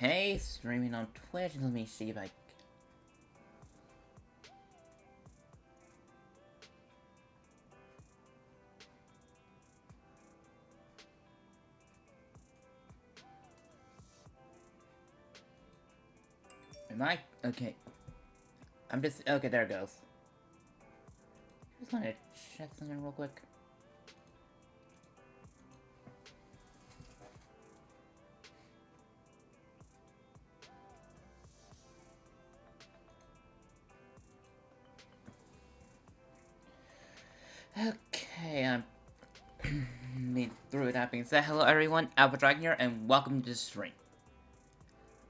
Okay, streaming on Twitch. Let me see if I... Am I? Okay. I'm just... Okay, there it goes. Just wanted to check something real quick. Okay, through that being said, hello everyone, Alpha Dragon here, and welcome to the stream.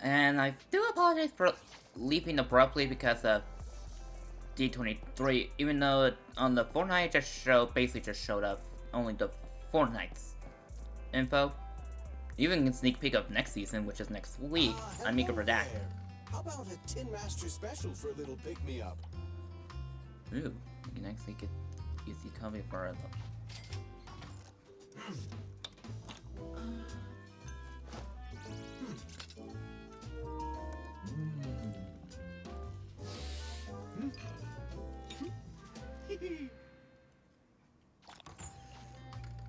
And I do apologize for leaving abruptly because of D23, even though on the Fortnite basically just showed up only the Fortnite's info. Even a sneak peek of next season, which is next week. I'm eager for that. How about a Tin Master special for a little pick-me-up? Ooh, you can actually get use the coffee for a look.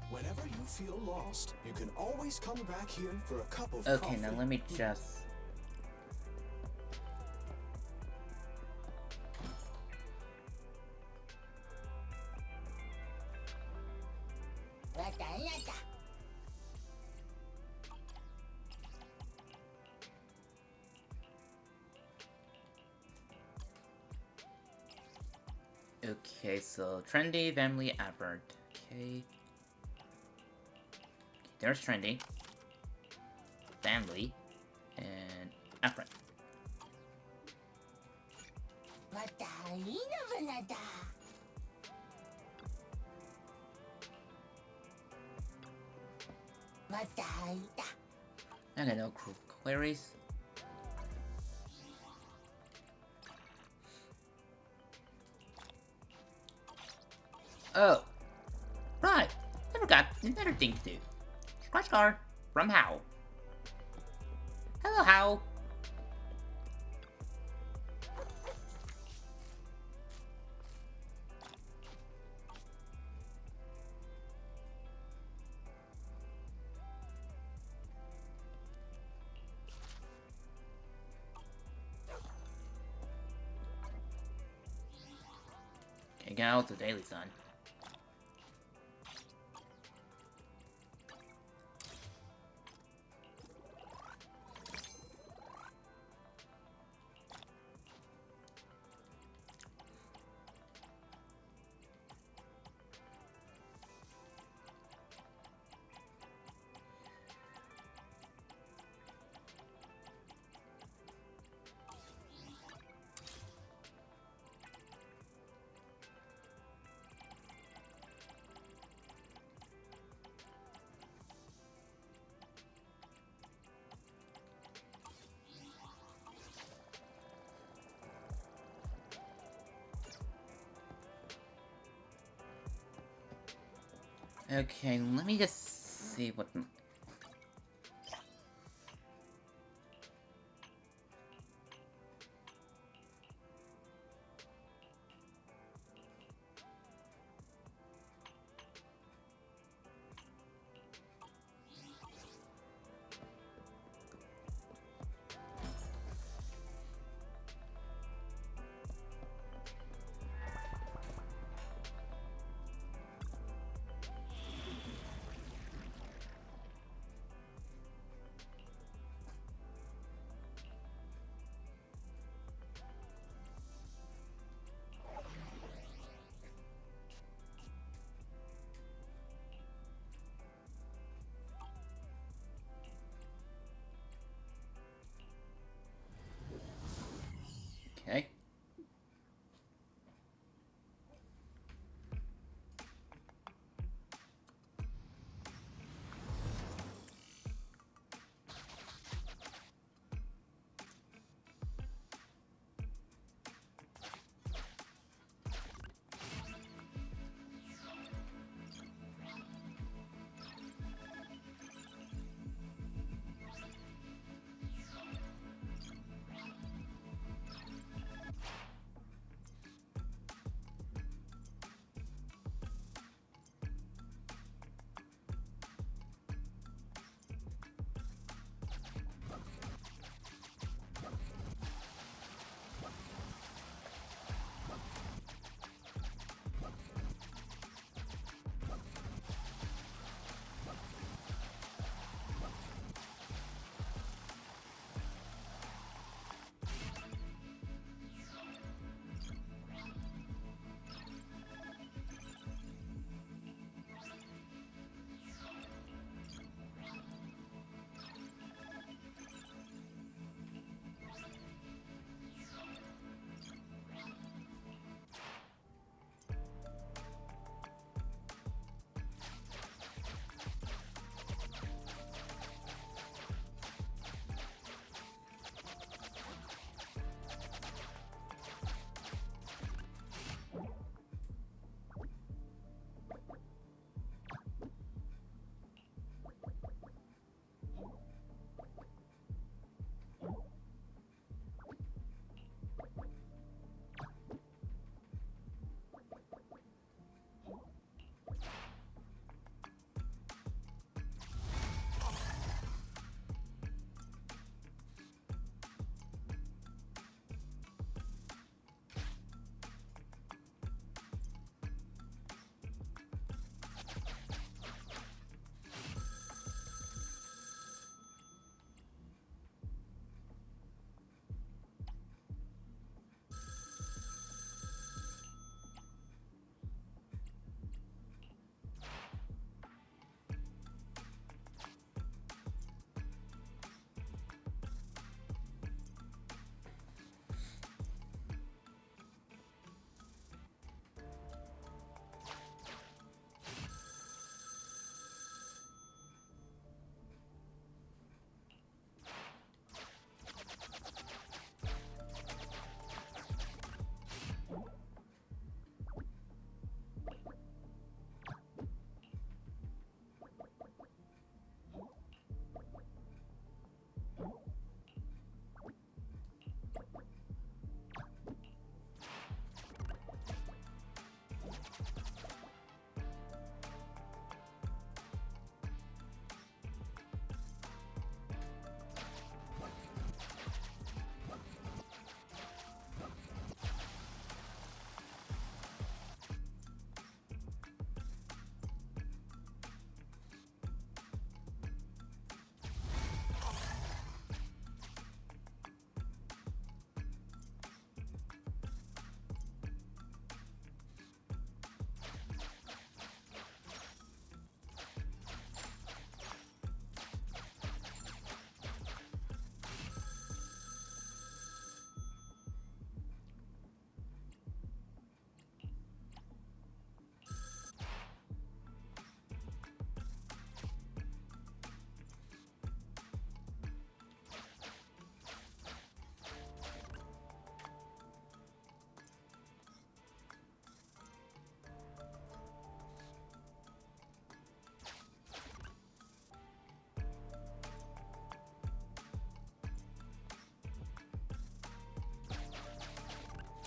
Whenever you feel lost, you can always come back here for a cup of coffee. Okay, now let me just... Okay, so trendy, family, advert. Okay. There's trendy, family, and advert. Okay, no queries. Oh, right. I forgot another thing to do. Scratch card from Hal. Hello, Hal. Okay, get out the Daily Sun. Okay, let me just see what...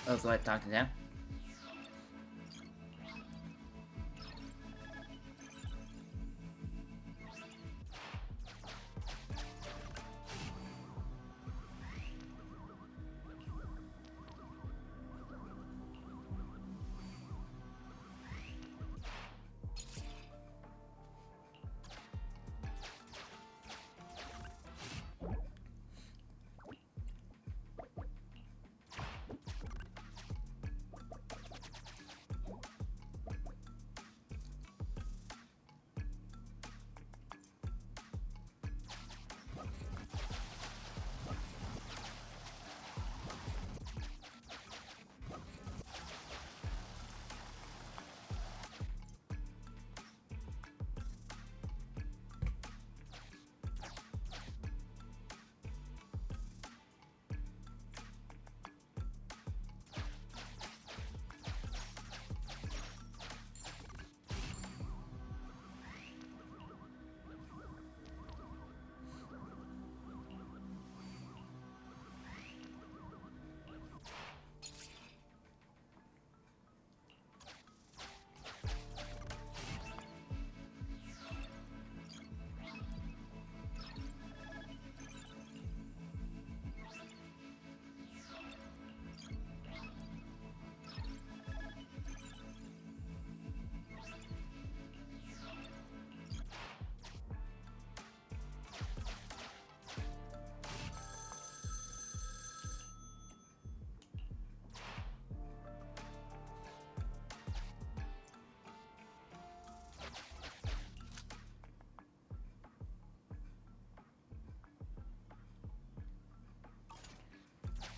Oh, so I talk to them?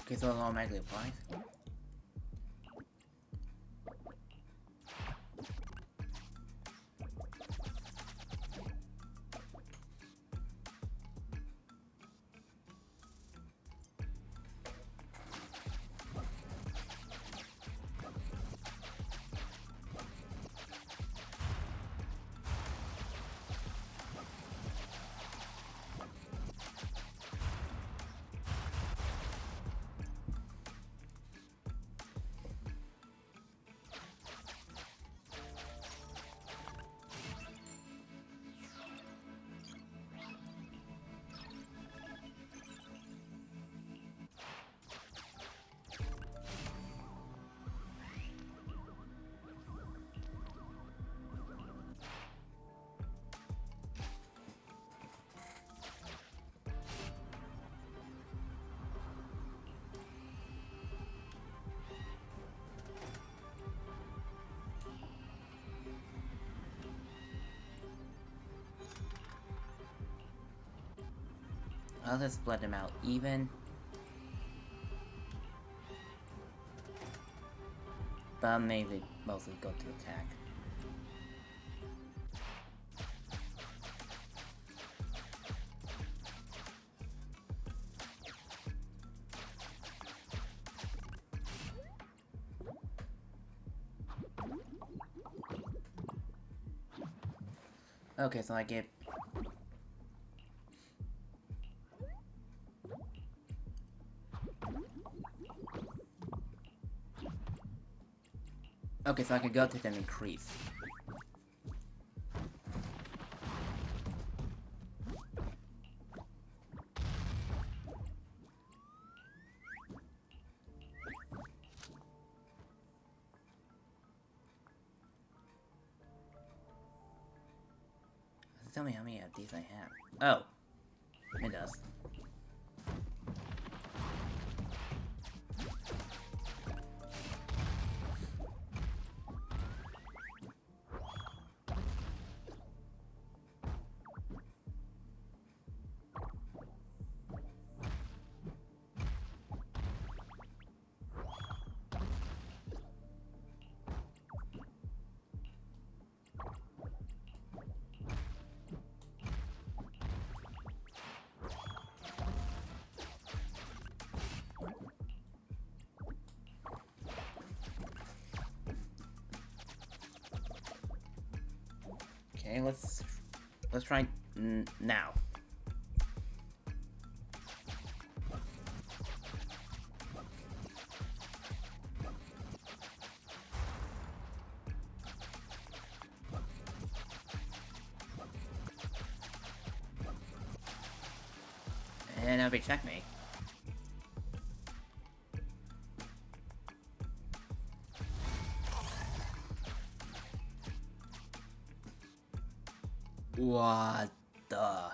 Okay, so it automatically applies. I'll just split them out even. But maybe mostly go to attack. Okay, so I get... Okay, so I can go to them increase. Tell me how many of these I have. Oh, it does. Okay, let's try now. And that'll be checkmate. What the?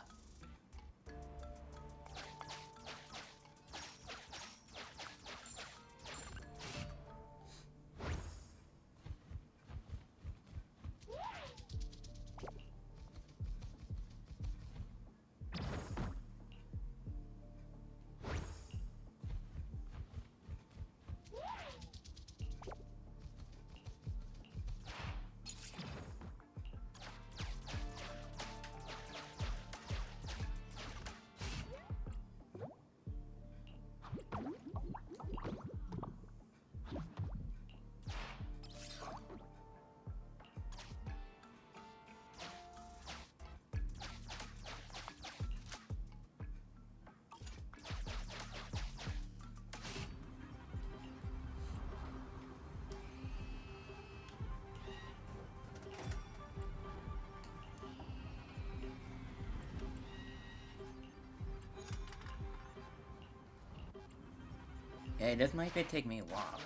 Okay, this might take me a while.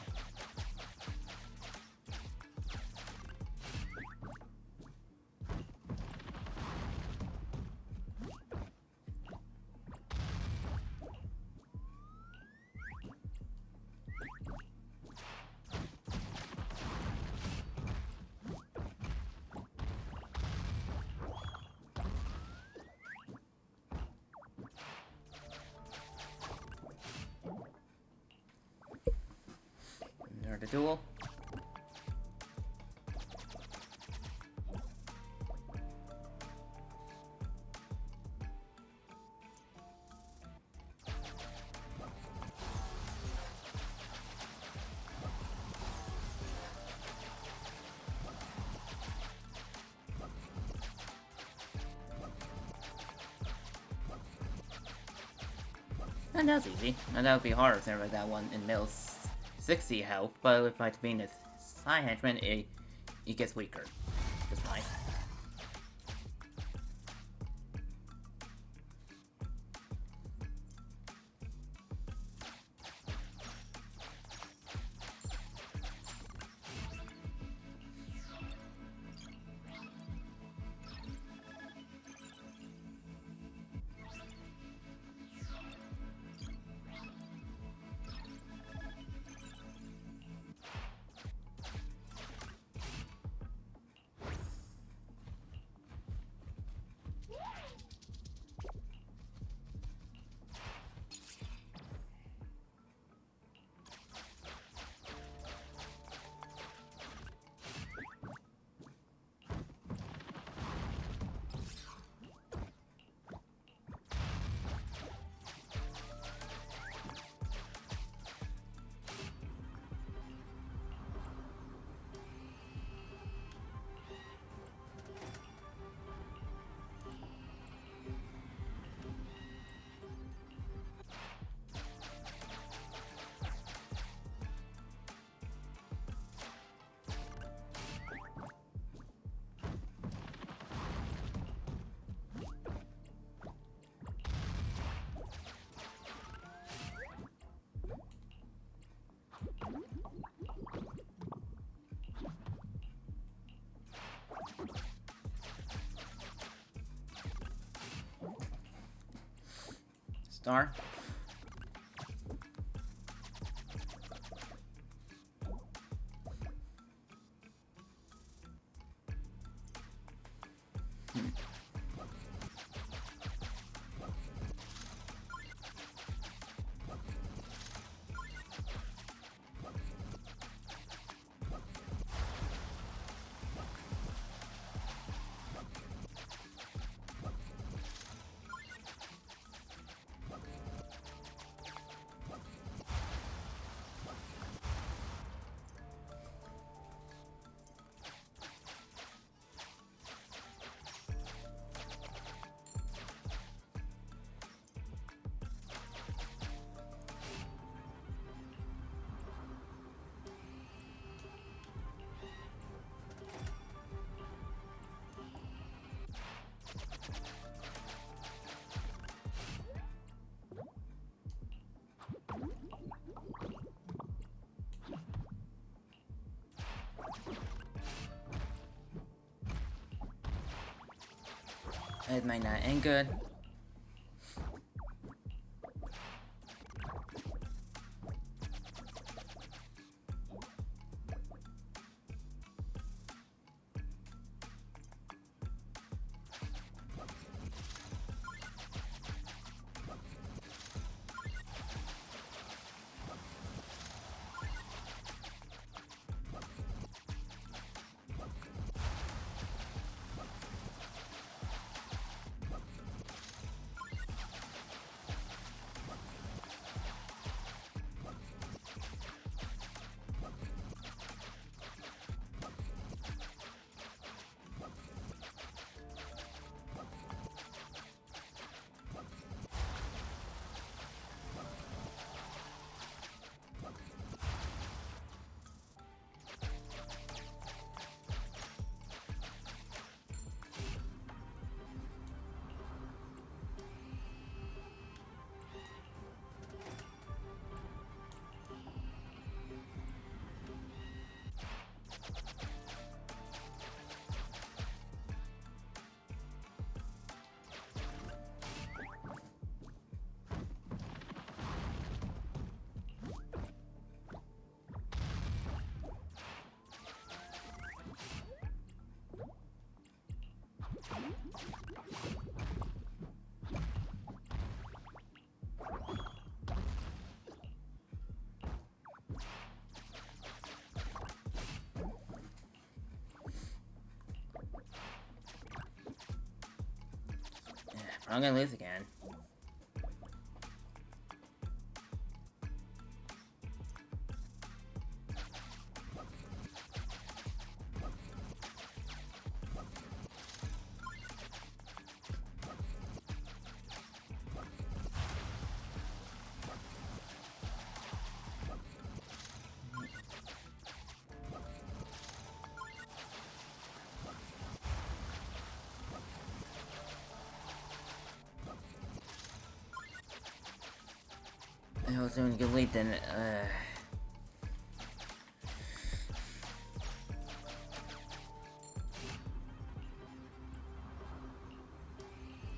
There's the duel. And that's easy. And that would be harder than with that one in middle 60 health, but if I being a side henchman, it gets weaker. That's nice. Star. It might not end good. I'm gonna lose again. I was going to get late then.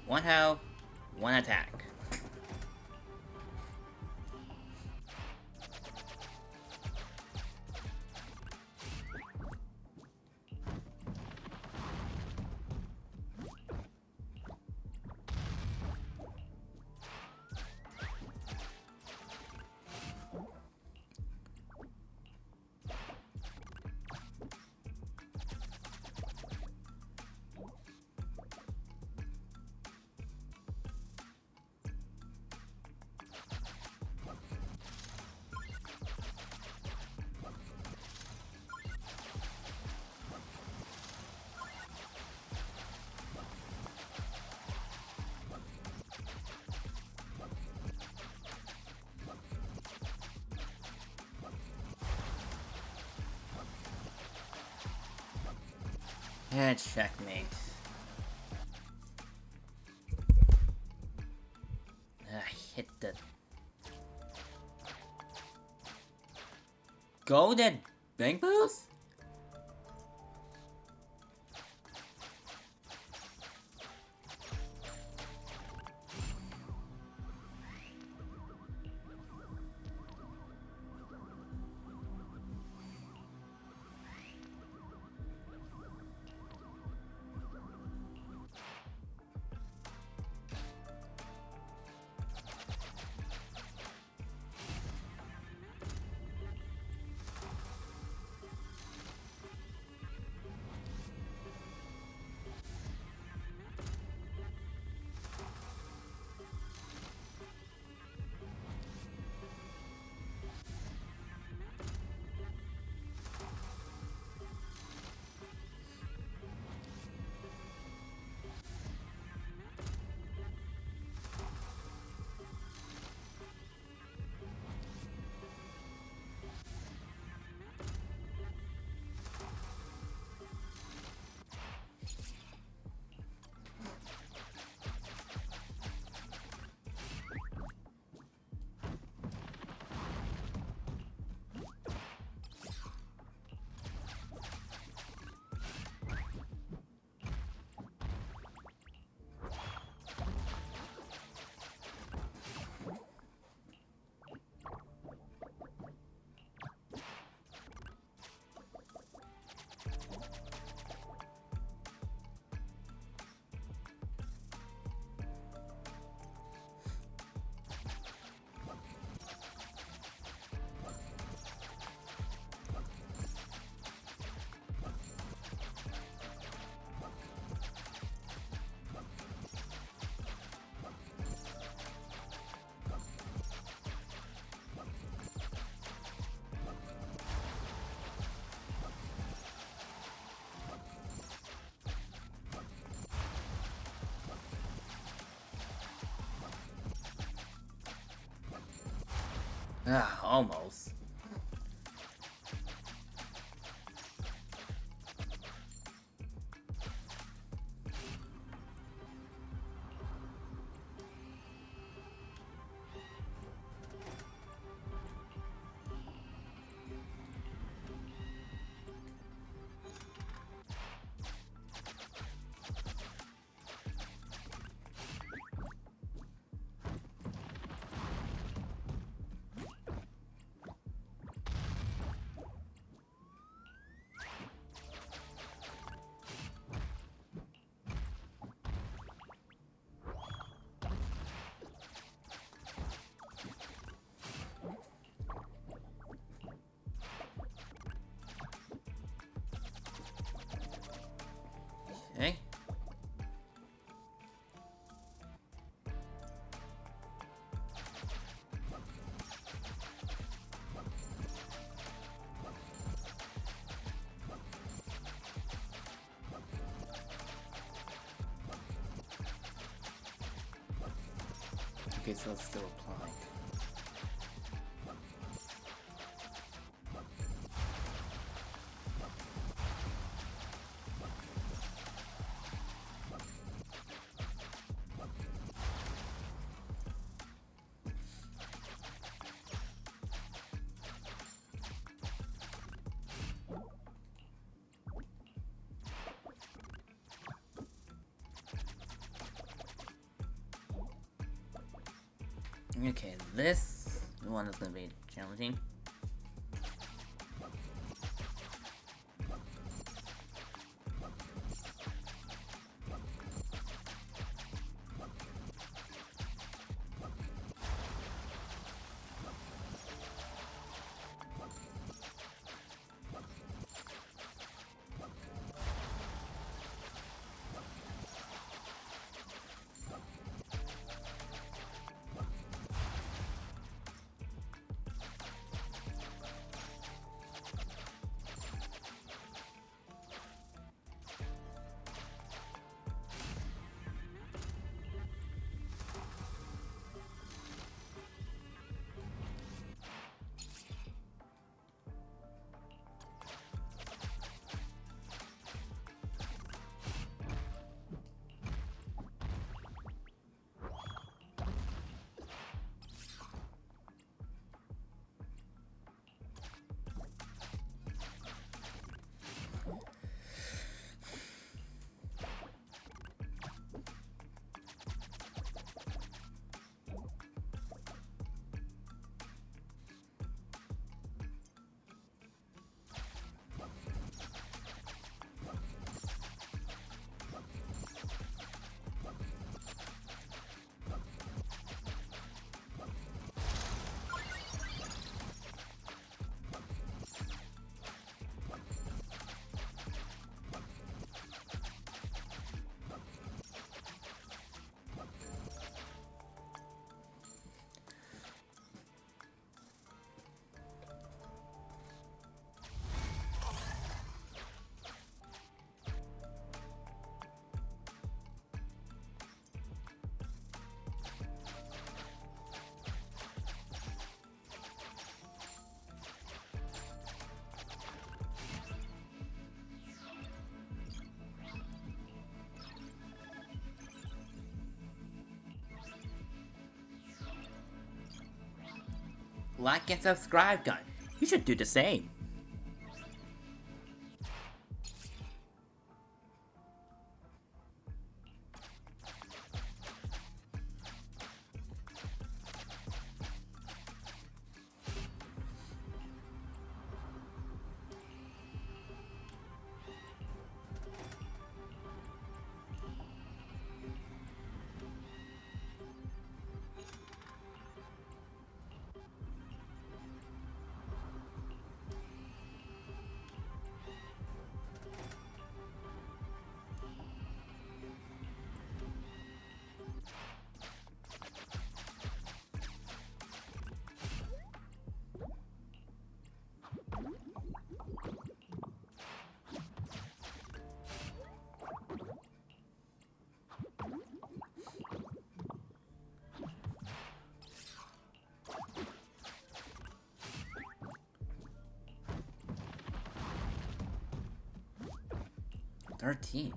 One health, one attack. And checkmate. I hit the golden bank boost? Ah, almost. Okay. Okay, so it's still applying. Okay, this one is gonna be challenging. Like and subscribe, guys. You should do the same. 13.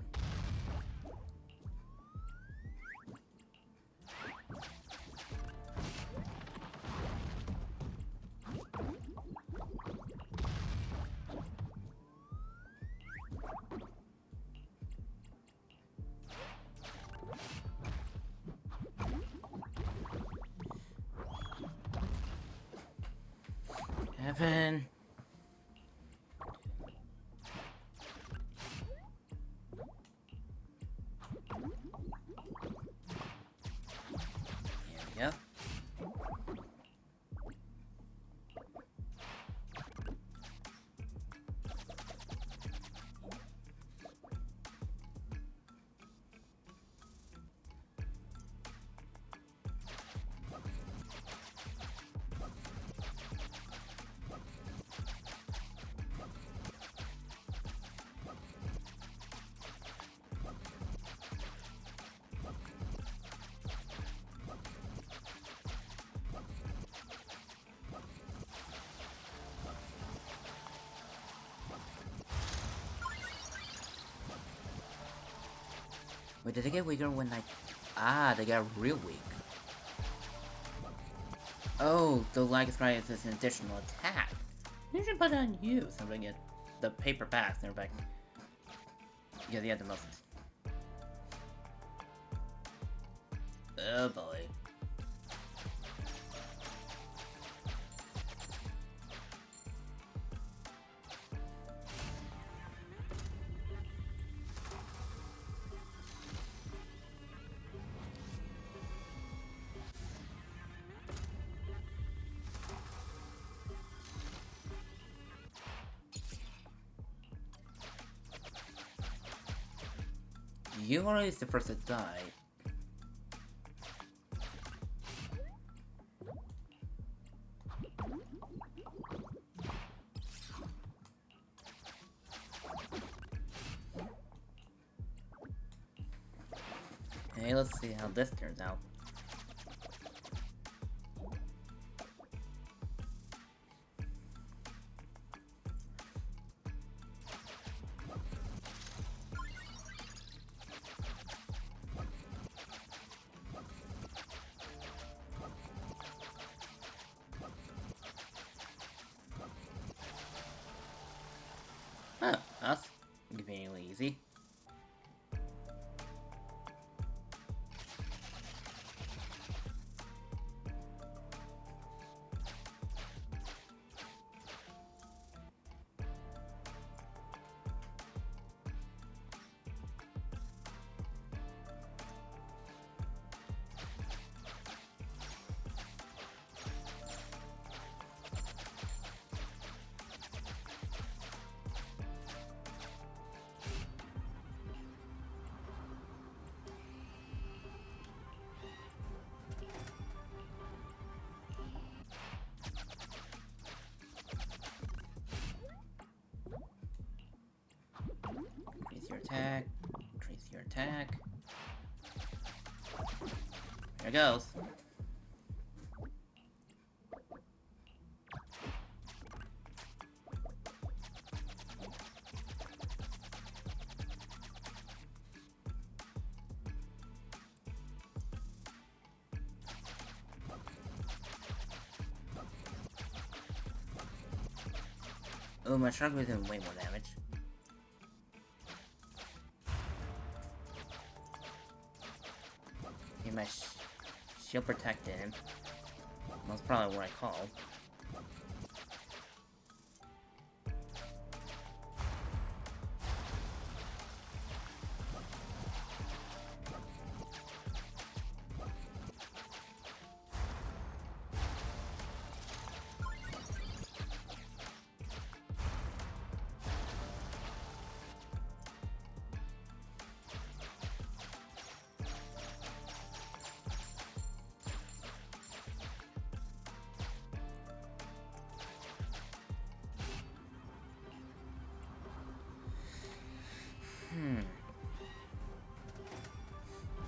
Heaven. Here we go. Wait, did they get weaker when I... Ah, they got real weak. Oh, the lag is right as an additional attack. You should put it on you so I get the paper pass and everybody. Yeah, the other most. Oh boy. You are always the first to die. Hey, let's see how this turns out. Huh, that's conveniently easy. Increase your attack. Increase your attack. There it goes. Oh, my shark was doing way more damage. Okay, my shield protected him. That's probably what I called.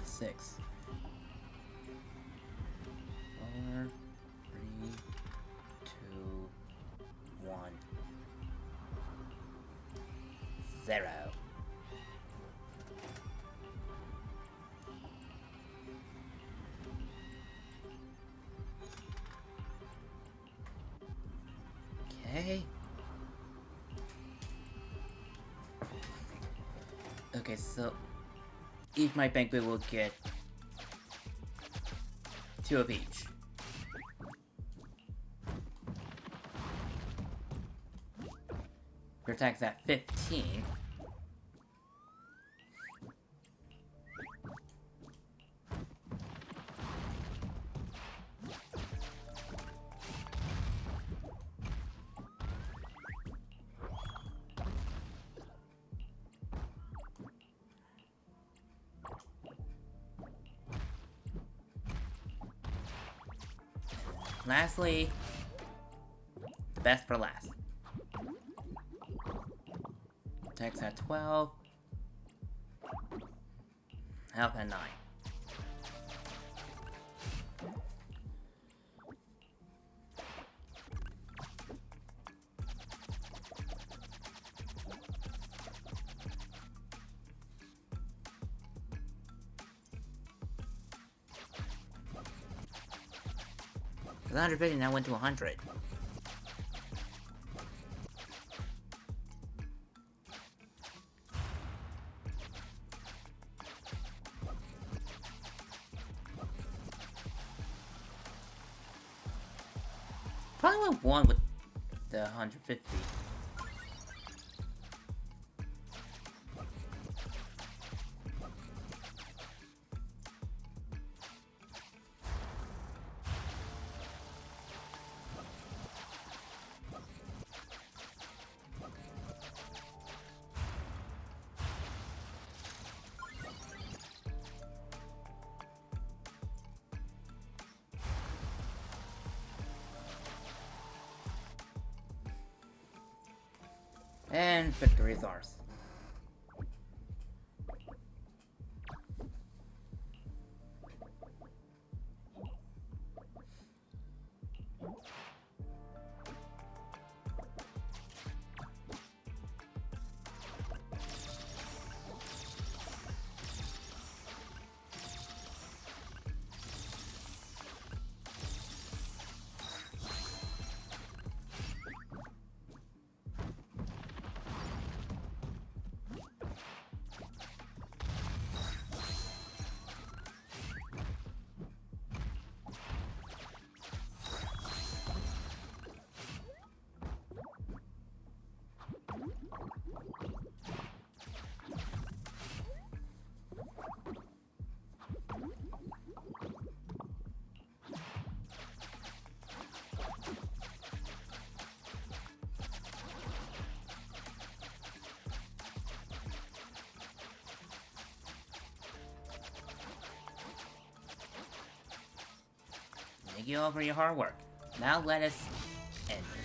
Six. 4, 3, 2, 1. 0. Okay. Okay, so each my banquet will get 2 of each. Your attack's at 15. Lastly, the best for last. Attack's at 12. Health at 9. The 150 now went to 100. Probably went 1 with the 150. And victory is ours. Thank you all for your hard work. Now let us end this.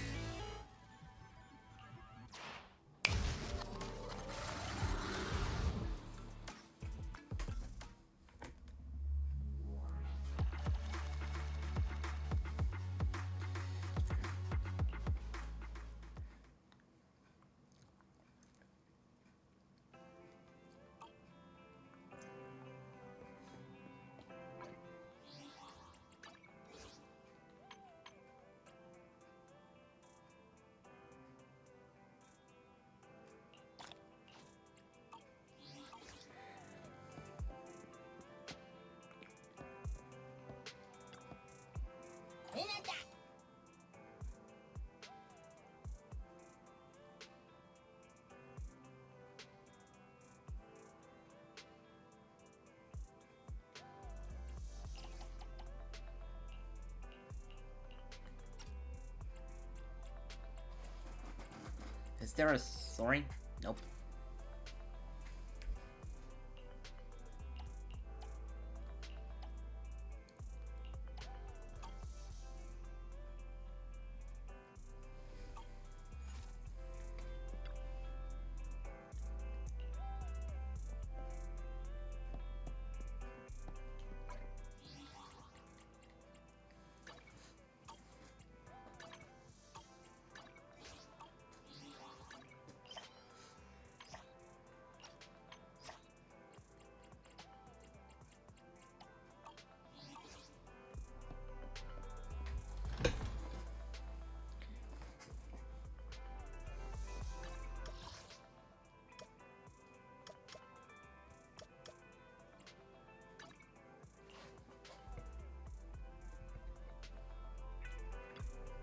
Is there a soaring? Nope.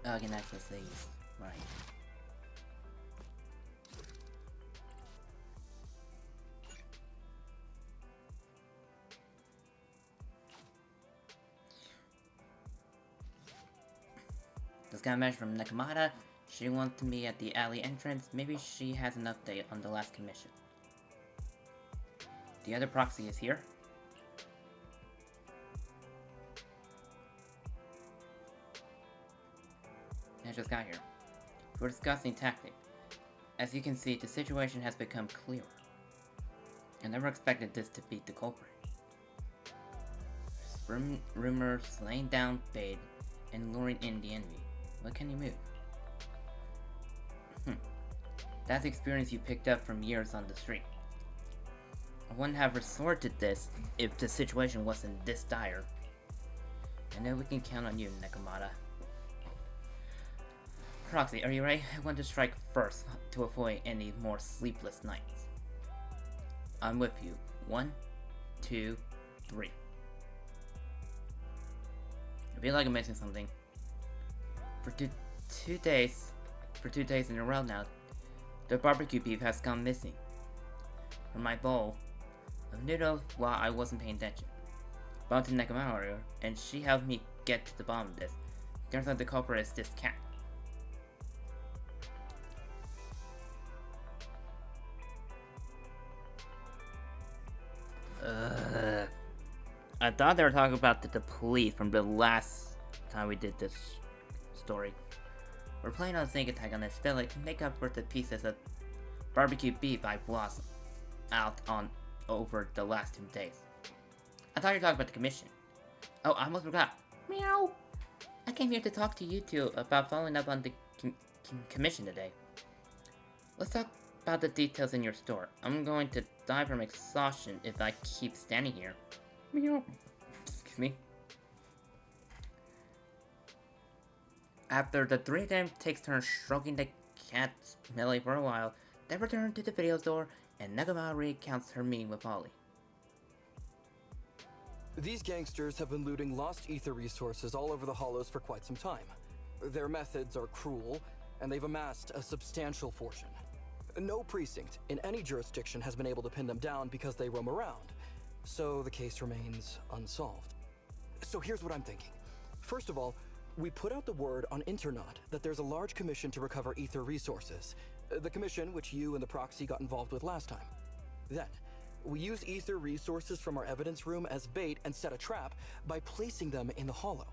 I can access these. Right. Just got a message from Nakamata. She wants to meet at the alley entrance. Maybe she has an update on the last commission. The other proxy is here. I just got here. We're discussing tactic. As you can see, the situation has become clearer. I never expected this to be the culprit. Rumors laying down bait and luring in the enemy. What can you move? That's the experience you picked up from years on the street. I wouldn't have resorted to this if the situation wasn't this dire. I know we can count on you, Nakamata. Proxy, are you ready? I want to strike first to avoid any more sleepless nights. I'm with you. 1, 2, 3. I feel like I'm missing something. For two days in a row now, the barbecue beef has gone missing. From my bowl of noodles while I wasn't paying attention. Bumped into Nakamata earlier, and she helped me get to the bottom of this. Turns out the culprit is this cat. I thought they were talking about the police from the last time we did this story. We're planning on a sneak attack on this village to make up for the pieces of barbecue beef I've lost out on over the last 2 days. I thought you were talking about the commission. Oh, I almost forgot. Meow! I came here to talk to you two about following up on the commission today. Let's talk about the details in your store. I'm going to die from exhaustion if I keep standing here. Meow. Excuse me. After the 3 of them takes turns stroking the cat's belly for a while, they return to the video store and Nakamata recounts her meeting with Ollie. These gangsters have been looting lost ether resources all over the hollows for quite some time. Their methods are cruel, and they've amassed a substantial fortune. No precinct in any jurisdiction has been able to pin them down because they roam around, so the case remains unsolved. So here's what I'm thinking. First of all, we put out the word on Internet that there's a large commission to recover ether resources. The commission which you and the proxy got involved with last time. Then, we use ether resources from our evidence room as bait and set a trap by placing them in the hollow.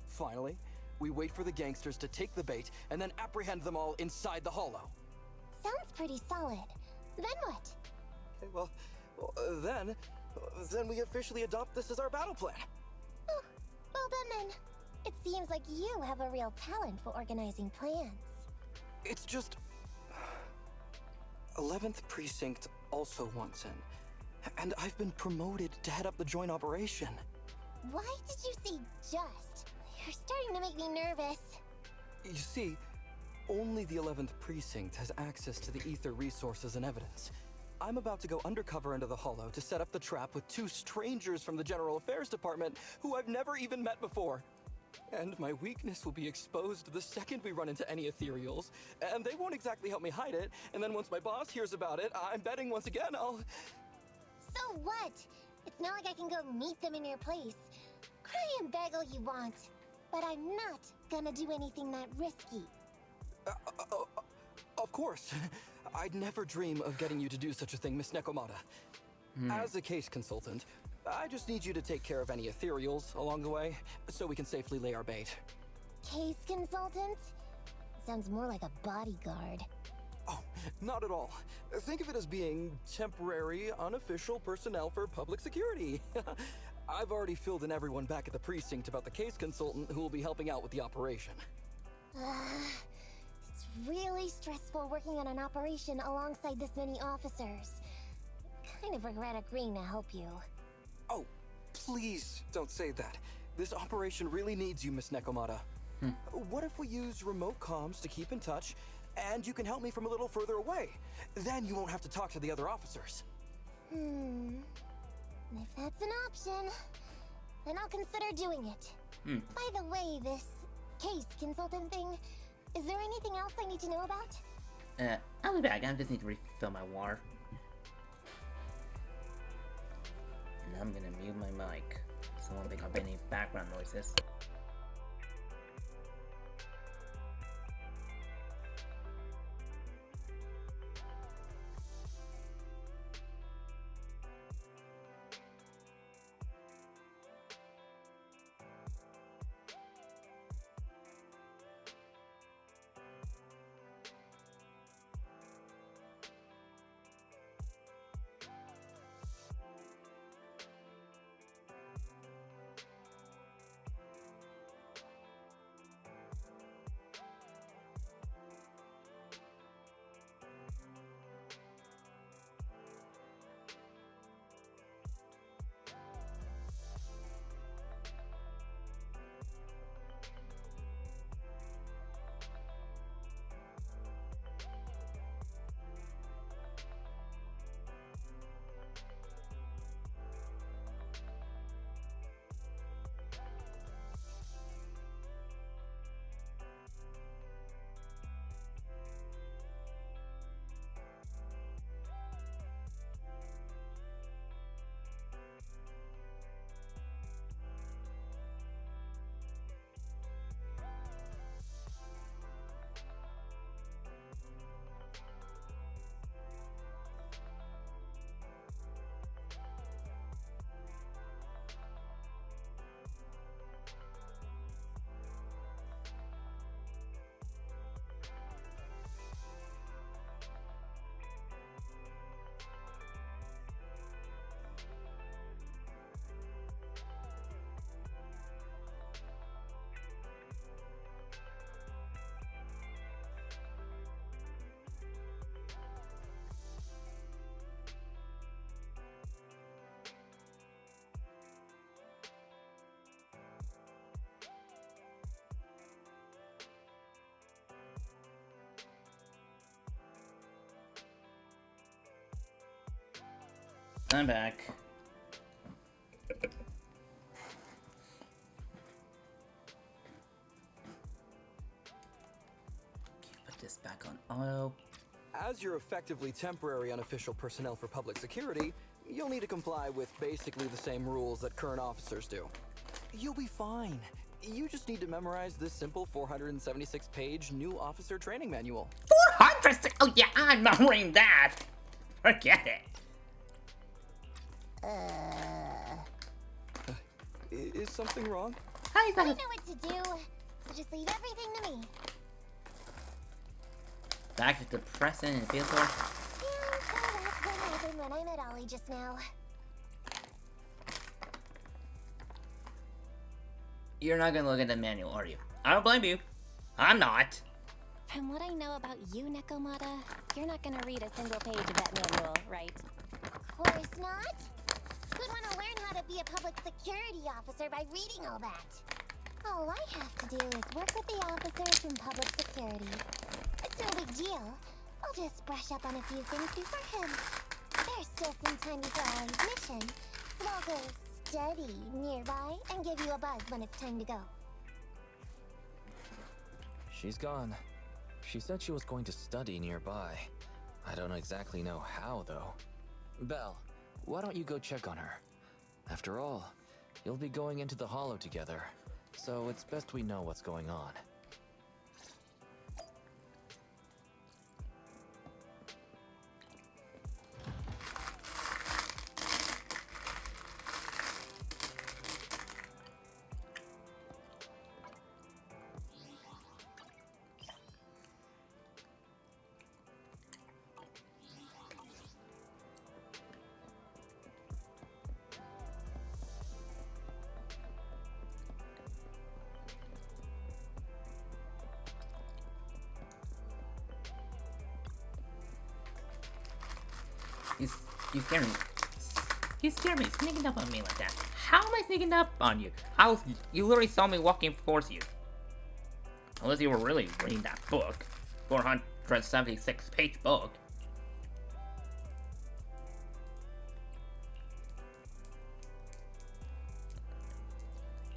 Finally, we wait for the gangsters to take the bait and then apprehend them all inside the hollow. Sounds pretty solid. Then what? Okay, well, then we officially adopt this as our battle plan. Oh, well done then. It seems like you have a real talent for organizing plans. It's just 11th Precinct also wants in, and I've been promoted to head up the joint operation. Why did you say just? You're starting to make me nervous. You see, only the 11th Precinct has access to the ether resources and evidence. I'm about to go undercover into the hollow to set up the trap with 2 strangers from the General Affairs Department who I've never even met before. And my weakness will be exposed the second we run into any ethereals, and they won't exactly help me hide it, and then once my boss hears about it, I'm betting once again I'll... So what? It's not like I can go meet them in your place. Cry and beg all you want. But I'm not gonna do anything that risky. Of course. I'd never dream of getting you to do such a thing, Miss Nakamata. As a case consultant, I just need you to take care of any ethereals along the way, so we can safely lay our bait. Case consultant? Sounds more like a bodyguard. Oh, not at all. Think of it as being temporary, unofficial personnel for public security. I've already filled in everyone back at the precinct about the case consultant who will be helping out with the operation. It's really stressful working on an operation alongside this many officers. Kind of regret agreeing to help you. Oh, please don't say that. This operation really needs you, Miss Nakamata. What if we use remote comms to keep in touch, and you can help me from a little further away? Then you won't have to talk to the other officers. If that's an option, then I'll consider doing it. By the way, this case consultant thing. Is there anything else I need to know about? I'll be back. I just need to refill my water. And I'm gonna mute my mic so I won't pick up any background noises. I'm back. Put this back on auto. As you're effectively temporary unofficial personnel for public security, you'll need to comply with basically the same rules that current officers do. You'll be fine. You just need to memorize this simple 476-page new officer training manual. 400? Oh yeah, I'm remembering that. Forget it. Is something wrong? Hi, I know what to do, so just leave everything to me. Back to the present and feel for. Yeah, so that's what happened when I met Ollie just now. You're not gonna look at the manual, are you? I don't blame you. I'm not. From what I know about you, Nekomata, you're not gonna read a single page of that manual, right? Of course not. Who'd want to learn how to be a public security officer by reading all that? All I have to do is work with the officers from public security. It's no big deal. I'll just brush up on a few things beforehand. There's still some time before Ollie's mission, so I'll go study nearby and give you a buzz when it's time to go. She's gone. She said she was going to study nearby. I don't exactly know how, though. Belle, why don't you go check on her? After all, you'll be going into the Hollow together, so it's best we know what's going on. You scare me. You scare me, sneaking up on me like that. How am I sneaking up on you? You literally saw me walking towards you. Unless you were really reading that book. 476-page book.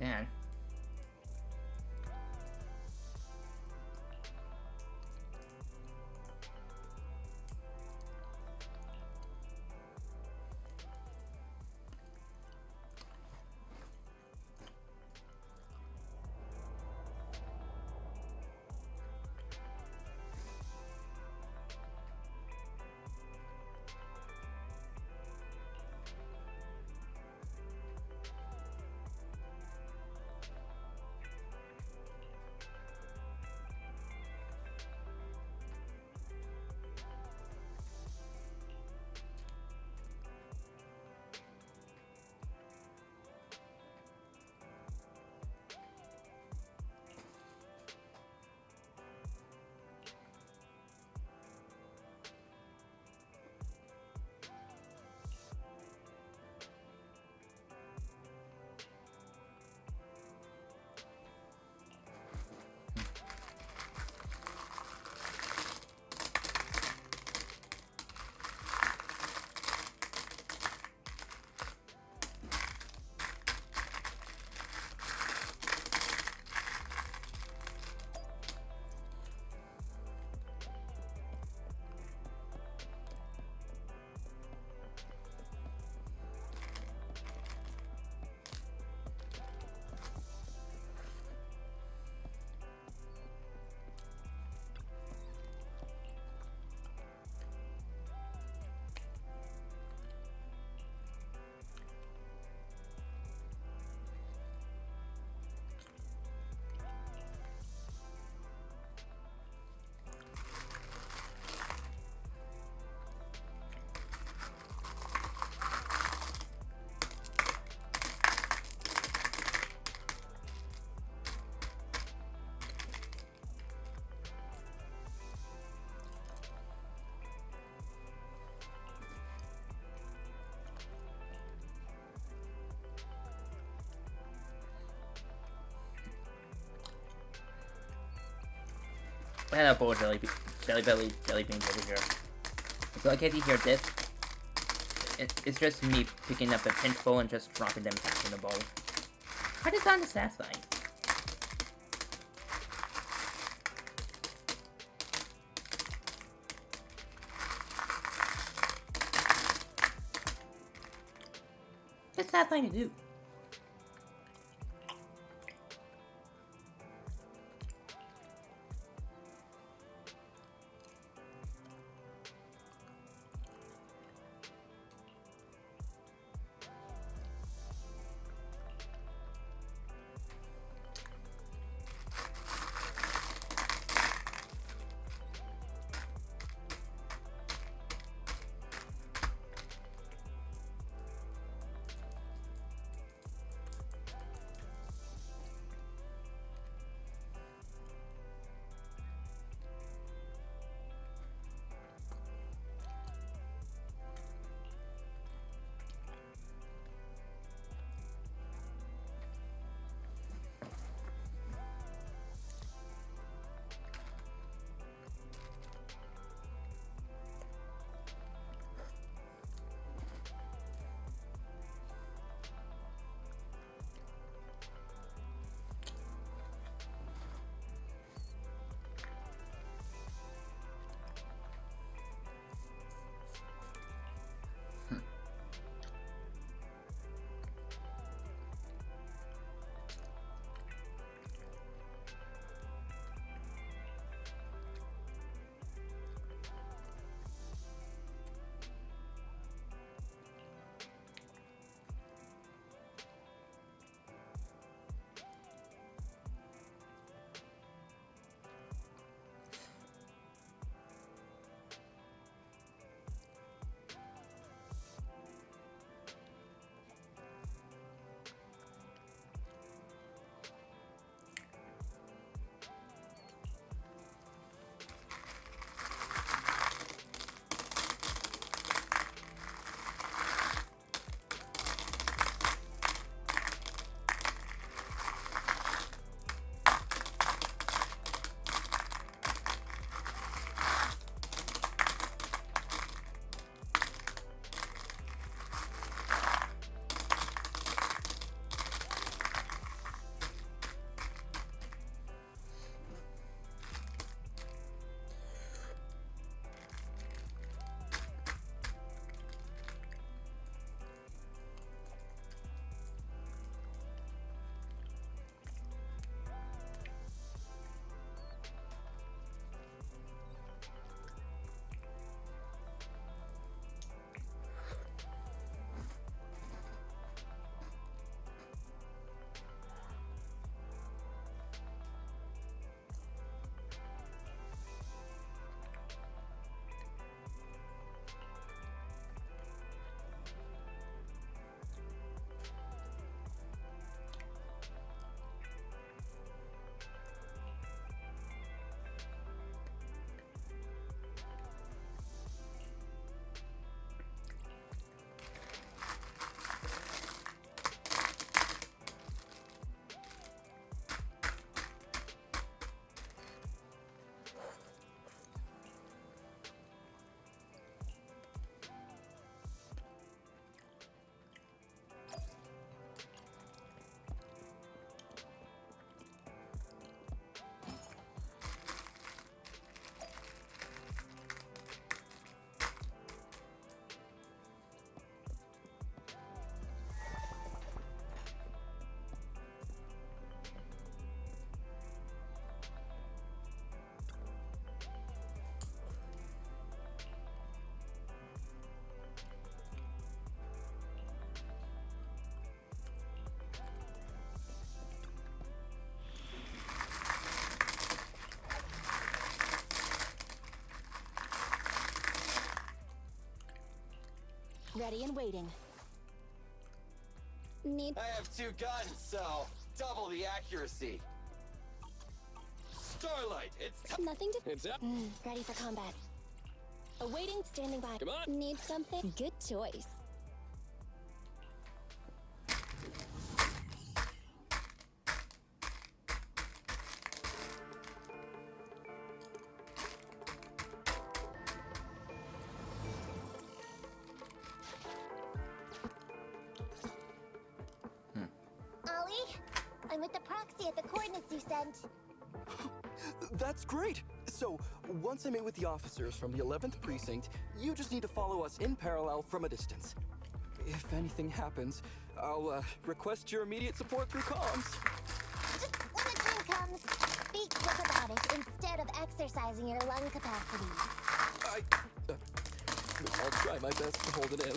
Dan. I had a bowl of jelly beans over here. So in case you hear this, it's just me picking up a pinch bowl and just dropping them back in the bowl. How does that sound satisfying? It's satisfying to do. Ready and waiting. Need I have two guns, so double the accuracy. Starlight, it's time. nothing to. It's up. Ready for combat. Awaiting, standing by. Come on. Need something? Good choice. proxy at the coordinates you sent. That's great! So, once I'm in with the officers from the 11th Precinct, you just need to follow us in parallel from a distance. If anything happens, I'll request your immediate support through comms. Just when the time comes, speak quick about it instead of exercising your lung capacity. I'll try my best to hold it in.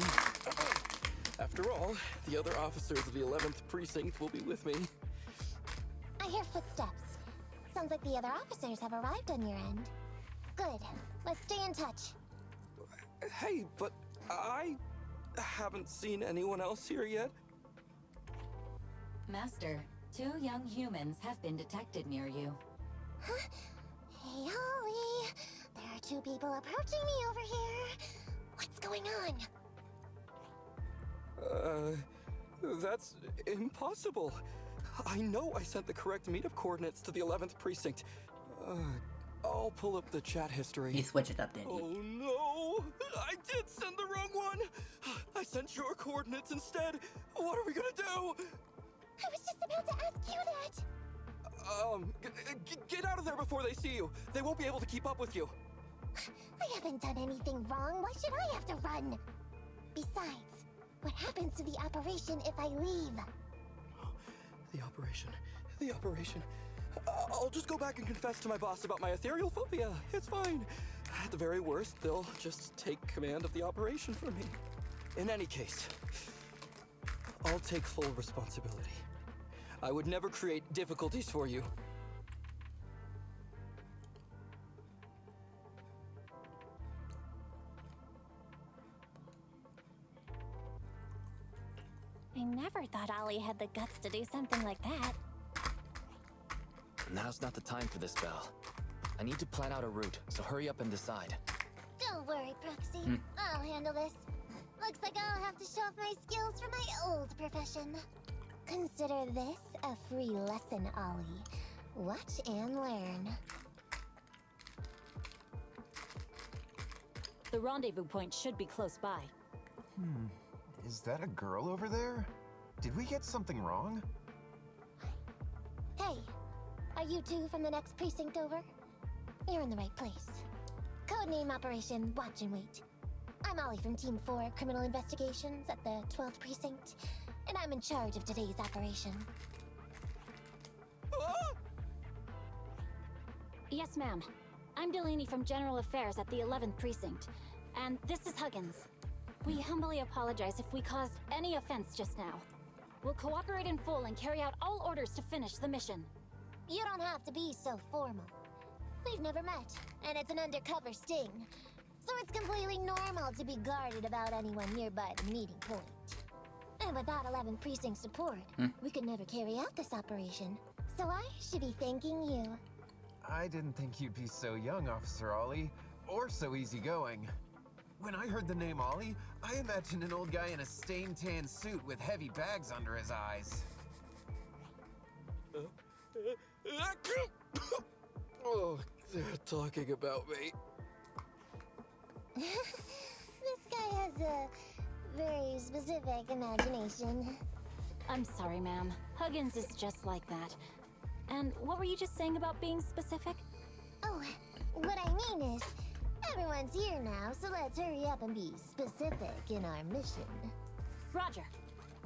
After all, the other officers of the 11th Precinct will be with me. I hear footsteps. Sounds like the other officers have arrived on your end. Good. Let's stay in touch. Hey, but I haven't seen anyone else here yet. Master, 2 young humans have been detected near you. Huh? Hey, Holly. There are 2 people approaching me over here. What's going on? That's impossible. I know I sent the correct meetup coordinates to the 11th Precinct. I'll pull up the chat history. He switched it up, didn't he? Oh no! I did send the wrong one! I sent your coordinates instead! What are we gonna do? I was just about to ask you that! Get out of there before they see you! They won't be able to keep up with you! I haven't done anything wrong. Why should I have to run? Besides, what happens to the operation if I leave? The operation. I'll just go back and confess to my boss about my ethereal phobia. It's fine. At the very worst, they'll just take command of the operation from me. In any case, I'll take full responsibility. I would never create difficulties for you. I never thought Ollie had the guts to do something like that. Now's not the time for this, Belle. I need to plan out a route, so hurry up and decide. Don't worry, Proxy. I'll handle this. Looks like I'll have to show off my skills from my old profession. Consider this a free lesson, Ollie. Watch and learn. The rendezvous point should be close by. Is that a girl over there? Did we get something wrong? Hey, are you 2 from the next precinct over? You're in the right place. Codename Operation Watch and Wait. I'm Ollie from Team 4 Criminal Investigations at the 12th Precinct, and I'm in charge of today's operation. Yes, ma'am. I'm Delaney from General Affairs at the 11th Precinct, and this is Huggins. We humbly apologize if we caused any offense just now. We'll cooperate in full and carry out all orders to finish the mission. You don't have to be so formal. We've never met, and it's an undercover sting. So it's completely normal to be guarded about anyone nearby the meeting point. And without 11th Precinct support, we could never carry out this operation. So I should be thanking you. I didn't think you'd be so young, Officer Ollie, or so easygoing. When I heard the name Ollie, I imagined an old guy in a stained tan suit with heavy bags under his eyes. Oh, they're talking about me. This guy has a very specific imagination. I'm sorry, ma'am. Huggins is just like that. And what were you just saying about being specific? Oh, what I mean is, everyone's here now, so let's hurry up and be specific in our mission. Roger.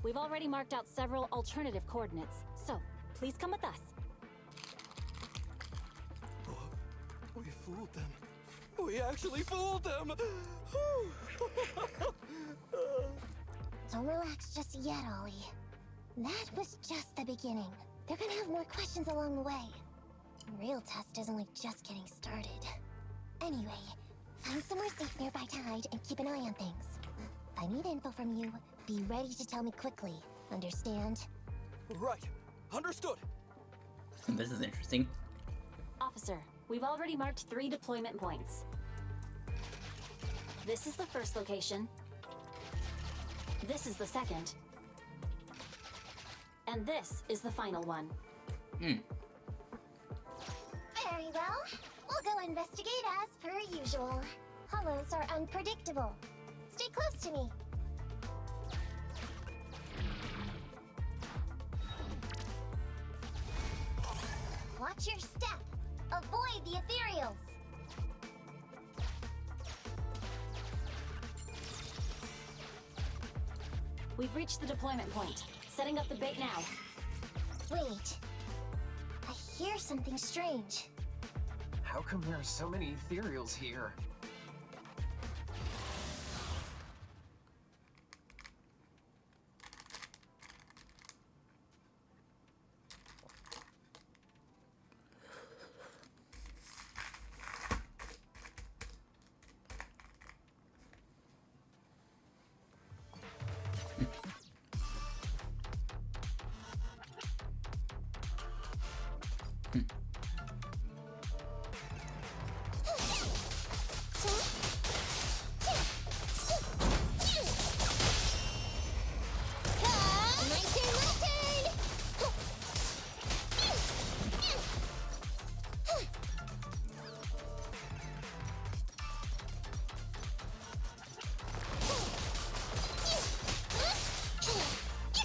We've already marked out several alternative coordinates, so please come with us. We fooled them. We actually fooled them! Don't relax just yet, Ollie. That was just the beginning. They're gonna have more questions along the way. The real test is only just getting started. Anyway, find somewhere safe nearby to hide and keep an eye on things. If I need info from you, be ready to tell me quickly. Understand? Right. Understood. This is interesting. Officer, we've already marked 3 deployment points. This is the first location. This is the second. And this is the final one. Very well. We'll go investigate as per usual. Hollows are unpredictable. Stay close to me. Watch your step. Avoid the ethereals. We've reached the deployment point. Setting up the bait now. Wait. I hear something strange. How come there are so many ethereals here?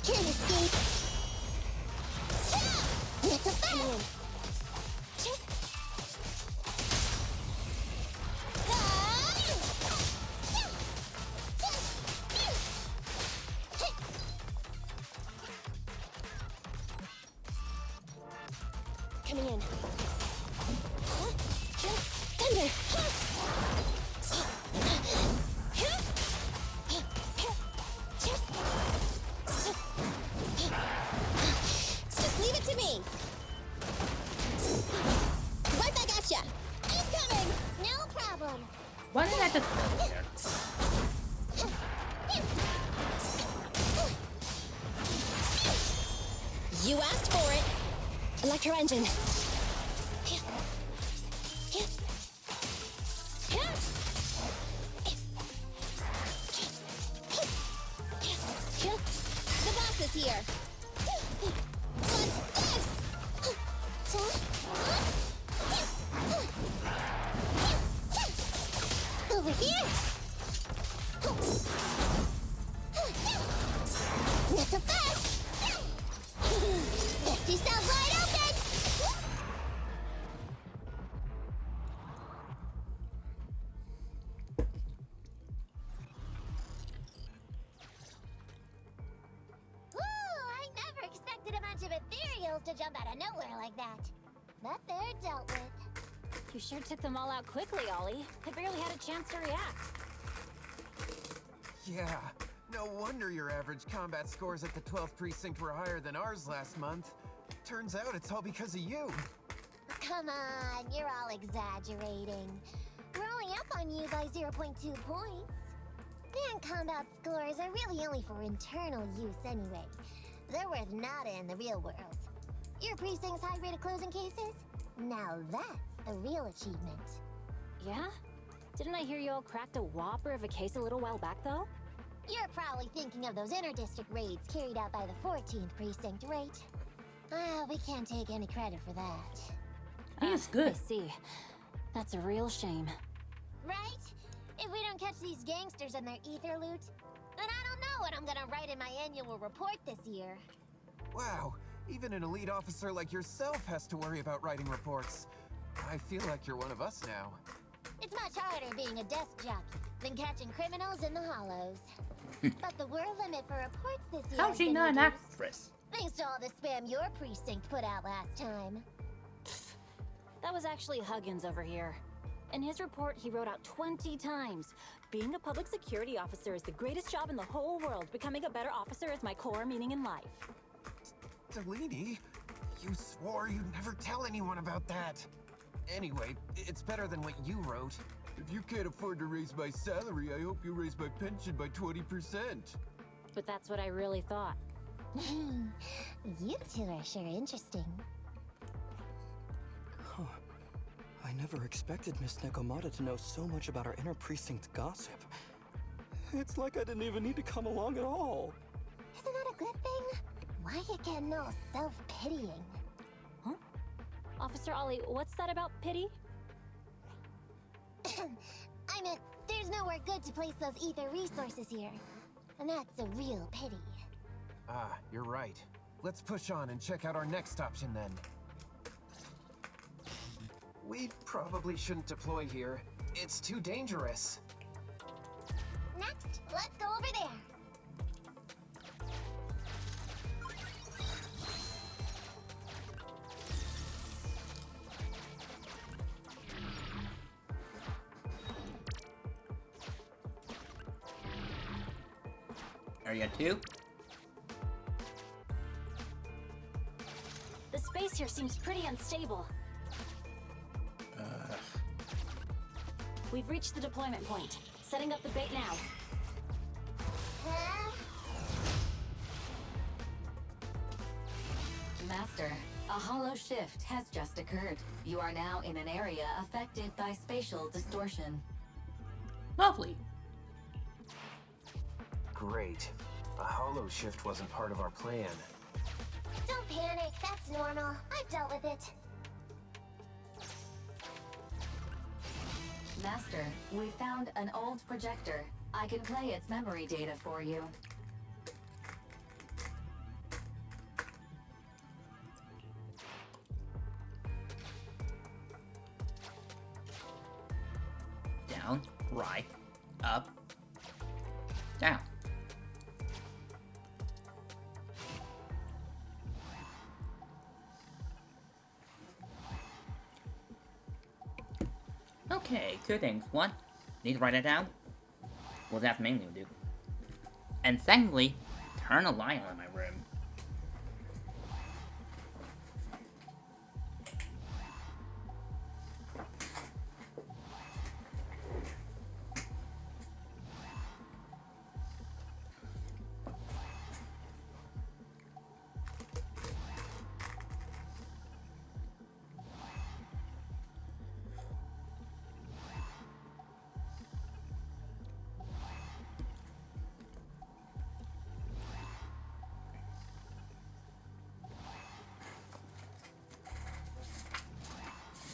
Can't escape. It's a fan. Coming in. Thunder. Just leave it to me. Right back at ya. Incoming. No problem. Why did I just go there? You asked for it. Electro engine. The boss is here. What's this? Over here. Not so fast. Left yourself wide open. Woo! I never expected a bunch of ethereals to jump out of nowhere like that. But they're dealt with. You sure took them all out quickly, Ollie. I barely had a chance to react. Yeah, no wonder your average combat scores at the 12th precinct were higher than ours last month. Turns out it's all because of you. Come on, you're all exaggerating. We're only up on you by 0.2 points. And combat scores are really only for internal use anyway. They're worth nada in the real world. Your precinct's high rate of closing cases? Now that's the real achievement. Yeah? Didn't I hear you all cracked a whopper of a case a little while back, though? You're probably thinking of those inter-district raids carried out by the 14th precinct, right? We can't take any credit for that. He's I good. see. That's a real shame. Right? If we don't catch these gangsters and their ether loot, then I don't know what I'm gonna write in my annual report this year. Wow, even an elite officer like yourself has to worry about writing reports. I feel like you're one of us now. It's much harder being a desk jockey than catching criminals in the hollows. But the word limit for reports this year How's has she been not an reduced, actress? thanks to all the spam your precinct put out last time. That was actually Huggins over here. In his report, he wrote out 20 times. Being a public security officer is the greatest job in the whole world. Becoming a better officer is my core meaning in life. Delaney, you swore you'd never tell anyone about that. Anyway, it's better than what you wrote. If you can't afford to raise my salary, I hope you raise my pension by 20%. But that's what I really thought. You two are sure interesting. Huh. I never expected Miss Nekomata to know so much about our inner precinct gossip. It's like I didn't even need to come along at all. Isn't that a good thing? Why you getting all self-pitying? Huh? Officer Ollie, what's that about pity? I meant, there's nowhere good to place those ether resources here. And that's a real pity. Ah, you're right. Let's push on and check out our next option then. We probably shouldn't deploy here. It's too dangerous. Next, let's go over there. Area 2? The space here seems pretty unstable. We've reached the deployment point. Setting up the bait now. Huh? Master, a hollow shift has just occurred. You are now in an area affected by spatial distortion. Lovely. Great. A hollow shift wasn't part of our plan. Don't panic, that's normal. I've dealt with it. Master, we found an old projector. I can play its memory data for you. Down, right, up, down. Okay, two things. One, need to write it down. Well, that's mainly do. And secondly, turn a light on in my room.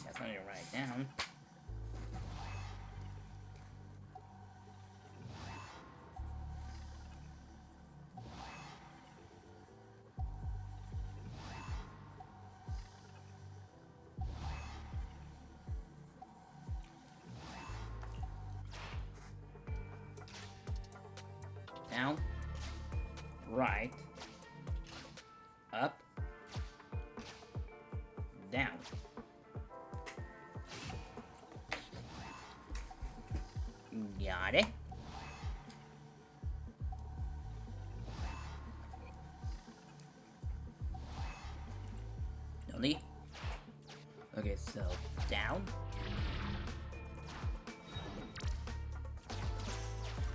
That's not even write it down. Down, right, up, down. Got it. No need. Okay, so down,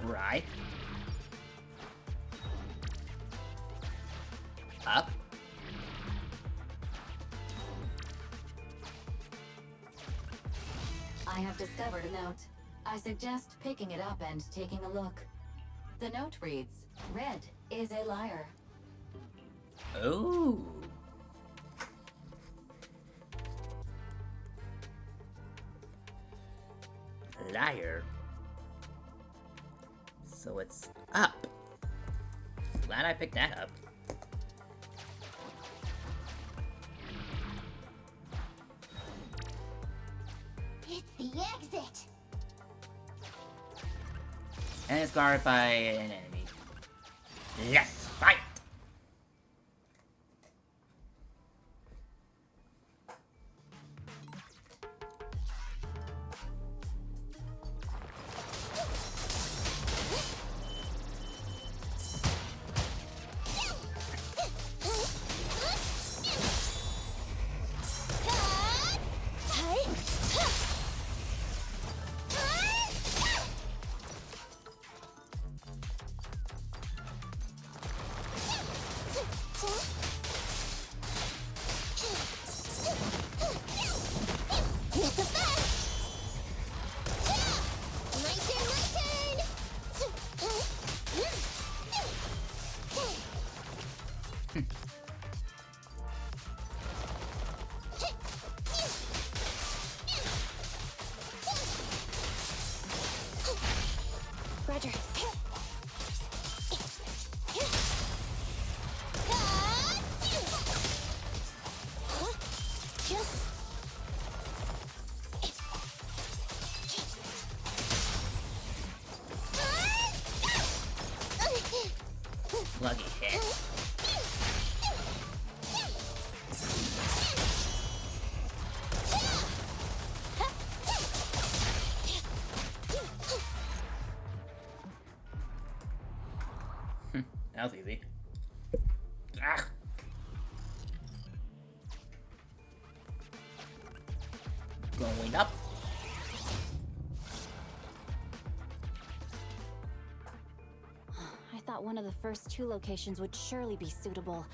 right, up, I have discovered a note. I suggest picking it up and taking a look. The note reads, "Red is a liar." oh. Liar. So it's up. Glad I picked that up. It's the exit. And it's guarded by an enemy. Let's fight! Lucky hit. That was easy. Ah. Going up. I thought one of the first 2 locations would surely be suitable.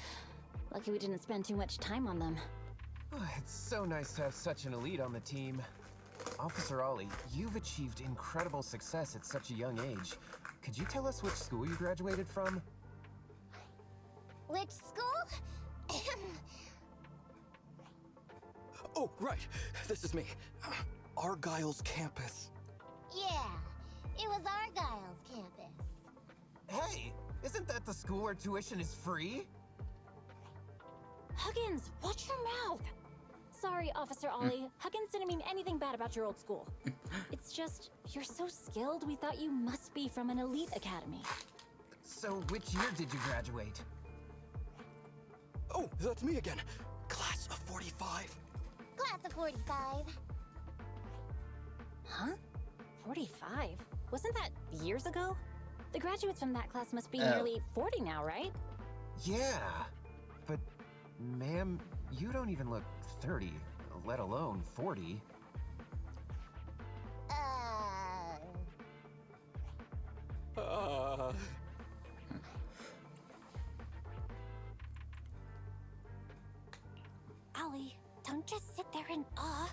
Lucky we didn't spend too much time on them. Oh, it's so nice to have such an elite on the team. Officer Ollie, you've achieved incredible success at such a young age. Could you tell us which school you graduated from? Which school? Oh, right. This is me. Argyle's campus. Yeah, it was Argyle's campus. Hey, isn't that the school where tuition is free? Huggins, watch your mouth! Sorry, Officer Ollie. Huggins didn't mean anything bad about your old school. It's just, you're so skilled, we thought you must be from an elite academy. So which year did you graduate? Oh, that's me again. Class of 45. Class of 45. Huh? 45? Wasn't that years ago? The graduates from that class must be nearly 40 now, right? Yeah, but ma'am, you don't even look 30, let alone 40. Ollie, don't just sit there in awe.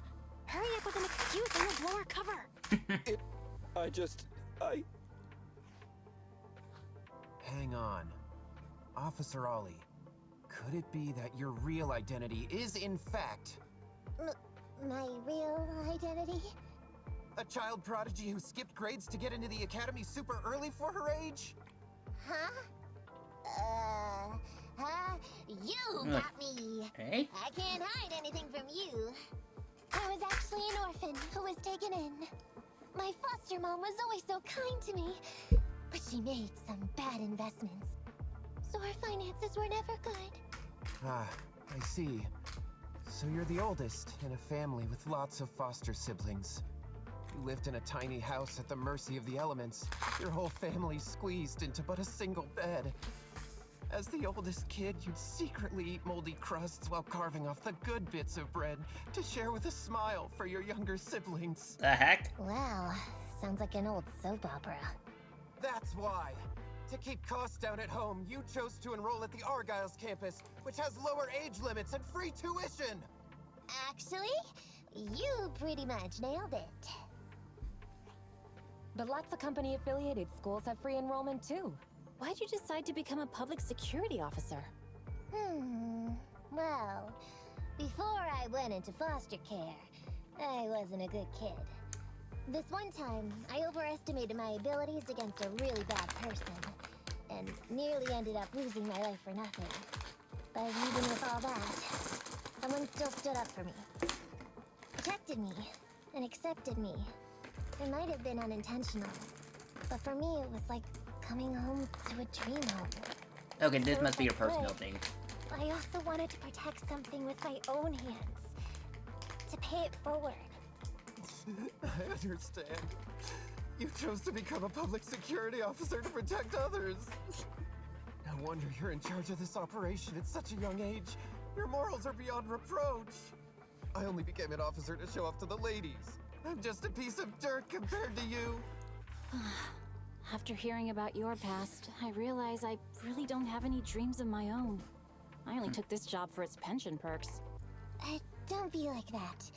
Hurry up with an excuse and we'll blow our cover. I... Hang on. Officer Ollie, could it be that your real identity is in fact My real identity? a child prodigy who skipped grades to get into the academy super early for her age? Huh? You got me. Hey? I can't hide anything from you. I was actually an orphan who was taken in. My foster mom was always so kind to me, but she made some bad investments. So our finances were never good. Ah, I see. So you're the oldest in a family with lots of foster siblings. You lived in a tiny house at the mercy of the elements, your whole family squeezed into but a single bed. As the oldest kid, you'd secretly eat moldy crusts while carving off the good bits of bread to share with a smile for your younger siblings. The heck? Wow, sounds like an old soap opera. That's why. To keep costs down at home, you chose to enroll at the Argyle's campus, which has lower age limits and free tuition. Actually, you pretty much nailed it. But lots of company-affiliated schools have free enrollment too. Why'd you decide to become a public security officer? Well, before I went into foster care, I wasn't a good kid. This one time, I overestimated my abilities against a really bad person, and nearly ended up losing my life for nothing. But even with all that, someone still stood up for me, protected me, and accepted me. It might have been unintentional, but for me it was like coming home to a dream home. Okay, this must be your personal thing. I also wanted to protect something with my own hands, to pay it forward. I understand. You chose to become a public security officer to protect others. No wonder you're in charge of this operation at such a young age. Your morals are beyond reproach. I only became an officer to show off to the ladies. I'm just a piece of dirt compared to you. After hearing about your past, I realize I really don't have any dreams of my own. I only took this job for its pension perks. Don't be like that.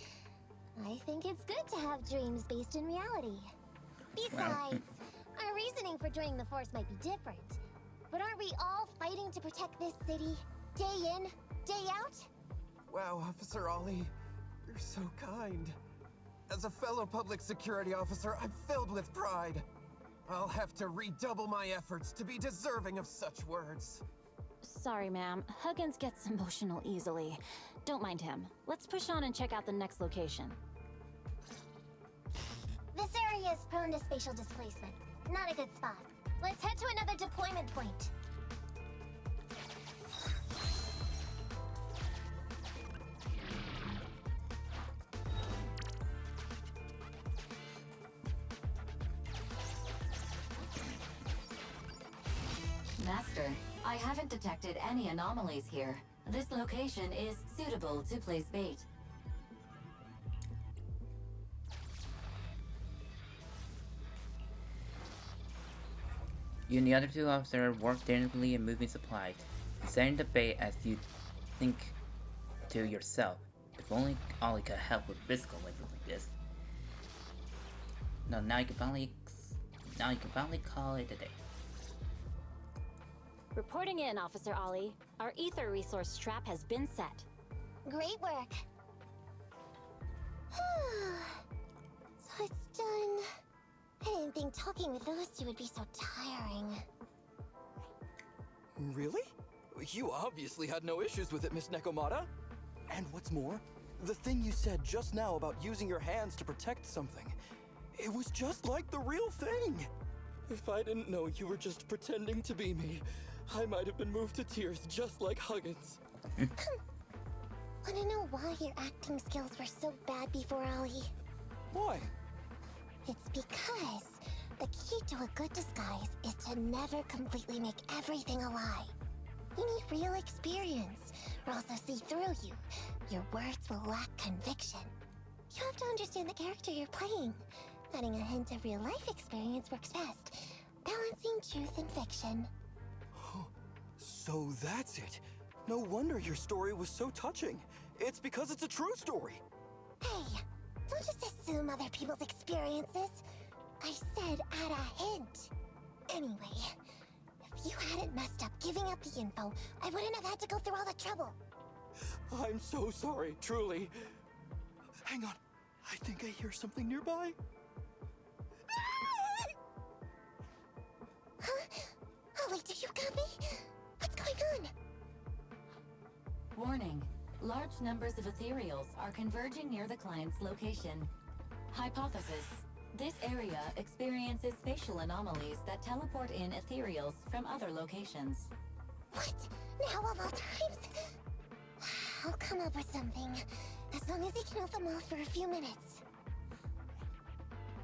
I think it's good to have dreams based in reality. Besides, our reasoning for joining the Force might be different. But aren't we all fighting to protect this city, day in, day out? Wow, Officer Ollie, you're so kind. As a fellow public security officer, I'm filled with pride. I'll have to redouble my efforts to be deserving of such words. Sorry, ma'am. Huggins gets emotional easily. Don't mind him. Let's push on and check out the next location. This area is prone to spatial displacement. Not a good spot. Let's head to another deployment point. Master, I haven't detected any anomalies here. This location is suitable to place bait. You and the other two officers work diligently in moving supplies, setting the bait as you think to yourself. If only Ollie could help with physical labor like this. No, now you can finally call it a day. Reporting in, Officer Ollie. Our ether resource trap has been set. Great work. So it's done. I didn't think talking with those two would be so tiring. Really? You obviously had no issues with it, Miss Nekomata. And what's more, the thing you said just now about using your hands to protect something, it was just like the real thing. If I didn't know you were just pretending to be me, I might have been moved to tears just like Huggins. Wanna know why your acting skills were so bad before, Ollie? Why? It's because the key to a good disguise is to never completely make everything a lie. You need real experience, or else they'll see through you. Your words will lack conviction. You have to understand the character you're playing. Adding a hint of real life experience works best, balancing truth and fiction. So that's it. No wonder your story was so touching. It's because it's a true story. Hey, don't just assume other people's experiences. I said add a hint. Anyway, if you hadn't messed up giving up the info, I wouldn't have had to go through all the trouble. I'm so sorry, truly. Hang on. I think I hear something nearby. Huh? Ollie, do you copy? What's going on? Warning. Large numbers of ethereals are converging near the client's location. Hypothesis. This area experiences spatial anomalies that teleport in ethereals from other locations. What? Now of all times? I'll come up with something. As long as he can hold them off for a few minutes.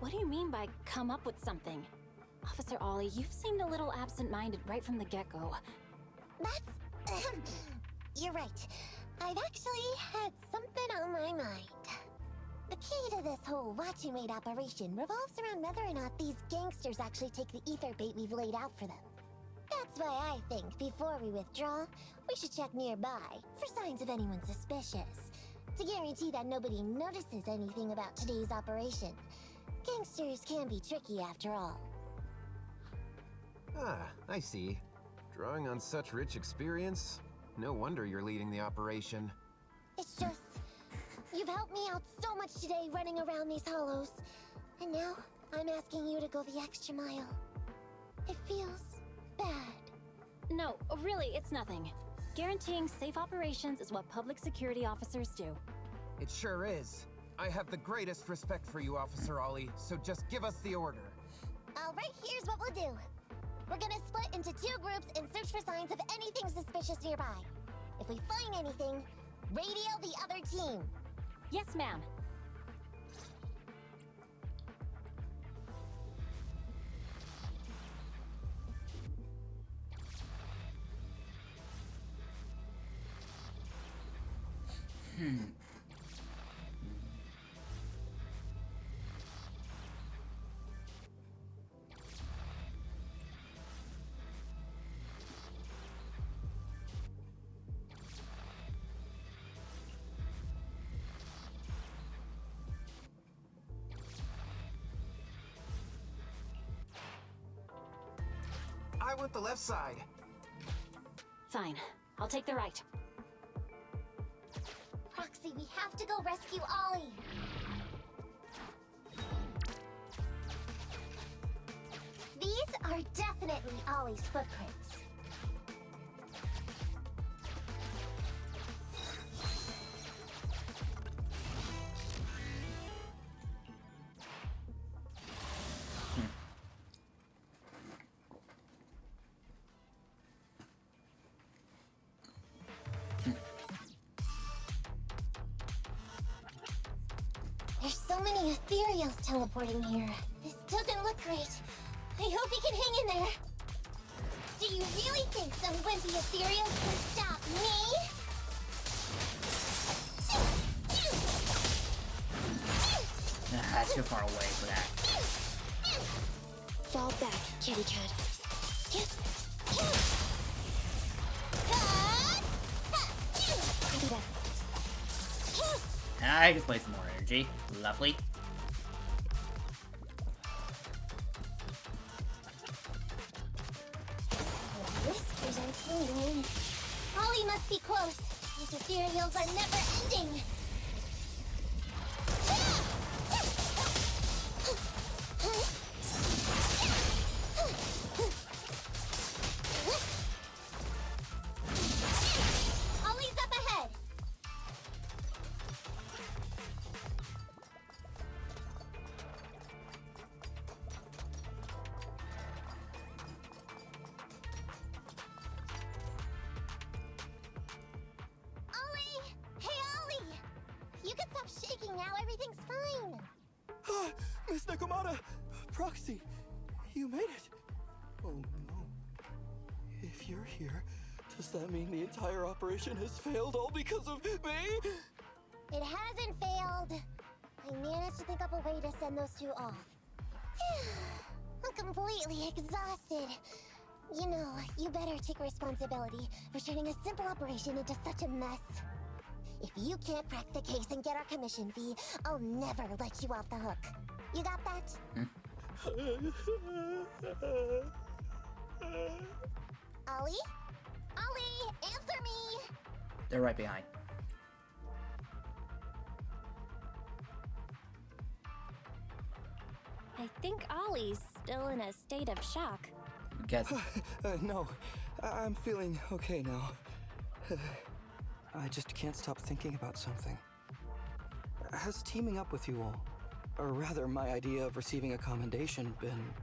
What do you mean by come up with something? Officer Ollie, you've seemed a little absent-minded right from the get-go. That's... You're right. I've actually had something on my mind. The key to this whole watch you made operation revolves around whether or not these gangsters actually take the ether bait we've laid out for them. That's why I think before we withdraw, we should check nearby for signs of anyone suspicious. To guarantee that nobody notices anything about today's operation. Gangsters can be tricky after all. Ah, I see. Drawing on such rich experience, no wonder you're leading the operation. It's just, you've helped me out so much today running around these hollows. And now, I'm asking you to go the extra mile. It feels bad. No, really, it's nothing. Guaranteeing safe operations is what public security officers do. It sure is. I have the greatest respect for you, Officer Ollie, so just give us the order. Alright, here's what we'll do. We're gonna split into 2 groups and search for signs of anything suspicious nearby. If we find anything, radio the other team. Yes, ma'am. I want the left side. Fine. I'll take the right. Proxy, we have to go rescue Ollie. These are definitely Ollie's footprints. There's so many ethereals teleporting here. This doesn't look great. I hope he can hang in there. Do you really think some wimpy ethereals can stop me? Nah, too far away for that. Fall back, kitty cat. Copy that. I can play some more energy. Lovely. Whiskers are tingling. Ollie must be close. These ethereals are never ending. Ollie's up ahead. Ollie! Hey, Ollie! You can stop shaking now. Everything's fine. Ah, Miss Nekomata! Proxy, you made it! Oh no. If you're here, does that mean the entire operation has failed all because of me? It hasn't failed. I managed to think up a way to send those two off. I'm completely exhausted. You know, you better take responsibility for turning a simple operation into such a mess. If you can't crack the case and get our commission fee, I'll never let you off the hook. You got that? Ollie? Ollie, answer me! They're right behind. I think Ollie's still in a state of shock. Get No, I'm feeling okay now. I just can't stop thinking about something. Has teaming up with you all, or rather my idea of receiving a commendation, been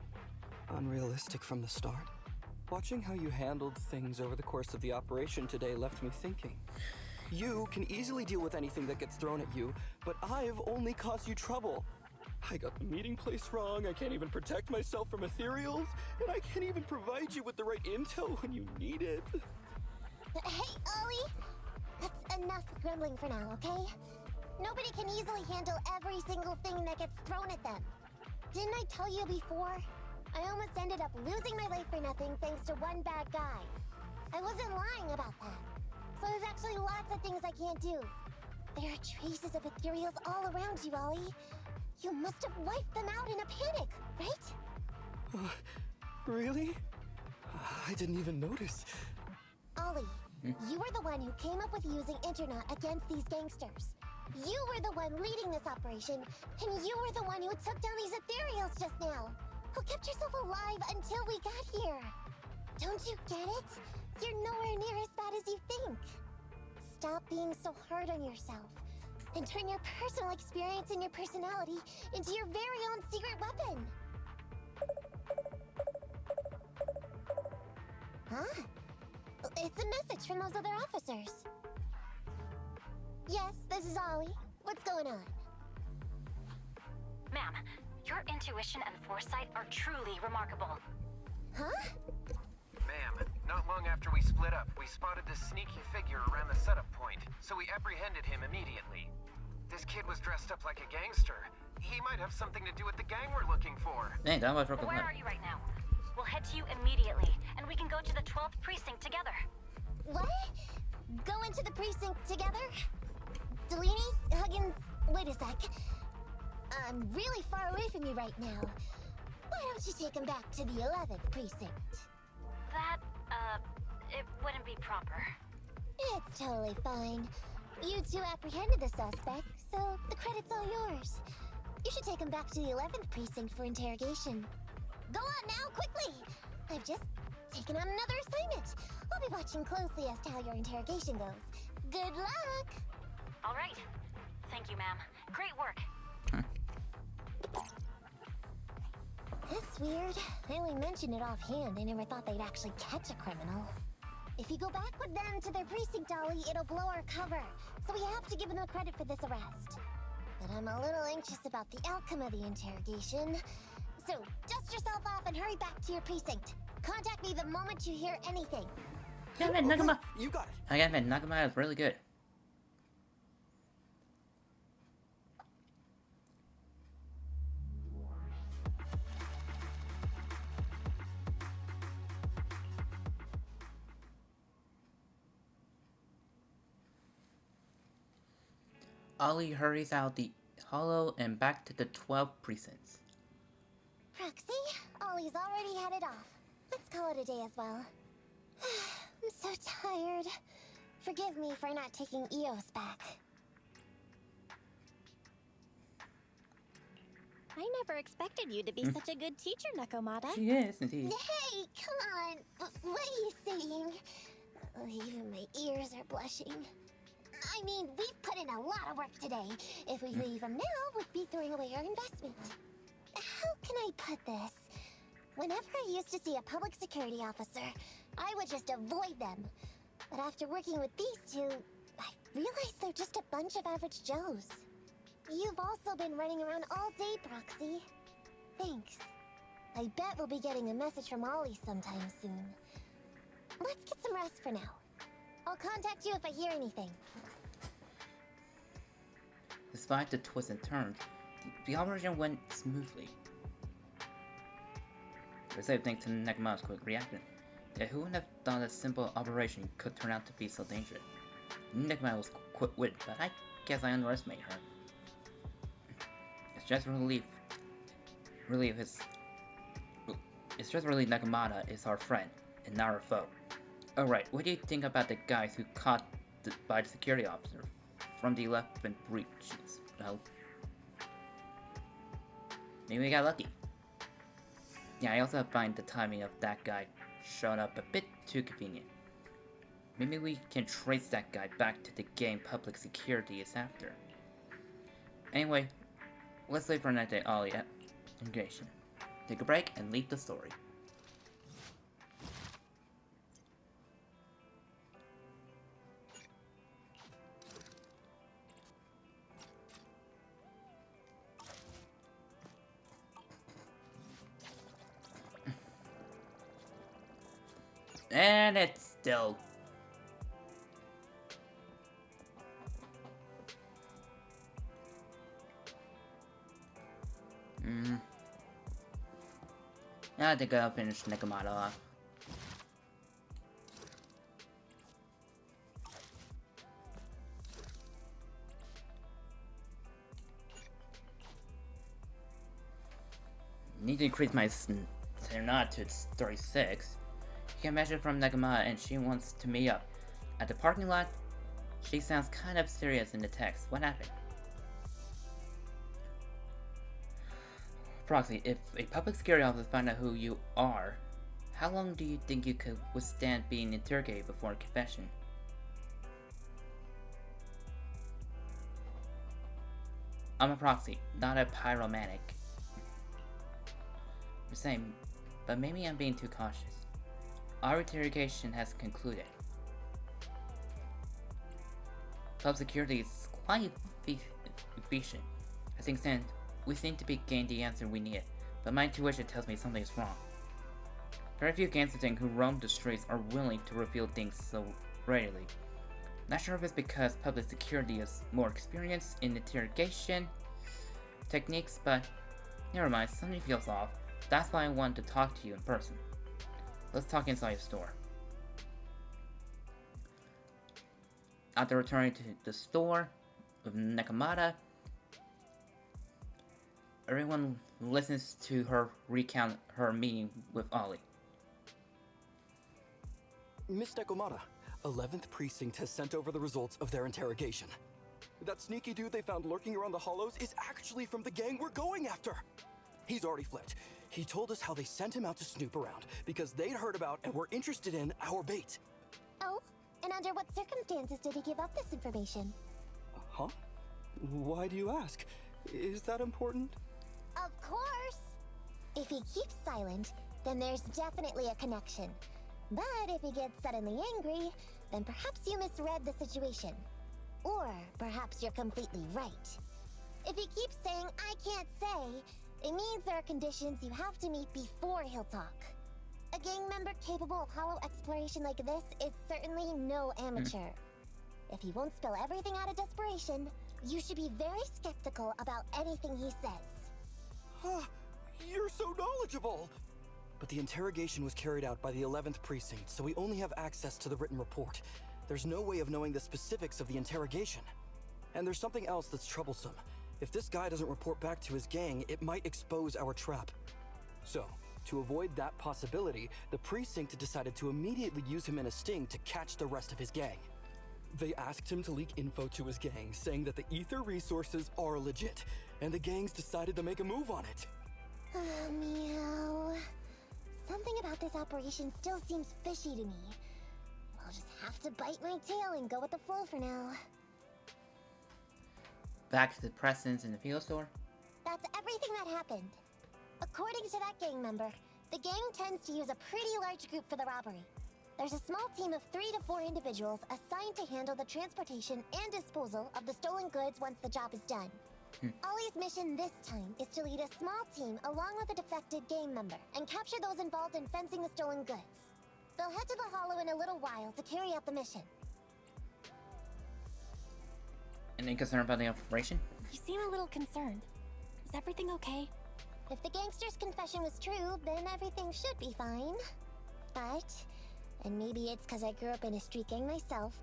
unrealistic from the start? Watching how you handled things over the course of the operation today left me thinking. You can easily deal with anything that gets thrown at you, but I've only caused you trouble. I got the meeting place wrong, I can't even protect myself from ethereals, and I can't even provide you with the right intel when you need it. Hey, Ollie! That's enough grumbling for now, okay? Nobody can easily handle every single thing that gets thrown at them. Didn't I tell you before? I almost ended up losing my life for nothing thanks to one bad guy. I wasn't lying about that. So there's actually lots of things I can't do. There are traces of ethereals all around you, Ollie. You must have wiped them out in a panic, right? Really? I didn't even notice. Ollie, you were the one who came up with using Internet against these gangsters. You were the one leading this operation, and you were the one who took down these ethereals just now. Who kept yourself alive until we got here. Don't you get it? You're nowhere near as bad as you think. Stop being so hard on yourself, and turn your personal experience and your personality into your very own secret weapon. Huh? It's a message from those other officers. Yes, this is Ollie. What's going on? Ma'am, your intuition and foresight are truly remarkable. Huh? Ma'am, not long after we split up, we spotted this sneaky figure around the setup point, so we apprehended him immediately. This kid was dressed up like a gangster. He might have something to do with the gang we're looking for. Dang, that was Where are you right now? We'll head to you immediately, and we can go to the 12th precinct together. What? Go into the precinct together? Delaney? Huggins? Wait a sec. I'm really far away from you right now. Why don't you take him back to the 11th precinct? That, it wouldn't be proper. It's totally fine. You two apprehended the suspect, so the credit's all yours. You should take him back to the 11th precinct for interrogation. Go on now, quickly! I've just taken on another assignment. I'll be watching closely as to how your interrogation goes. Good luck! All right. Thank you, ma'am. Great work. That's weird. I only mentioned it offhand. I never thought they'd actually catch a criminal. If you go back with them to their precinct, Ollie, it'll blow our cover. So we have to give them the credit for this arrest. But I'm a little anxious about the outcome of the interrogation. So, dust yourself off and hurry back to your precinct. Contact me the moment you hear anything. Yeah, man, Nakama. You got it. I got man, Nakama is really good. Ollie hurries out the hollow and back to the 12 precincts. Proxy, Ollie's already headed off. Let's call it a day as well. I'm so tired. Forgive me for not taking EOS back. I never expected you to be such a good teacher, Nakomata. She is, indeed. Hey, come on. What are you saying? Even my ears are blushing. I mean, we've put in a lot of work today. If we leave them now, we'd be throwing away our investment. How can I put this? Whenever I used to see a public security officer, I would just avoid them. But after working with these two, I realized they're just a bunch of average Joes. You've also been running around all day, Proxy. Thanks. I bet we'll be getting a message from Ollie sometime soon. Let's get some rest for now. I'll contact you if I hear anything. Despite the twists and turns, the operation went smoothly. We saved thanks to Nakamata's quick reaction. Yet who would have thought a simple operation could turn out to be so dangerous? Nakamata was quick-witted, but I guess I underestimated her. It's just really Nakamata is our friend and not our foe. Alright, what do you think about the guys who caught by the security officer from the 11th breaches? Well, maybe we got lucky. Yeah, I also find the timing of that guy showing up a bit too convenient. Maybe we can trace that guy back to the game public security is after. Anyway, let's wait for another day Ollie at integration. Take a break and leave the story. And it's still... I think I'll finish Nakamata off. Need to increase my Serenade to 36. You can message from Nakamata and she wants to meet up. At the parking lot, she sounds kind of serious in the text. What happened? Proxy, if a public security officer finds out who you are, how long do you think you could withstand being interrogated before a confession? I'm a proxy, not a pyromantic. The same, but maybe I'm being too cautious. Our interrogation has concluded. Public security is quite efficient. As things stand, we seem to be getting the answer we need, but my intuition tells me something is wrong. Very few gangsters who roam the streets are willing to reveal things so readily. Not sure if it's because public security is more experienced in interrogation techniques, but never mind, something feels off. That's why I wanted to talk to you in person. Let's talk inside the store. After returning to the store with Nakamata, everyone listens to her recount her meeting with Ollie. Miss Nakomata, 11th Precinct has sent over the results of their interrogation. That sneaky dude they found lurking around the hollows is actually from the gang we're going after. He's already flipped. He told us how they sent him out to snoop around because they'd heard about and were interested in our bait. Oh? And under what circumstances did he give up this information? Huh? Why do you ask? Is that important? Of course! If he keeps silent, then there's definitely a connection. But if he gets suddenly angry, then perhaps you misread the situation. Or perhaps you're completely right. If he keeps saying, I can't say, It means there are conditions you have to meet before he'll talk. A gang member capable of hollow exploration like this is certainly no amateur. If he won't spill everything out of desperation, you should be very skeptical about anything he says. You're so knowledgeable! But the interrogation was carried out by the 11th Precinct, so we only have access to the written report. There's no way of knowing the specifics of the interrogation. And there's something else that's troublesome. If this guy doesn't report back to his gang, it might expose our trap. So, to avoid that possibility, the Precinct decided to immediately use him in a sting to catch the rest of his gang. They asked him to leak info to his gang, saying that the ether resources are legit, and the gangs decided to make a move on it. Oh, meow. Something about this operation still seems fishy to me. I'll just have to bite my tail and go with the flow for now. Back to the presents in the fuel store. That's everything that happened. According to that gang member, the gang tends to use a pretty large group for the robbery. There's a small team of 3 to 4 individuals assigned to handle the transportation and disposal of the stolen goods once the job is done. Ollie's mission this time is to lead a small team along with a defected gang member and capture those involved in fencing the stolen goods. They'll head to the hollow in a little while to carry out the mission. Any concern about the operation? You seem a little concerned. Is everything okay? If the gangster's confession was true, then everything should be fine. But, and maybe it's because I grew up in a street gang myself,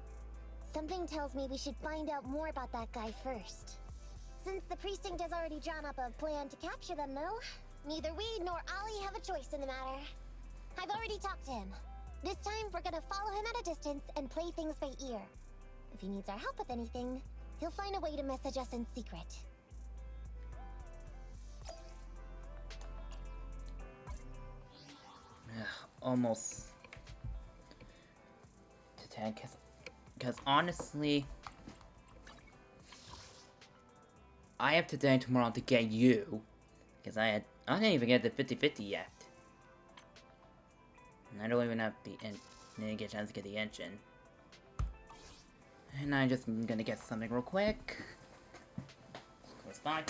something tells me we should find out more about that guy first. Since the precinct has already drawn up a plan to capture them, though, neither we nor Ollie have a choice in the matter. I've already talked to him. This time, we're gonna follow him at a distance and play things by ear. If he needs our help with anything, he'll find a way to message us in secret. Almost to 10, because honestly, I have today and tomorrow to get you, because I didn't even get the 50-50 yet, and I don't even have didn't get a chance to get the engine, and I'm just gonna get something real quick. Close by.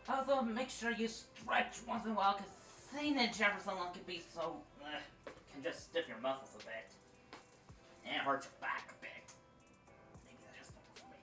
Also, make sure you stretch once in a while, because sitting in a chair for so long can be so, can just stiff your muscles a bit. And it hurts your back a bit. Maybe that's just not for me.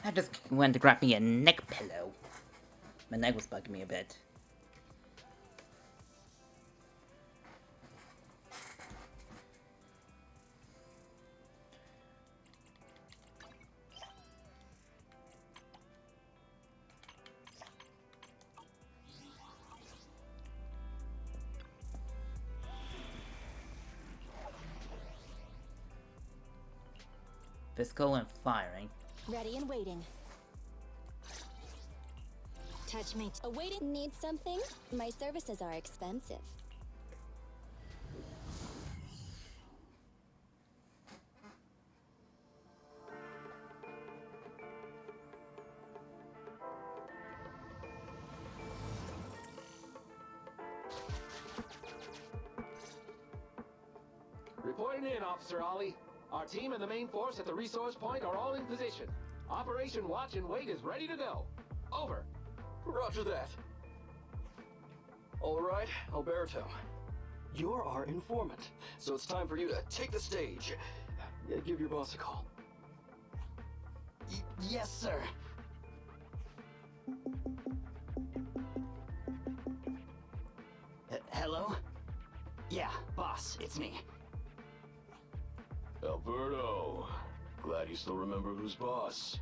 I just went to grab me a neck pillow. My neck was bugging me a bit. Physical and firing. Ready and waiting. Touch me. Awaiting. Need something? My services are expensive. Reporting in, Officer Ollie. Our team and the main force at the resource point are all in position. Operation Watch and Wait is ready to go. Over. Roger that. All right, Alberto. You're our informant, so it's time for you to take the stage. Give your boss a call. Yes, sir. Hello? Yeah, boss, it's me. Alberto, glad you still remember who's boss.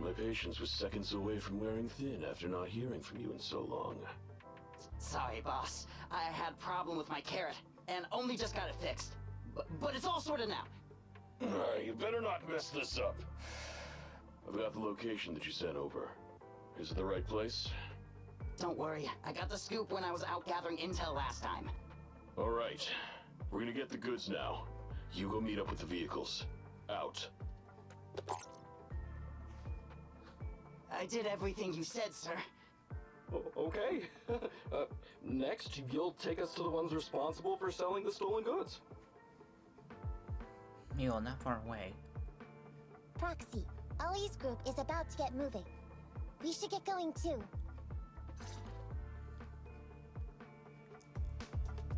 My patience was seconds away from wearing thin after not hearing from you in so long. Sorry, boss. I had a problem with my carrot, and only just got it fixed. But it's all sorted now. You better not mess this up. I've got the location that you sent over. Is it the right place? Don't worry, I got the scoop when I was out gathering intel last time. All right. We're gonna get the goods now. You go meet up with the vehicles. Out. I did everything you said, sir. Okay. Next, you'll take us to the ones responsible for selling the stolen goods. Mule, not far away. Proxy, Ollie's group is about to get moving. We should get going too.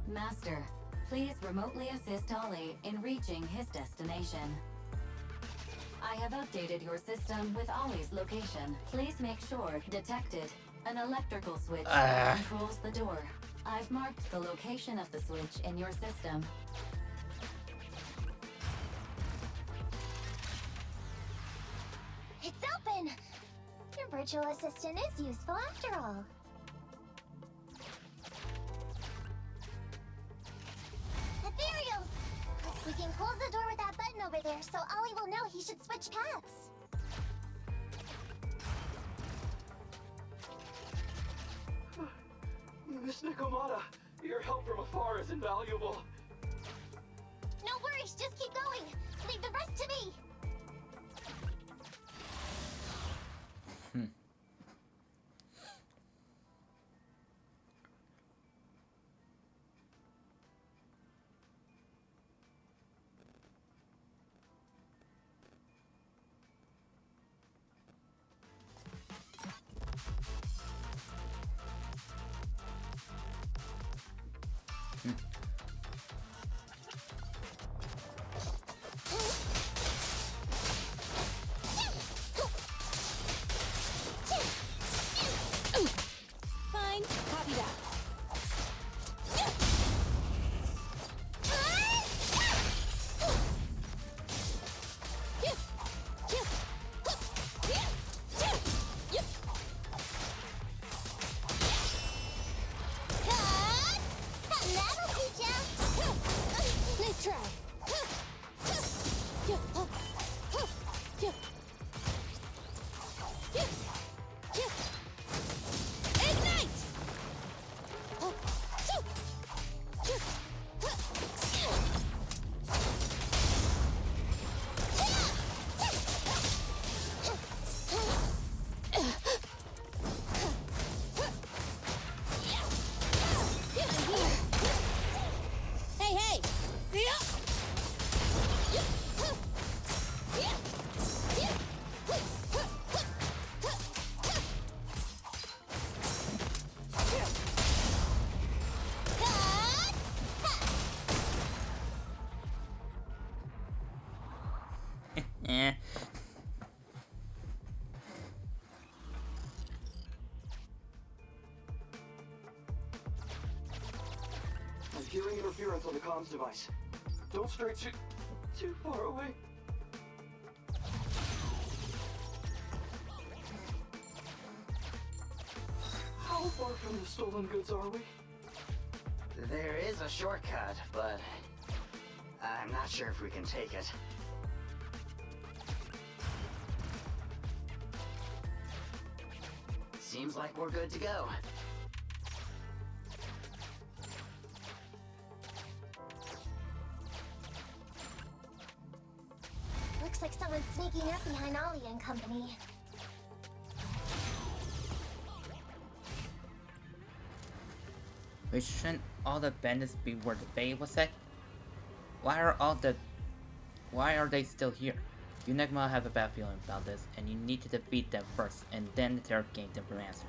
Master, please remotely assist Ollie in reaching his destination. I have updated your system with Ollie's location. Please make sure detected. An electrical switch controls the door. I've marked the location of the switch in your system. It's open! Your virtual assistant is useful after all. Ethereals! We can close the door with that button over there so Ollie will know he should switch paths. Miss Nikomata, your help from afar is invaluable. No worries, just keep going. Leave the rest to me. Fine, copy that. That'll teach ya. Nice try. Ignite! Hey, hey! Eh. I'm hearing interference on the comms device. Don't stray too far away. How far from the stolen goods are we? There is a shortcut, but I'm not sure if we can take it. Seems like we're good to go. Looks like someone's sneaking up behind Ollie and company. Wait, shouldn't all the bandits be where the bay was at? Why are they still here? You Negma have a bad feeling about this, and you need to defeat them first, and then interrogate them for answer.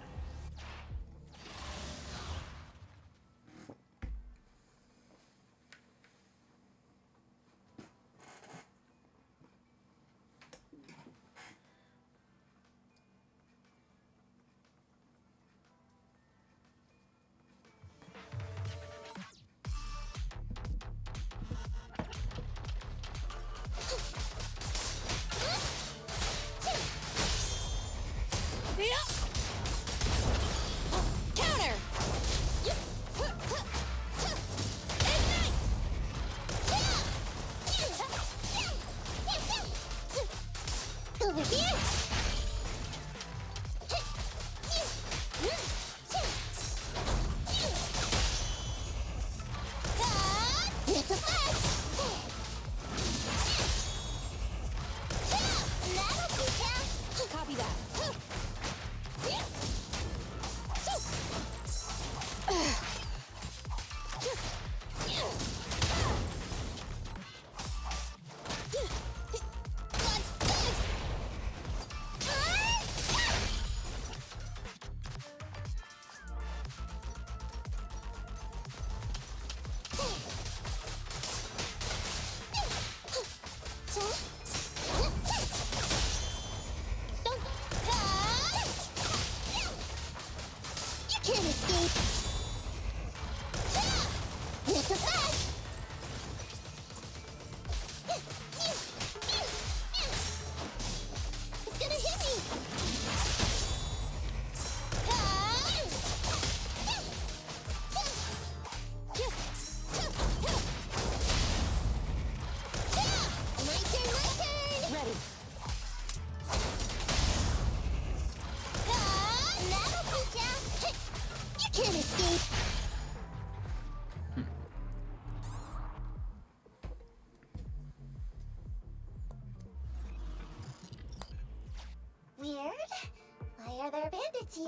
It's here.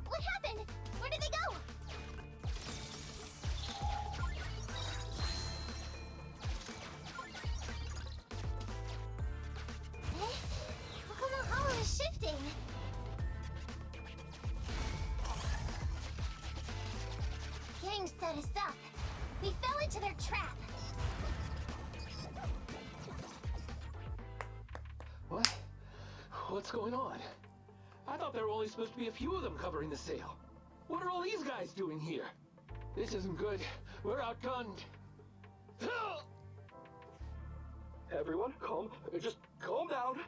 What happened? Where did they go? How come the hollow is shifting? Gang set us up. We fell into their trap. What? What's going on? I thought there were only supposed to be a few of them covering the sale. What are all these guys doing here? This isn't good. We're outgunned. Everyone, just calm down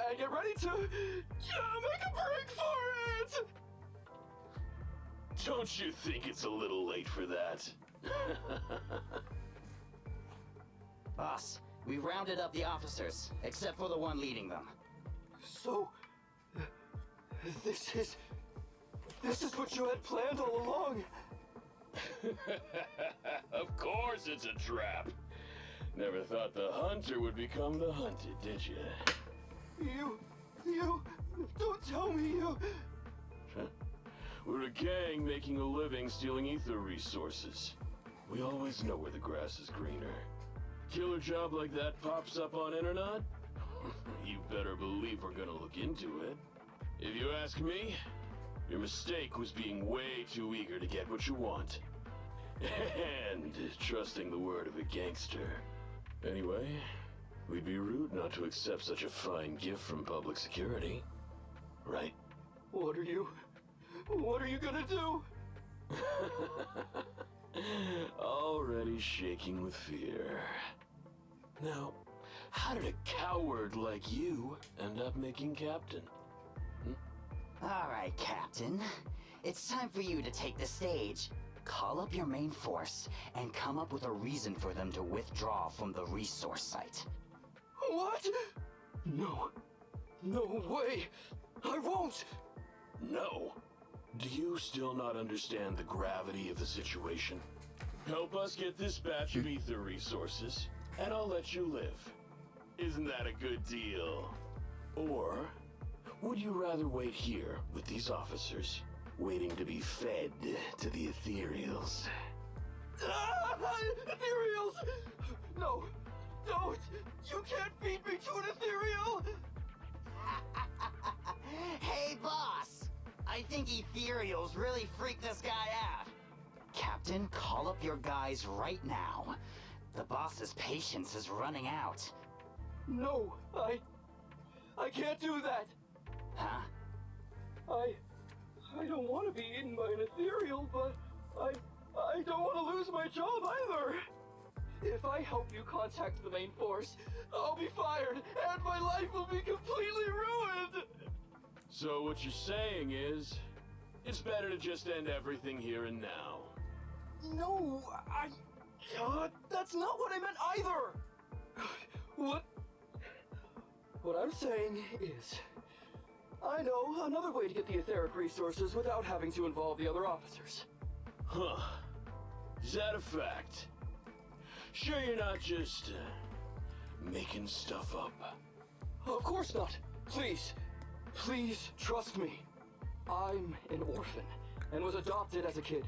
and get ready to make a break for it! Don't you think it's a little late for that? Boss, we rounded up the officers, except for the one leading them. So, this is what you had planned all along. Of course it's a trap. Never thought the hunter would become the hunted, did you? You, don't tell me you... We're a gang making a living stealing ether resources. We always know where the grass is greener. Killer job like that pops up on internet? You better believe we're gonna look into it. If you ask me, your mistake was being way too eager to get what you want. And trusting the word of a gangster. Anyway, we'd be rude not to accept such a fine gift from public security. Right? What are you gonna do? Already shaking with fear. Now, how did a coward like you end up making captain? Alright, Captain. It's time for you to take the stage. Call up your main force and come up with a reason for them to withdraw from the resource site. What? No way! I won't! No. Do you still not understand the gravity of the situation? Help us get this batch of ether resources, and I'll let you live. Isn't that a good deal? Or would you rather wait here with these officers, waiting to be fed to the ethereals? Ethereals! No, don't! You can't feed me to an ethereal! Hey, boss! I think ethereals really freaked this guy out. Captain, call up your guys right now. The boss's patience is running out. No, I can't do that. Huh? I don't want to be eaten by an ethereal, but I don't want to lose my job either. If I help you contact the main force, I'll be fired, and my life will be completely ruined! So what you're saying is, it's better to just end everything here and now. No, that's not what I meant either! What I'm saying is, I know another way to get the etheric resources without having to involve the other officers. Huh. Is that a fact? Sure you're not just, making stuff up? Of course not. Please trust me. I'm an orphan, and was adopted as a kid.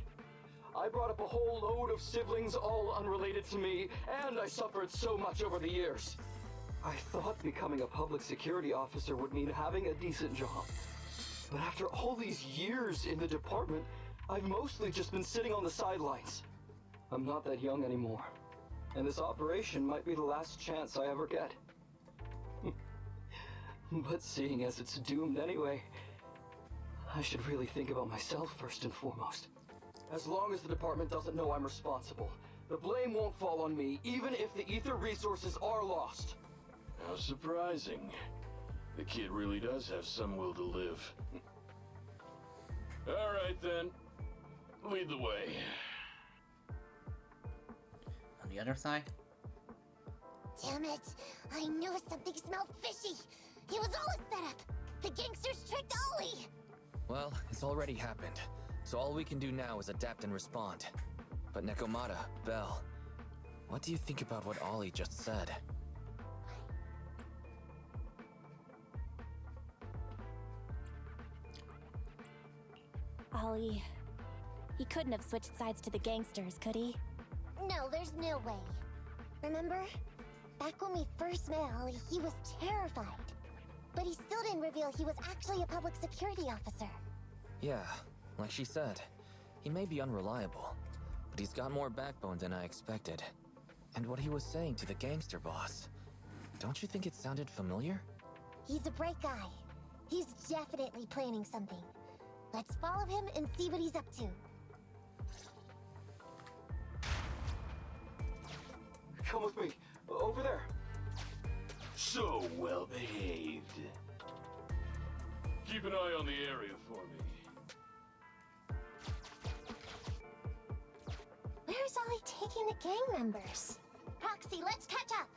I brought up a whole load of siblings, all unrelated to me, and I suffered so much over the years. I thought becoming a public security officer would mean having a decent job. But after all these years in the department, I've mostly just been sitting on the sidelines. I'm not that young anymore, and this operation might be the last chance I ever get. But seeing as it's doomed anyway, I should really think about myself first and foremost. As long as the department doesn't know I'm responsible, the blame won't fall on me, even if the ether resources are lost. How surprising. The kid really does have some will to live. All right then, lead the way. On the other side? Damn it! I knew something smelled fishy! It was all a setup! The gangsters tricked Ollie! Well, it's already happened, so all we can do now is adapt and respond. But Nekomata, Belle, what do you think about what Ollie just said? Ollie... He couldn't have switched sides to the gangsters, could he? No, there's no way. Remember? Back when we first met Ollie, he was terrified. But he still didn't reveal he was actually a public security officer. Yeah, like she said, he may be unreliable, but he's got more backbone than I expected. And what he was saying to the gangster boss, don't you think it sounded familiar? He's a bright guy. He's definitely planning something. Let's follow him and see what he's up to. Come with me. Over there. So well behaved. Keep an eye on the area for me. Where's Ollie taking the gang members? Proxy, let's catch up.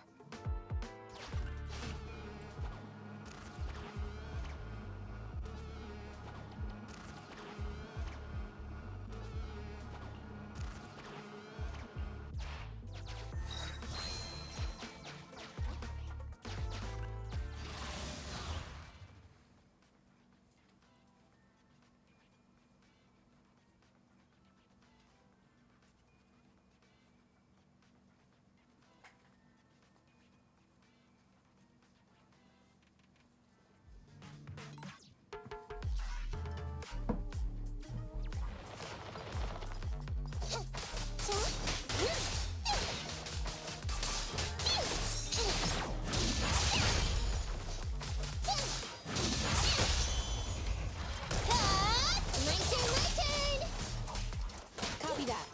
Copy that.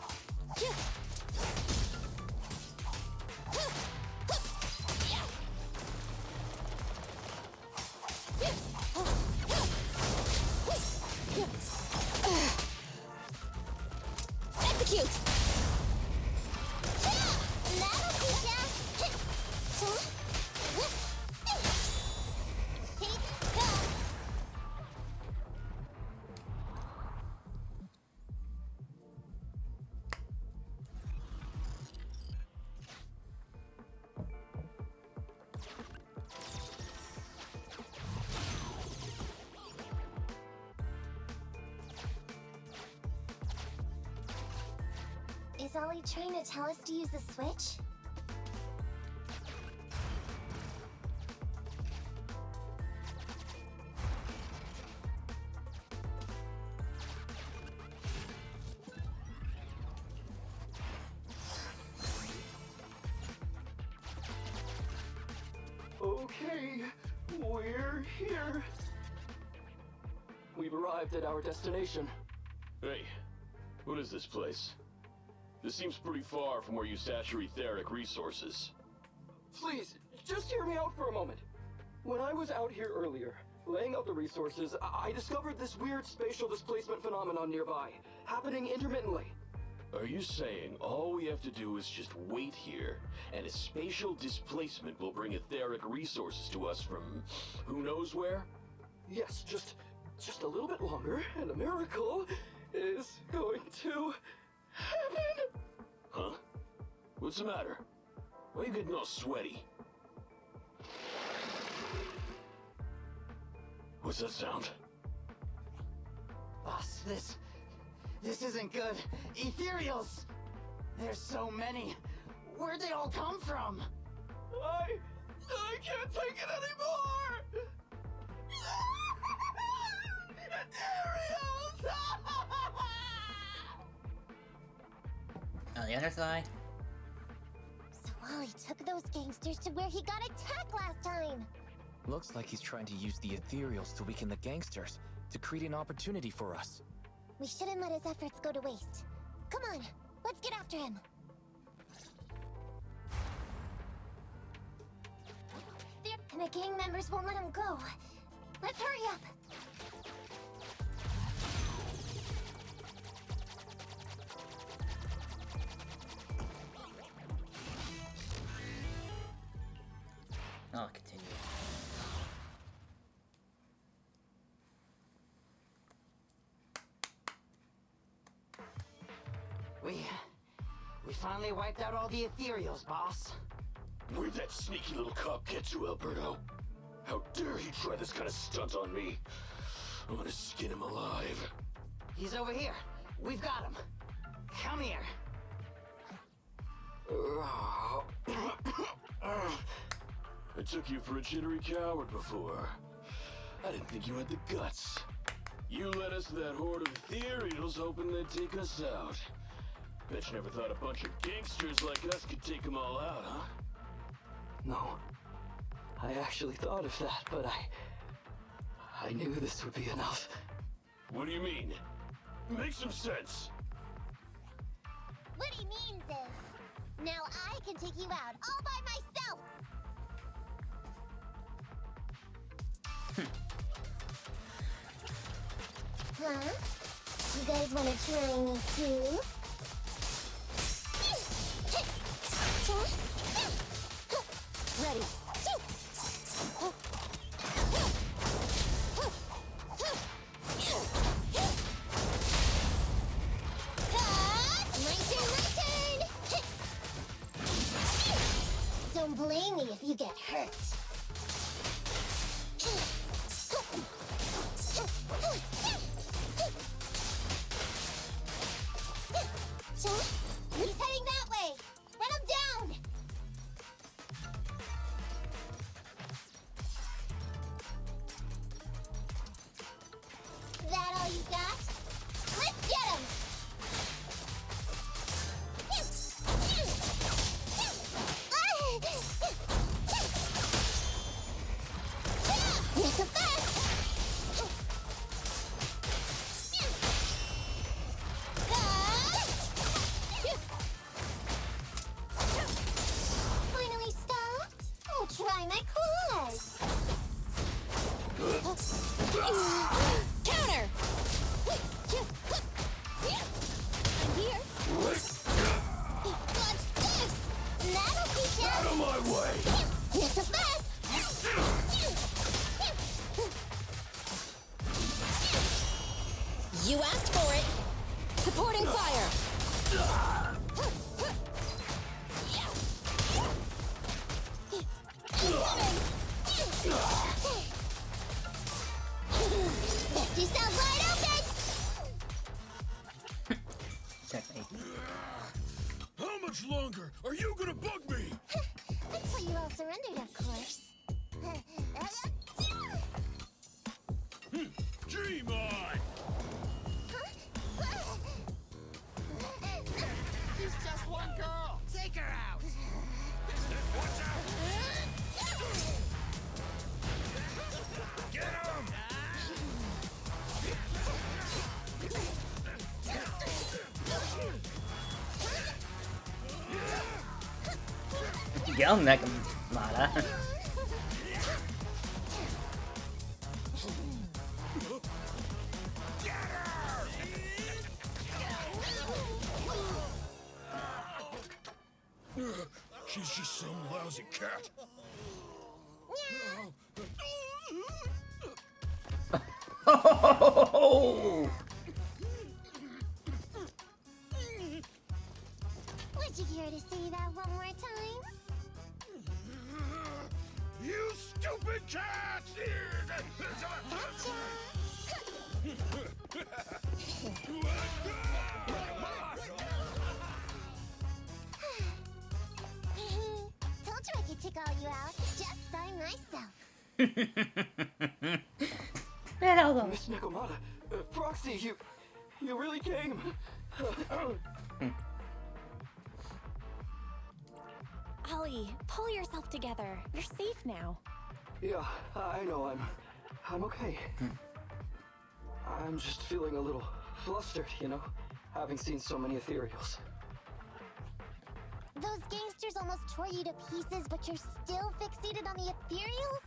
Execute! That'll teach ya! Take go! Is Ollie trying to tell us to use the switch? Okay, we're here. We've arrived at our destination. Hey, what is this place? This seems pretty far from where you stash your etheric resources. Please, just hear me out for a moment. When I was out here earlier, laying out the resources, I discovered this weird spatial displacement phenomenon nearby, happening intermittently. Are you saying all we have to do is just wait here, and a spatial displacement will bring etheric resources to us from who knows where? Yes, just a little bit longer, and a miracle is going to happen. Huh? What's the matter? Why are you getting all sweaty? What's that sound? Boss, this isn't good. Ethereals! There's so many. Where'd they all come from? I can't take it anymore! Ethereals! On the other side, So Ollie took those gangsters to where he got attacked last time. Looks like he's trying to use the ethereals to weaken the gangsters, to create an opportunity for us. We shouldn't let his efforts go to waste. Come on, let's get after him. And the gang members won't let him go. Let's hurry up. I'll continue. We finally wiped out all the Ethereals, boss. Where'd that sneaky little cop get to, Alberto? How dare he try this kind of stunt on me? I'm gonna skin him alive. He's over here. We've got him. Come here. I took you for a jittery coward before. I didn't think you had the guts. You led us to that horde of ethereals hoping they'd take us out. Bet you never thought a bunch of gangsters like us could take them all out, huh? No. I actually thought of that, but I knew this would be enough. What do you mean? Make some sense. What he means is, now I can take you out all by myself. Huh? You guys want to try me too? Ready. My turn! Don't blame me if you get hurt. He's heading that way! Run him down! That all you got? Let's get him! Not so fast! Finally stopped? I'll try my claws! Counter! I'm here. What's this? That'll teach you! Out of my way! Not so fast! You asked for it. Supporting fire. Left yourself wide open! How much longer are you gonna bug me? Until you all surrendered, of course. Dream on! She's just one girl. Take her out. Watch out! Get him! Get on Nakamura. She's just some lousy cat. Would you care to say that one more time? You stupid cat! Told you I could take all you out just by myself. Miss Nakamura, Proxy, you really came. Ollie, pull yourself together. You're safe now. Yeah, I know. I'm okay. I'm just feeling a little flustered, you know, having seen so many ethereals. Those gangsters almost tore you to pieces, but you're still fixated on the ethereals?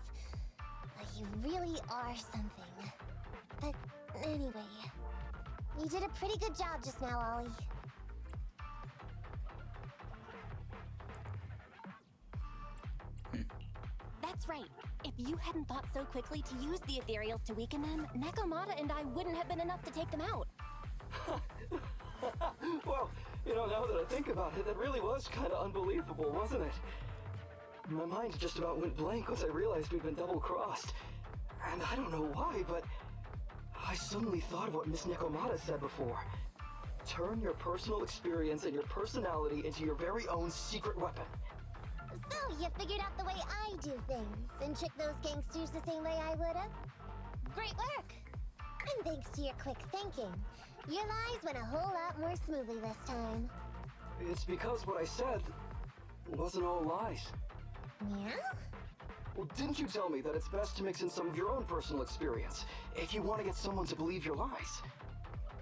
You really are something. But anyway, you did a pretty good job just now, Ollie. That's right. If you hadn't thought so quickly to use the ethereals to weaken them, Nakamura and I wouldn't have been enough to take them out. Well, you know, now that I think about it, that really was kind of unbelievable, wasn't it? My mind just about went blank once I realized we'd been double-crossed. And I don't know why, but I suddenly thought of what Miss Nekomata said before. Turn your personal experience and your personality into your very own secret weapon. So, you figured out the way I do things, and tricked those gangsters the same way I would've? Great work! And thanks to your quick thinking, your lies went a whole lot more smoothly this time. It's because what I said wasn't all lies. Yeah? Well, didn't you tell me that it's best to mix in some of your own personal experience if you want to get someone to believe your lies?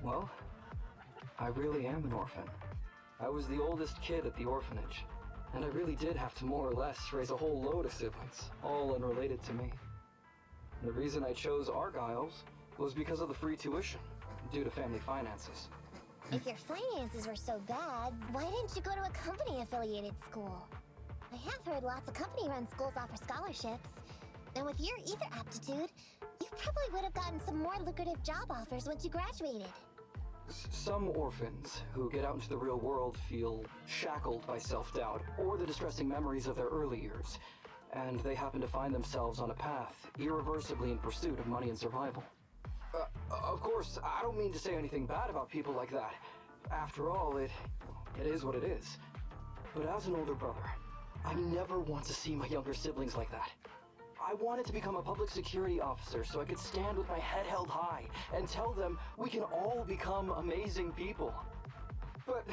Well, I really am an orphan. I was the oldest kid at the orphanage, and I really did have to more or less raise a whole load of siblings, all unrelated to me. The reason I chose Argyle's was because of the free tuition, due to family finances. If your finances were so bad, why didn't you go to a company-affiliated school? I have heard lots of company-run schools offer scholarships. And with your ether aptitude, you probably would have gotten some more lucrative job offers once you graduated. Some orphans who get out into the real world feel shackled by self-doubt or the distressing memories of their early years, and they happen to find themselves on a path irreversibly in pursuit of money and survival. Of course, I don't mean to say anything bad about people like that. After all, it is what it is. But as an older brother, I never want to see my younger siblings like that. I wanted to become a public security officer so I could stand with my head held high and tell them we can all become amazing people. But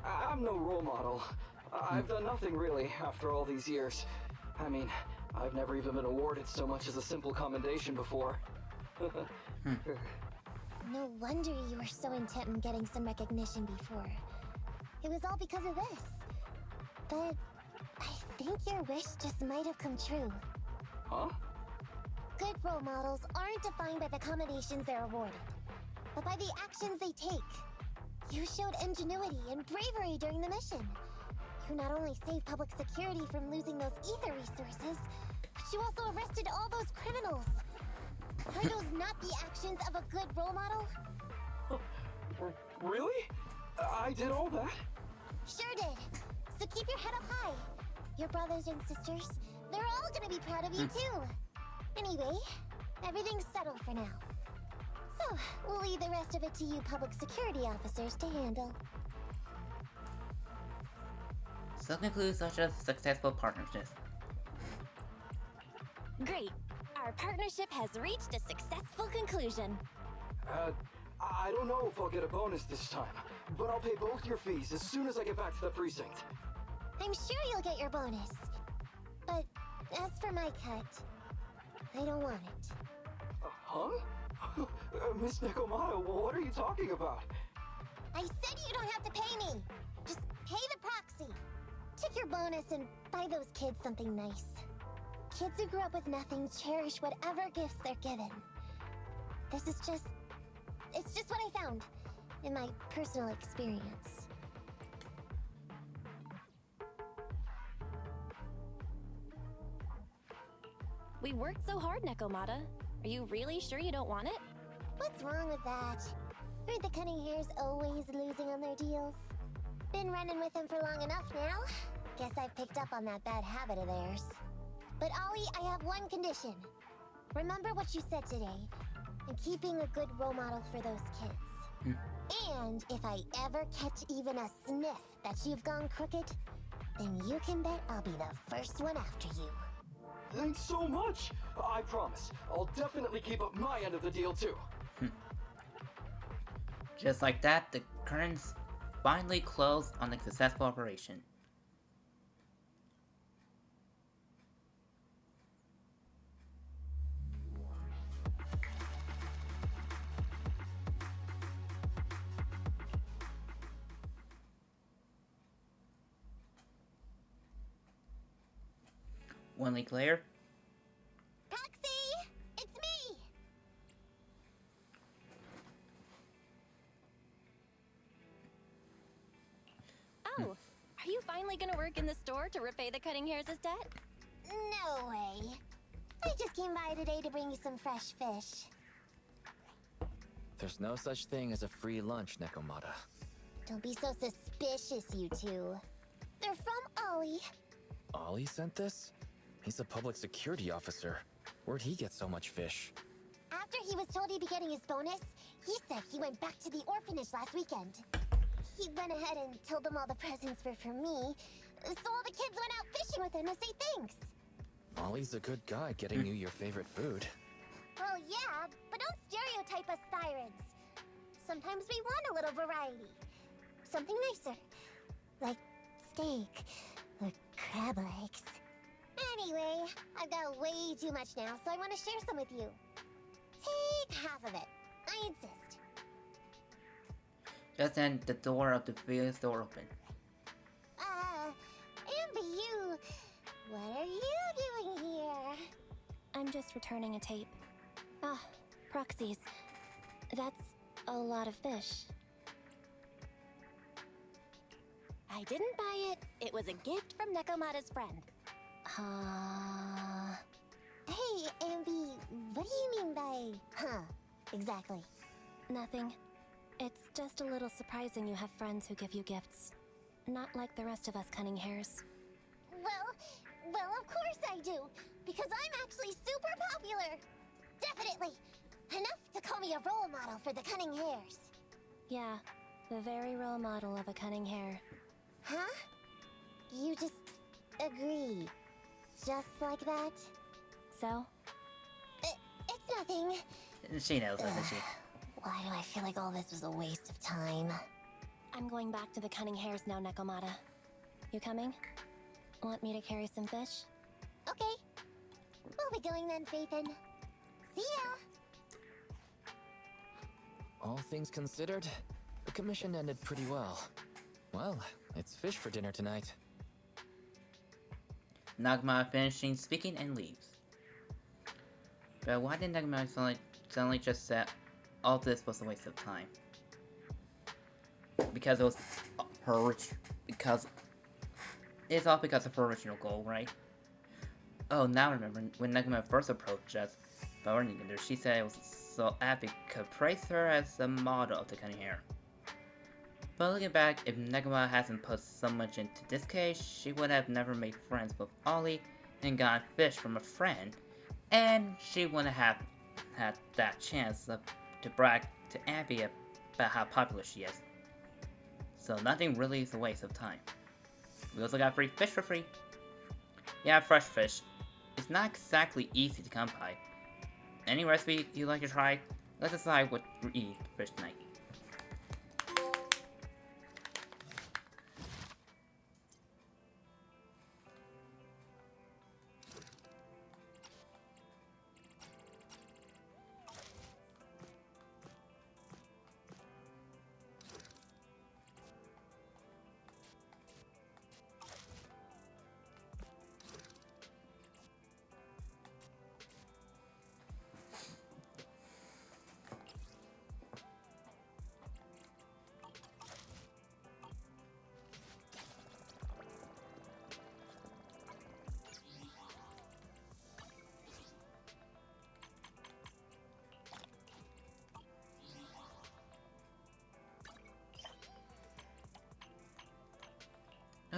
I'm no role model. I've done nothing really after all these years. I mean, I've never even been awarded so much as a simple commendation before. No wonder you were so intent on getting some recognition before. It was all because of this. But I think your wish just might have come true. Huh? Good role models aren't defined by the accommodations they're awarded, but by the actions they take. You showed ingenuity and bravery during the mission. You not only saved public security from losing those ether resources, but you also arrested all those criminals. Are those not the actions of a good role model? Really? I did all that? Sure did. So keep your head up high. Your brothers and sisters, they're all gonna be proud of you too. Anyway, everything's settled for now. So, we'll leave the rest of it to you public security officers to handle. So concludes such a successful partnership. Great. Our partnership has reached a successful conclusion. I don't know if I'll get a bonus this time, but I'll pay both your fees as soon as I get back to the precinct. I'm sure you'll get your bonus. But as for my cut, I don't want it. Huh? Miss Nekomata, what are you talking about? I said you don't have to pay me. Just pay the proxy. Take your bonus and buy those kids something nice. Kids who grew up with nothing cherish whatever gifts they're given. This is it's just what I found in my personal experience. We worked so hard, Nekomata. Are you really sure you don't want it? What's wrong with that? Aren't the cunning hairs always losing on their deals? Been running with them for long enough now. Guess I've picked up on that bad habit of theirs. But Ollie, I have one condition. Remember what you said today, and keeping a good role model for those kids. And if I ever catch even a sniff that you've gone crooked, then you can bet I'll be the first one after you. Thanks so much! I promise, I'll definitely keep up my end of the deal too. Just like that, the curtains finally closed on the successful operation. One week later. Proxy! It's me! Oh, are you finally gonna work in the store to repay the cutting hairs' debt? No way. I just came by today to bring you some fresh fish. There's no such thing as a free lunch, Nekomata. Don't be so suspicious, you two. They're from Ollie. Ollie sent this? He's a public security officer. Where'd he get so much fish? After he was told he'd be getting his bonus, he said he went back to the orphanage last weekend. He went ahead and told them all the presents were for me, so all the kids went out fishing with him to say thanks. Ollie's a good guy getting you your favorite food. Well, yeah, but don't stereotype us Thyrans. Sometimes we want a little variety. Something nicer. Like steak or crab legs. Anyway, I've got way too much now, so I want to share some with you. Take half of it. I insist. Just then, the door of the field store opened. Amber, what are you doing here? I'm just returning a tape. Ah, proxies. That's a lot of fish. I didn't buy it. It was a gift from Nekomata's friend. Hey, Amby, what do you mean by, huh, exactly? Nothing. It's just a little surprising you have friends who give you gifts. Not like the rest of us cunning hares. Well, of course I do, because I'm actually super popular. Definitely. Enough to call me a role model for the cunning hares. Yeah, the very role model of a cunning hare. Huh? You just agree. Just like that? So? It's nothing. She knows, doesn't she? Why do I feel like all this was a waste of time? I'm going back to the cunning hares now, Nekomata. You coming? Want me to carry some fish? Okay. We'll be going then, Phaethon. See ya! All things considered, the commission ended pretty well. Well, it's fish for dinner tonight. Nagma finishing speaking and leaves. But why did Nagma suddenly just say all this was a waste of time? Because it was it's all because of her original goal, right? Oh, now I remember when Nagma first approached us about running under, she said it was so epic could praise her as the model of the cunning hare. But looking back, if Nagma hasn't put so much into this case, she would have never made friends with Ollie and gotten fish from a friend, and she wouldn't have had that chance to brag to Abby about how popular she is. So nothing really is a waste of time. We also got free fish for free. Yeah, fresh fish. It's not exactly easy to come by. Any recipe you'd like to try? Let's decide what we're eating for fish tonight.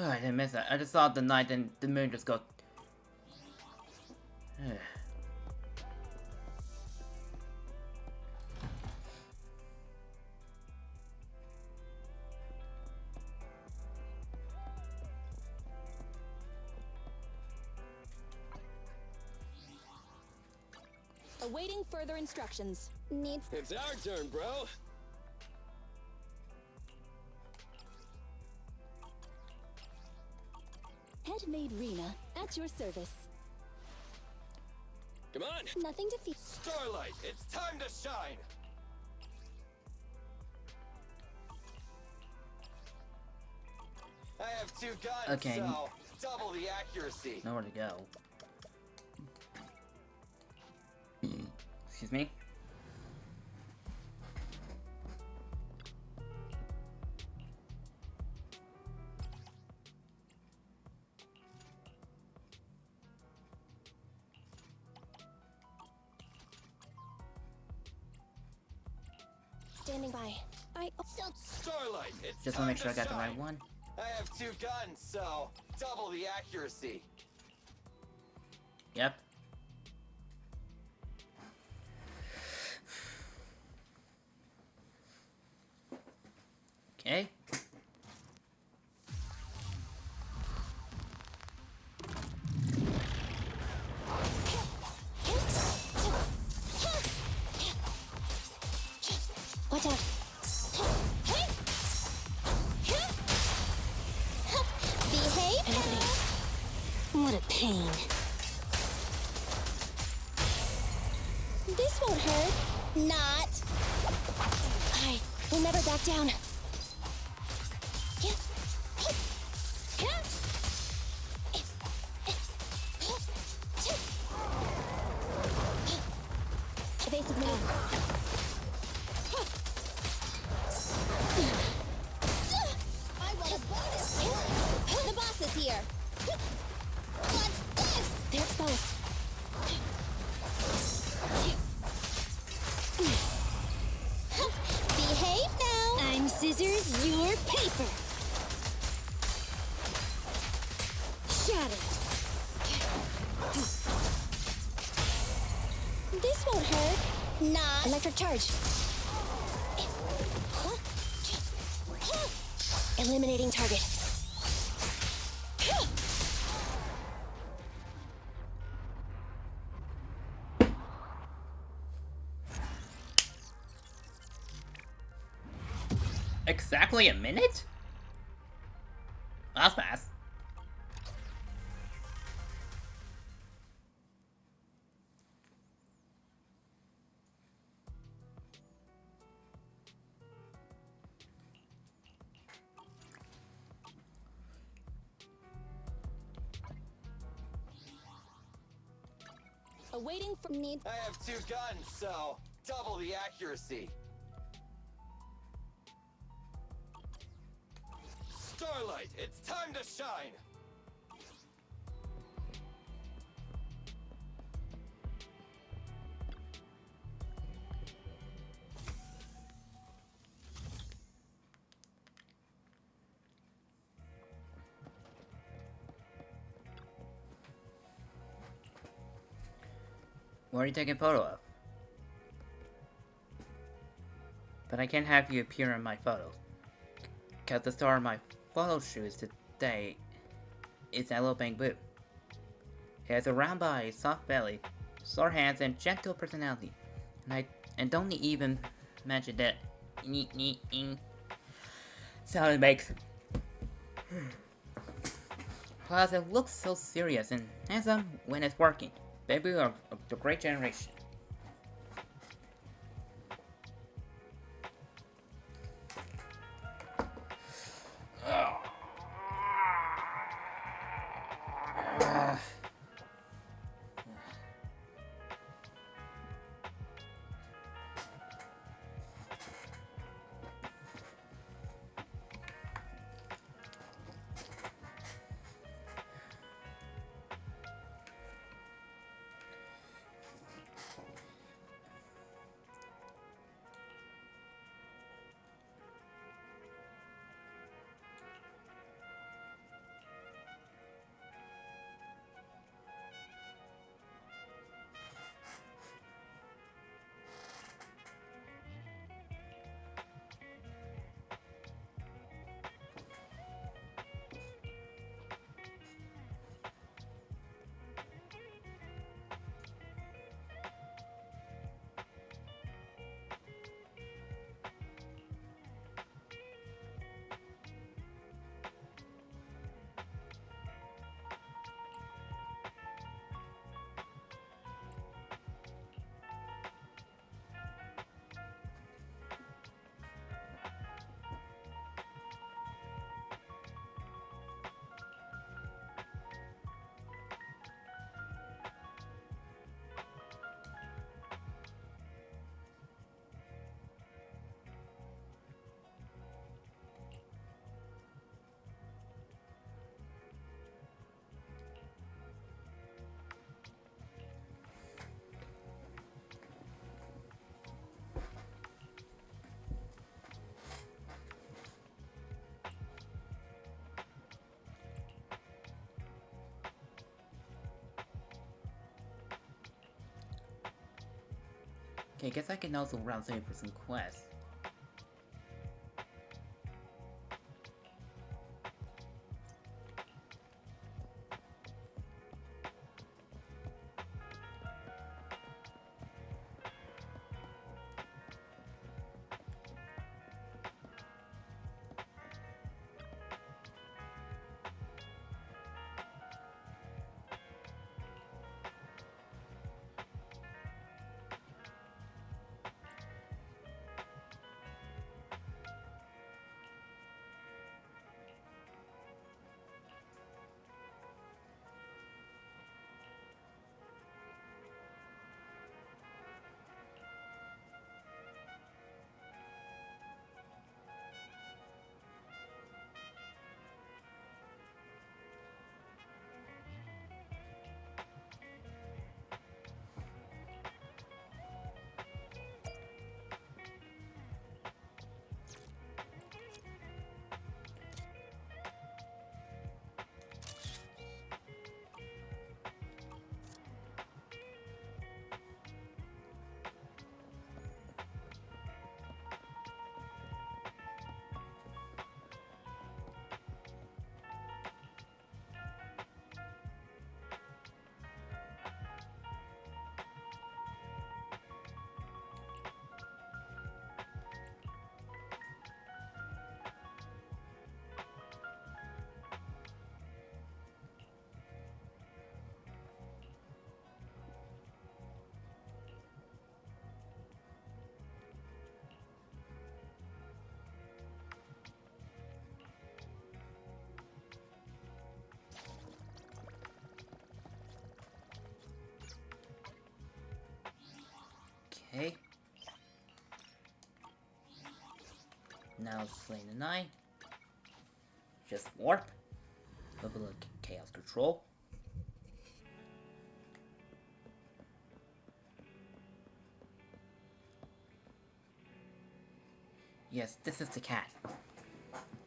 Oh, I didn't miss that. I just saw the night and the moon just go. Awaiting further instructions. It's our turn, bro. Headmaid Rena, at your service. Come on. Nothing to fear. Starlight, it's time to shine. I have 2 guns, Okay. so double the accuracy. Nowhere to go. Excuse me. standing by. Starlight, it's Just want to make sure I time got the right shine. one. I have 2 guns, so double the accuracy. Yep. Okay. Watch out. Behave now. What a pain. This won't hurt. Not. I will never back down. Evasive move. I want a bonus. The boss is here. What's this? They're exposed. Behave now. I'm scissors, you're paper. Shattered. This won't hurt. Not. Electric charge. Eliminating target. Exactly a minute? That's fast. Awaiting for need. I have 2 guns, so double the accuracy. Starlight, it's time to shine. What are you taking a photo of? But I can't have you appear in my photos. Cause the star of my photo shoot today is that little bang boo. He has a round body, soft belly, short hands, and gentle personality. And don't even mention that sound it makes. Plus, it looks so serious and handsome when it's working. Baby are the great generation. Okay, guess I can also round 3 for some quests. Okay. Now Slaying the Night. Just warp. Level of Chaos Control. Yes, this is the cat.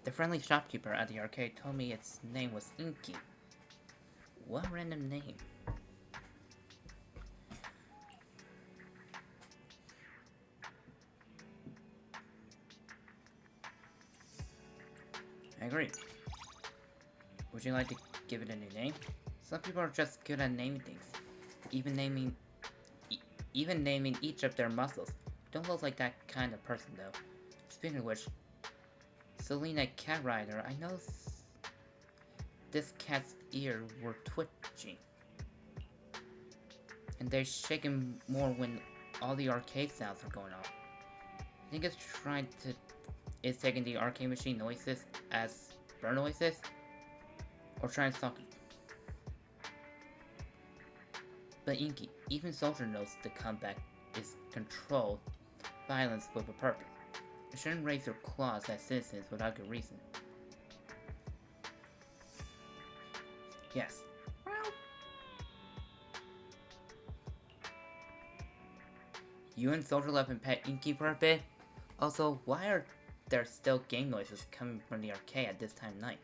The friendly shopkeeper at the arcade told me its name was Inky. What random name? I agree. Would you like to give it a new name? Some people are just good at naming things. Even naming each of their muscles. Don't look like that kind of person though. Speaking of which, Selena Cat Rider, I noticed this cat's ears were twitching. And they're shaking more when all the arcade sounds are going off. I think it's taking the arcade machine noises as burn noises, or trying to stop it. But Inky, even Soldier knows the comeback is controlled violence with a purpose. You shouldn't raise your claws at citizens without good reason. Yes. You and Soldier left and pet Inky for a bit? Also, why are there still game noises coming from the arcade at this time of night?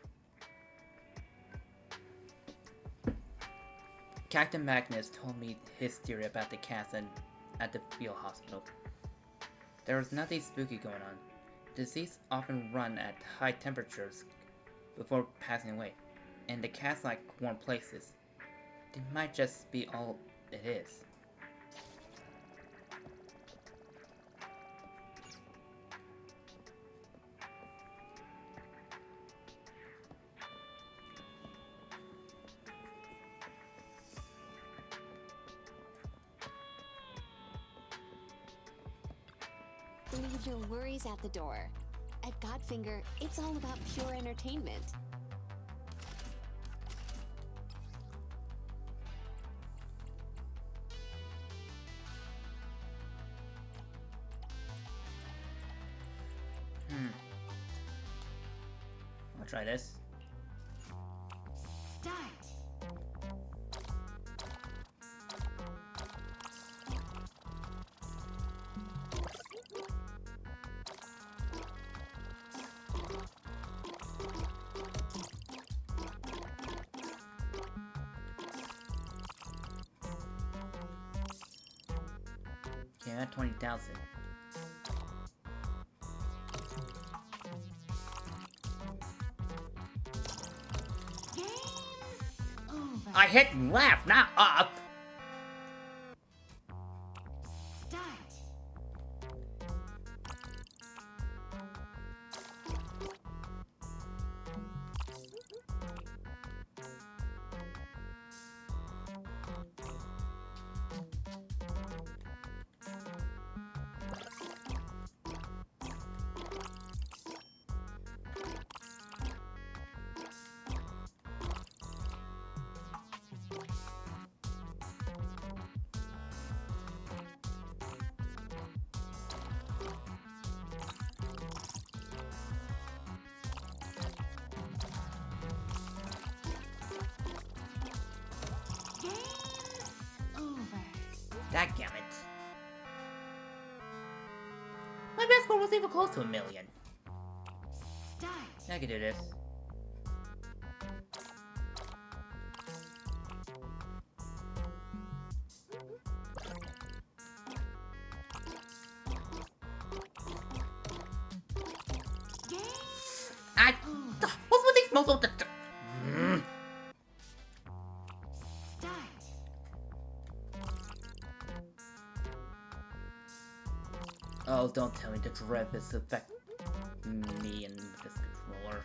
Captain Magnus told me his theory about the cats at the field hospital. There was nothing spooky going on. Disease often run at high temperatures before passing away, and the cats like warm places. They might just be all it is. Leave your worries at the door. At Godfinger, it's all about pure entertainment. I'll try this. Okay, have 20,000. I hit left, not up. Dadgummit. My best score was even close to 1,000,000. I can do this. What's with these most of the... Oh, don't tell me the drift is affect me and this controller.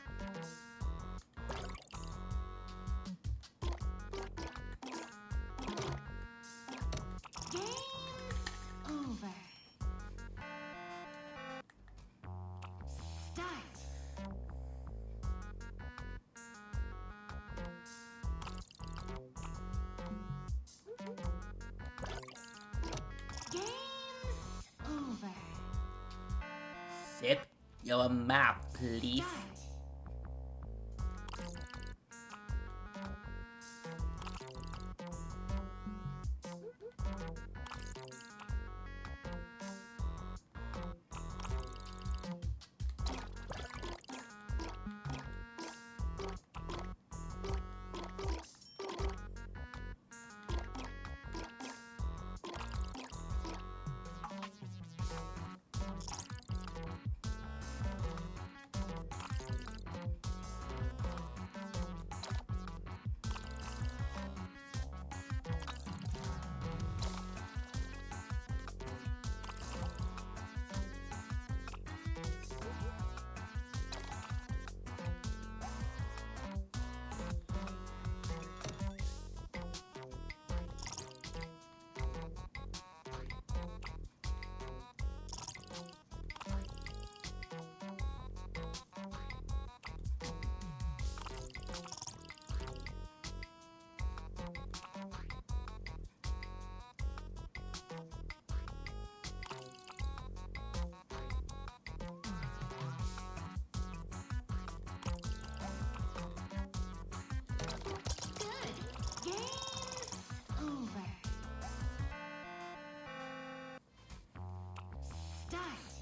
Sip your map, please.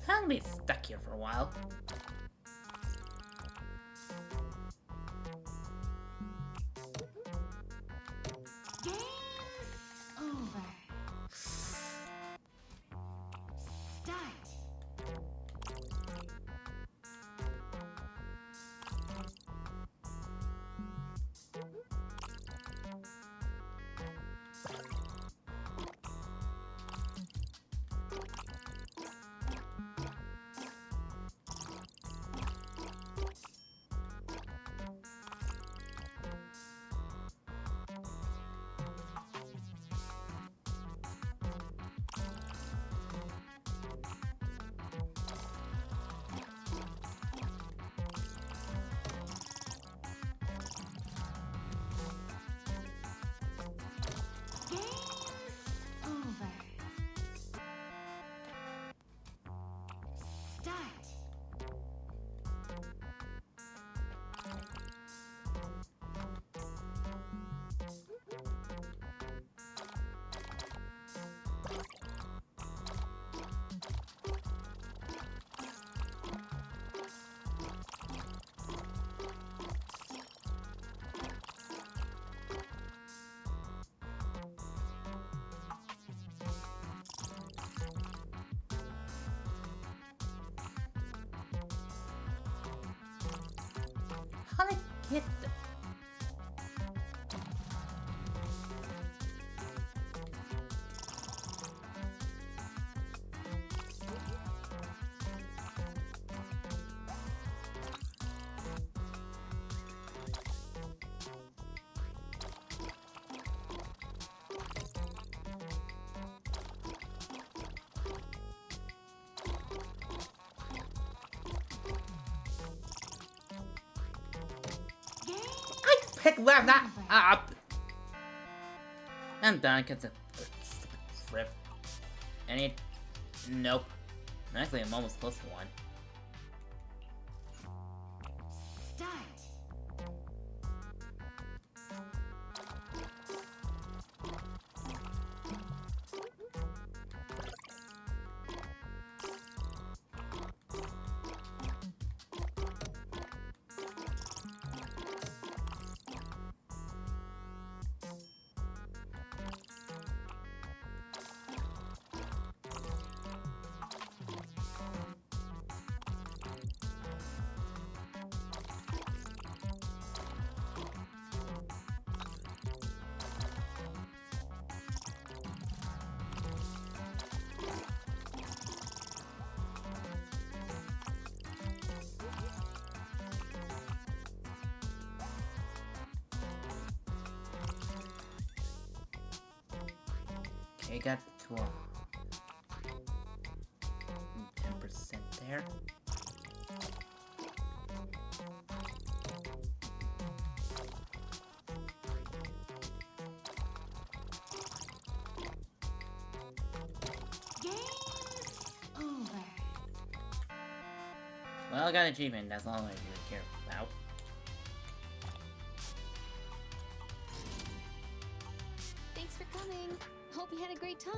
I'm gonna be stuck here for a while. How did I get the... Pick that up! I'm done because of the trip. Any... Nope. Actually, I'm almost close to one. Okay, got to 10% there. Well, I got an achievement, that's all I really care about. Thanks for coming. Hope you had a great time.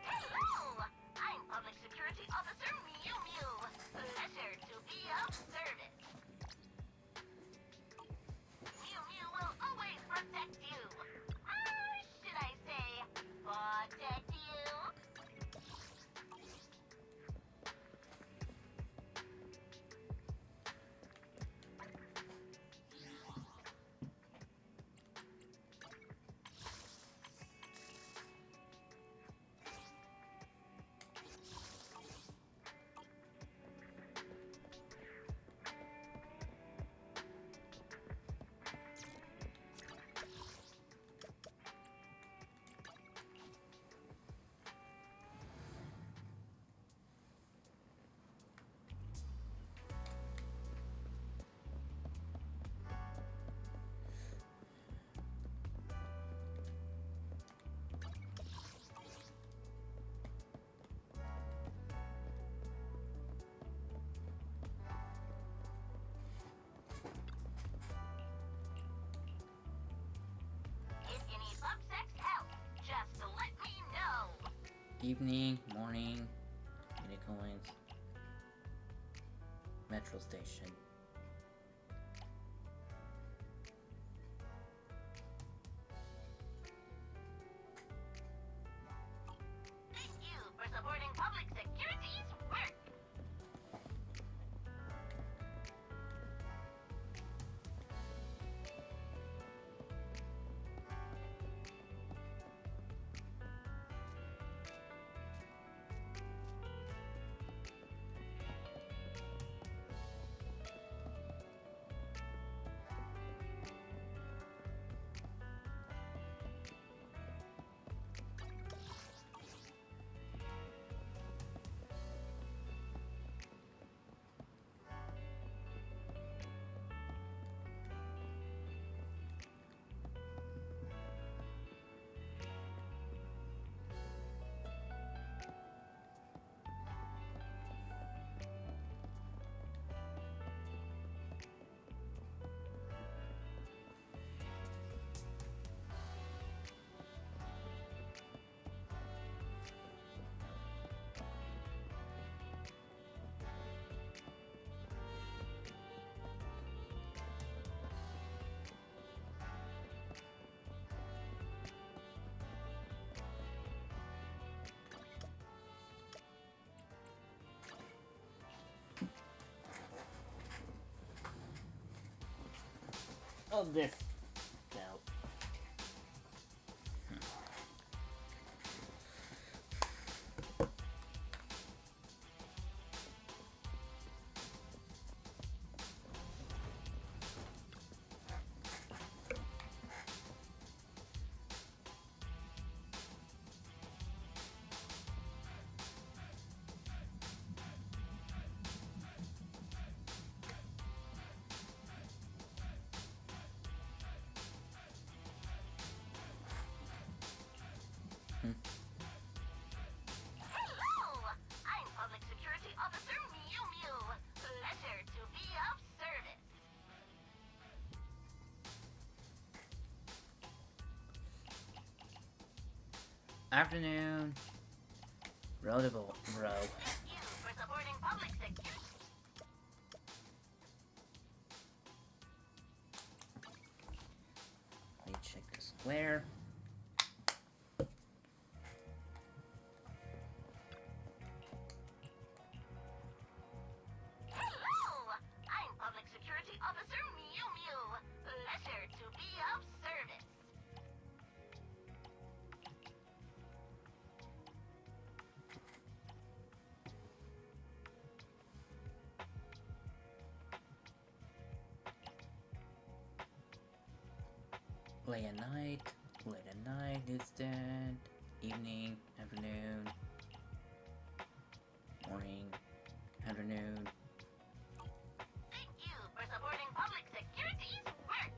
Hello! I'm Public Security Officer Mew Mew. Pleasure to be of service. Mew Mew will always protect you. Should I say, protect you? If you need bug sex help, just let me know. Evening, morning, mini coins, metro station. Thank you for supporting public security's work. Oh, this fell. Hello! I'm Public Security Officer Mew Mew. Pleasure to be of service. Afternoon. Roadable, bro. Thank you for supporting public security. Let me check the square. Hello! I'm Public Security Officer Mew Mew. Pleasure to be of service. Late at night is dead. Evening, afternoon, morning, afternoon. Thank you for supporting public security's work.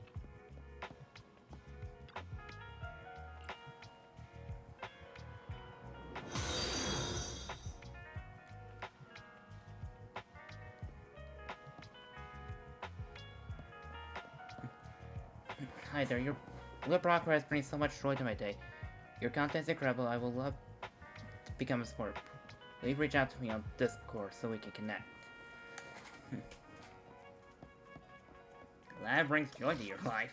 Hi there, your progress brings so much joy to my day. Your content is incredible. I will love to become a sport. Please reach out to me on Discord so we can connect. Glad it brings joy to your life.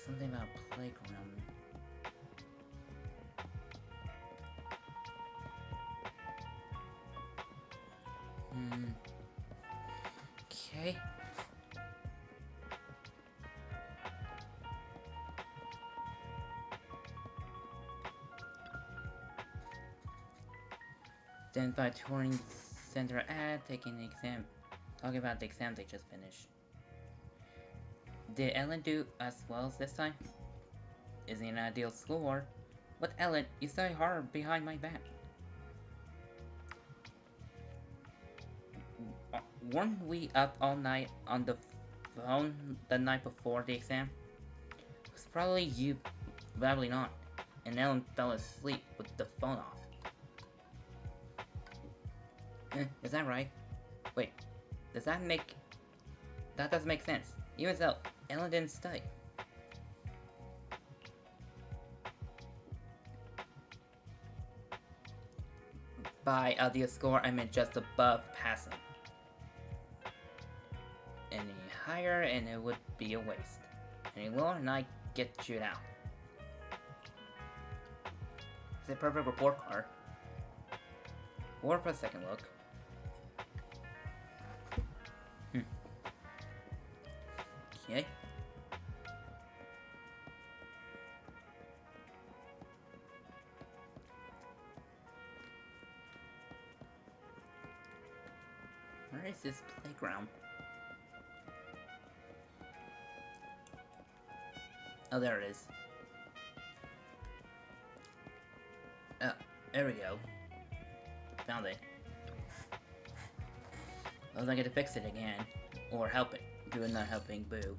Something about playground. Okay. Then by touring center ad, taking the exam. Talking about the exam they just finished. Did Ellen do as well as this time? Isn't an ideal score. But Ellen, you study hard behind my back. Weren't we up all night on the phone the night before the exam? It was probably you, probably not. And Ellen fell asleep with the phone off. Is that right? Wait, does that make... That doesn't make sense. Even so, Ellen didn't study. By ideal score, I meant just above passing. Any higher and it would be a waste. Any lower and I get chewed out. It's a perfect report card. Or for a second look. Okay. Where is this playground? Oh, there it is. Oh, there we go. Found it. Looks like I get to fix it again. Or help it. Do it not helping, boo.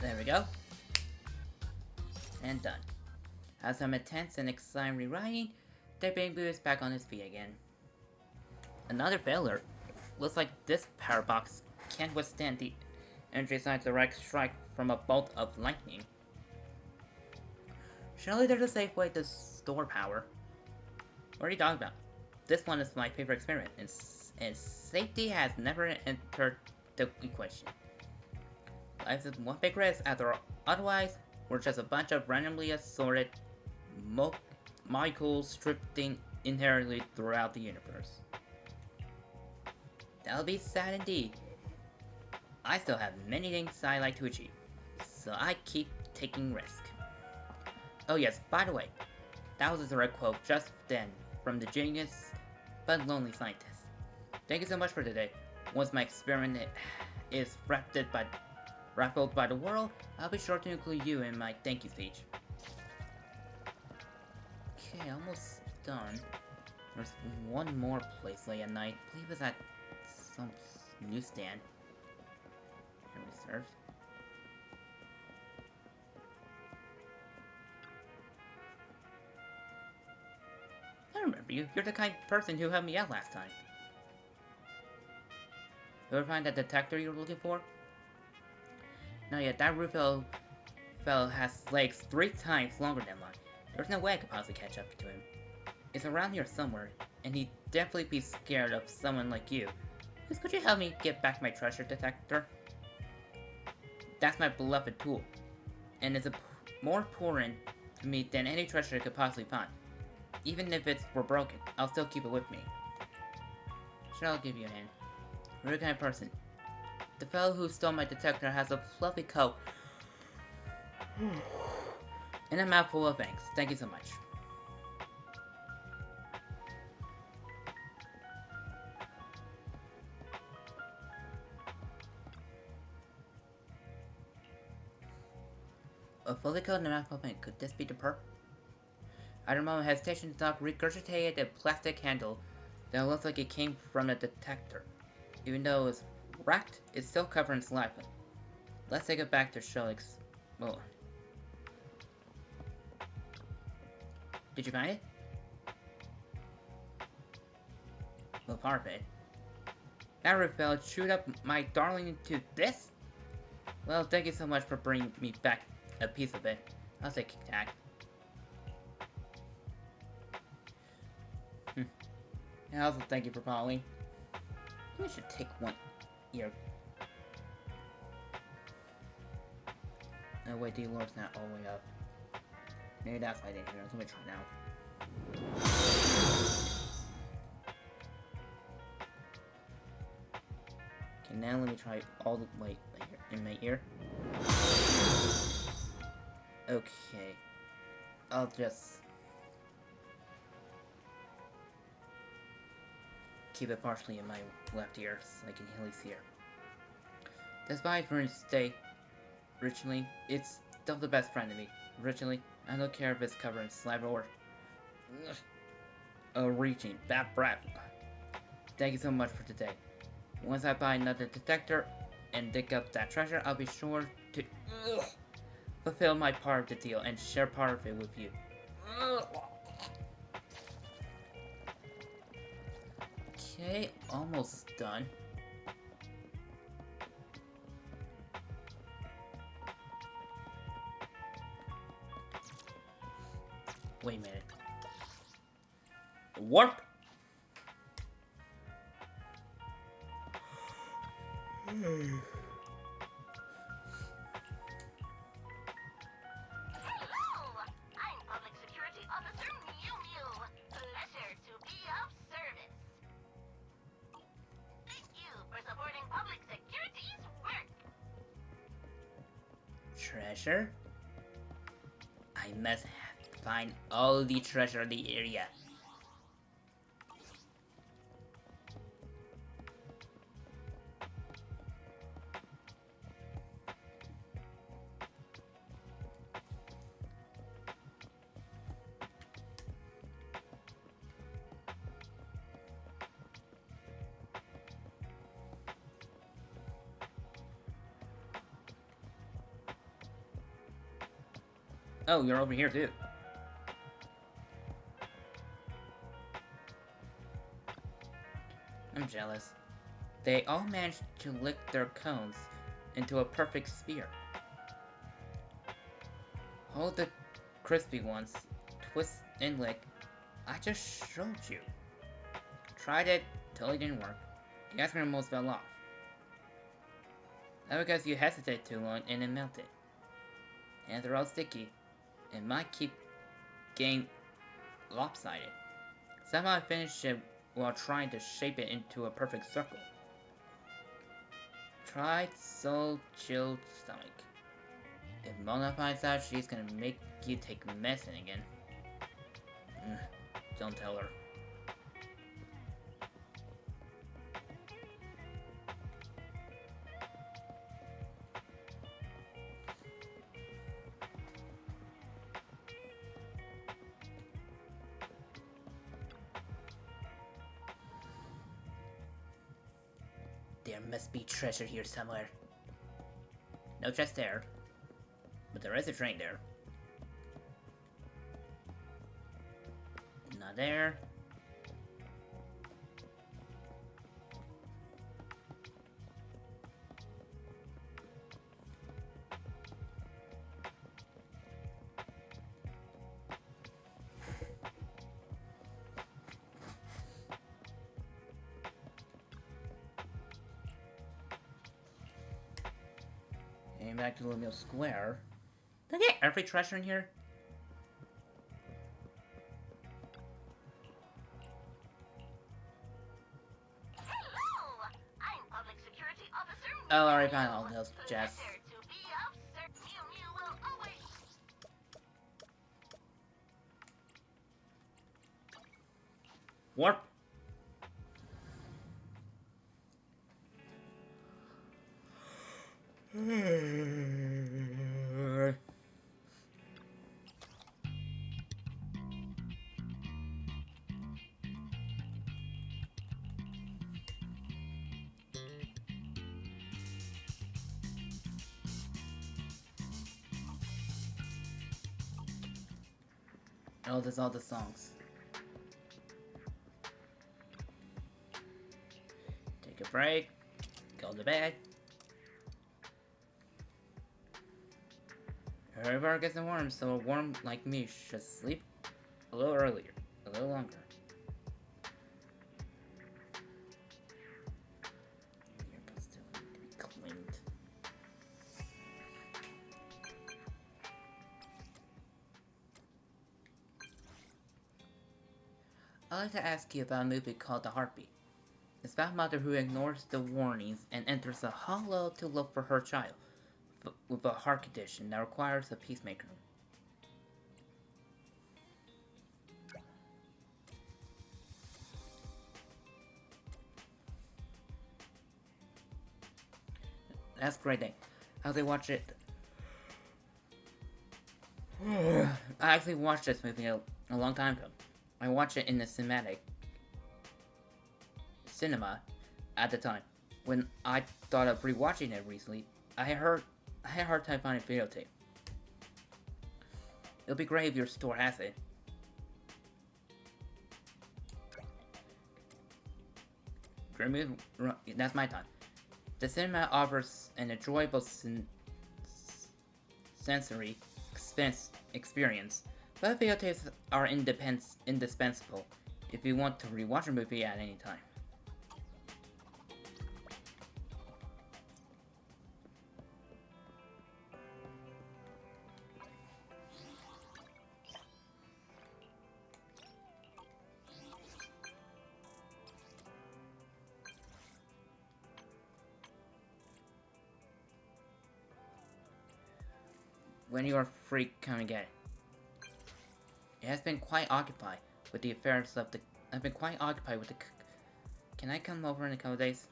There we go. And done. As some intense and exciting rewriting, the Big Boo is back on his feet again. Another failure. Looks like this power box can't withstand the energy-sized direct strike from a bolt of lightning. Surely there's a safe way to store power. What are you talking about? This one is my favorite experiment, and safety has never entered the equation. Life is one big risk after all. Otherwise, we're just a bunch of randomly assorted molecules drifting inherently throughout the universe. That'll be sad indeed. I still have many things I like to achieve, so I keep taking risks. Oh yes, by the way, that was a direct quote just then from the genius but lonely scientist. Thank you so much for today. Once my experiment is raffled by the world, I'll be sure to include you in my thank you speech. Okay, almost done. There's one more place late at night. I believe it's at some newsstand. Here we serve. I remember you. You're the kind of person who helped me out last time. You ever find that detector you were looking for? No, yet that Rufio fellow has legs 3 times longer than mine. There's no way I could possibly catch up to him. It's around here somewhere, and he'd definitely be scared of someone like you. Please, could you help me get back my treasure detector? That's my beloved tool, and it's more important to me than any treasure I could possibly find. Even if it were broken, I'll still keep it with me. Sure, I'll give you a hand. You're the kind of person. The fellow who stole my detector has a fluffy coat and a mouthful of thanks. Thank you so much. A fully coated and a mouthful of thanks. Could this be the perp? After a moment of hesitation, the dog regurgitated a plastic handle that looked like it came from a detector. Even though it was wrapped, it's still covered in saliva. Let's take it back to Shelix. Well, did you find it? Well, part of it. That rebel chewed up my darling into this? Well, thank you so much for bringing me back a piece of it. I'll take a tack. And also thank you for calling. We should take one ear. No, wait, the alert's not all the way up. Maybe that's why I didn't hear it. Let me try now. Okay, now let me try all the way in my ear. Okay. I'll just keep it partially in my left ear so I can at least hear. Despite Vern's stay originally, it's still the best friend to me. Originally, I don't care if it's covered in saliva or reaching that brat. Thank you so much for today. Once I buy another detector and dig up that treasure, I'll be sure to fulfill my part of the deal and share part of it with you. Okay, almost done. Wait a minute. Warp? Hello! I'm Public Security Officer Mew Mew. Pleasure to be of service. Thank you for supporting public security's work. Treasure? I must find all the treasure in the area. Oh, you're over here too. I'm jealous. They all managed to lick their cones into a perfect sphere. Hold the crispy ones, twist and lick. I just showed you. Tried it, totally didn't work. The ice cream almost fell off. That's because you hesitated too long and it melted. And they're all sticky. It might keep getting lopsided. Somehow I finished it while trying to shape it into a perfect circle. Try so chilled stomach. If Mona finds out, she's gonna make you take medicine again. Don't tell her. There must be treasure here somewhere. No chest there, but there is a train there. Not there. And back to Lumio Square. Did I get every treasure in here? Hello! I'm Public Security Officer Oh, I already found all those chests. to be of Mew Mew will always... Warp. Oh, there's all the songs. Take a break. Go to bed. Everybody gets warm, so a worm like me should sleep a little earlier, a little longer. Earbuds still need to be cleaned. I'd like to ask you about a movie called The Heartbeat. It's about a mother who ignores the warnings and enters a hollow to look for her child with a heart condition that requires a pacemaker. That's a great thing. I actually watched it. I actually watched this movie a long time ago. I watched it in the cinema at the time. When I thought of rewatching it recently, I had a hard time finding videotape. It'll be great if your store has it. That's my time. The cinema offers an enjoyable sensory experience, but videotapes are indispensable if you want to rewatch a movie at any time. When you are free, come and get it. It has been quite occupied with the affairs of the... I've been quite occupied with the... Can I come over in a couple days?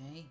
Okay.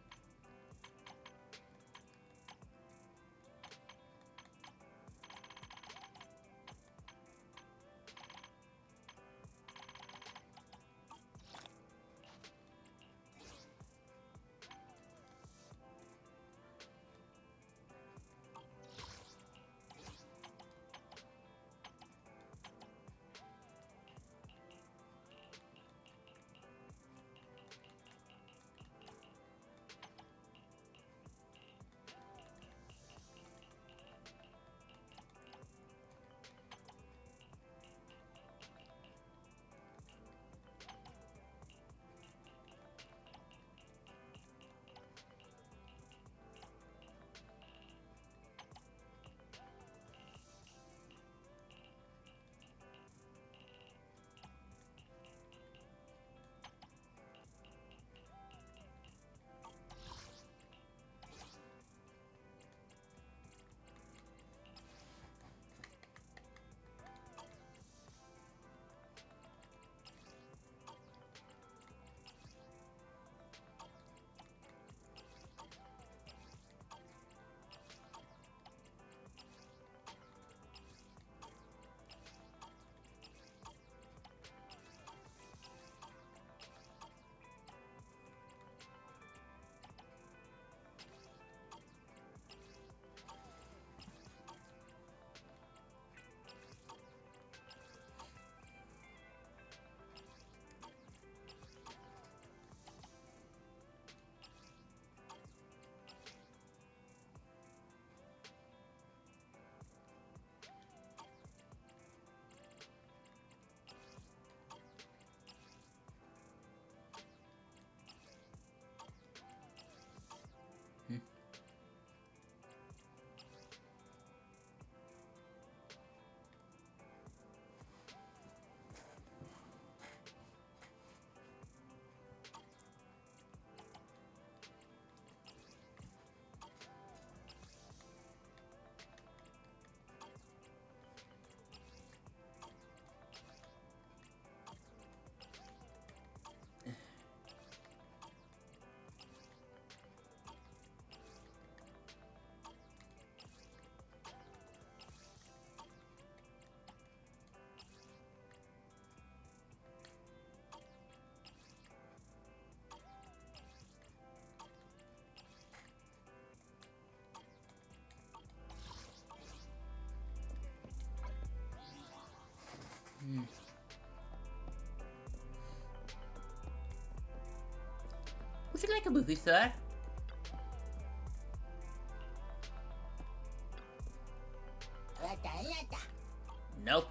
Would you like a movie, sir? Nope.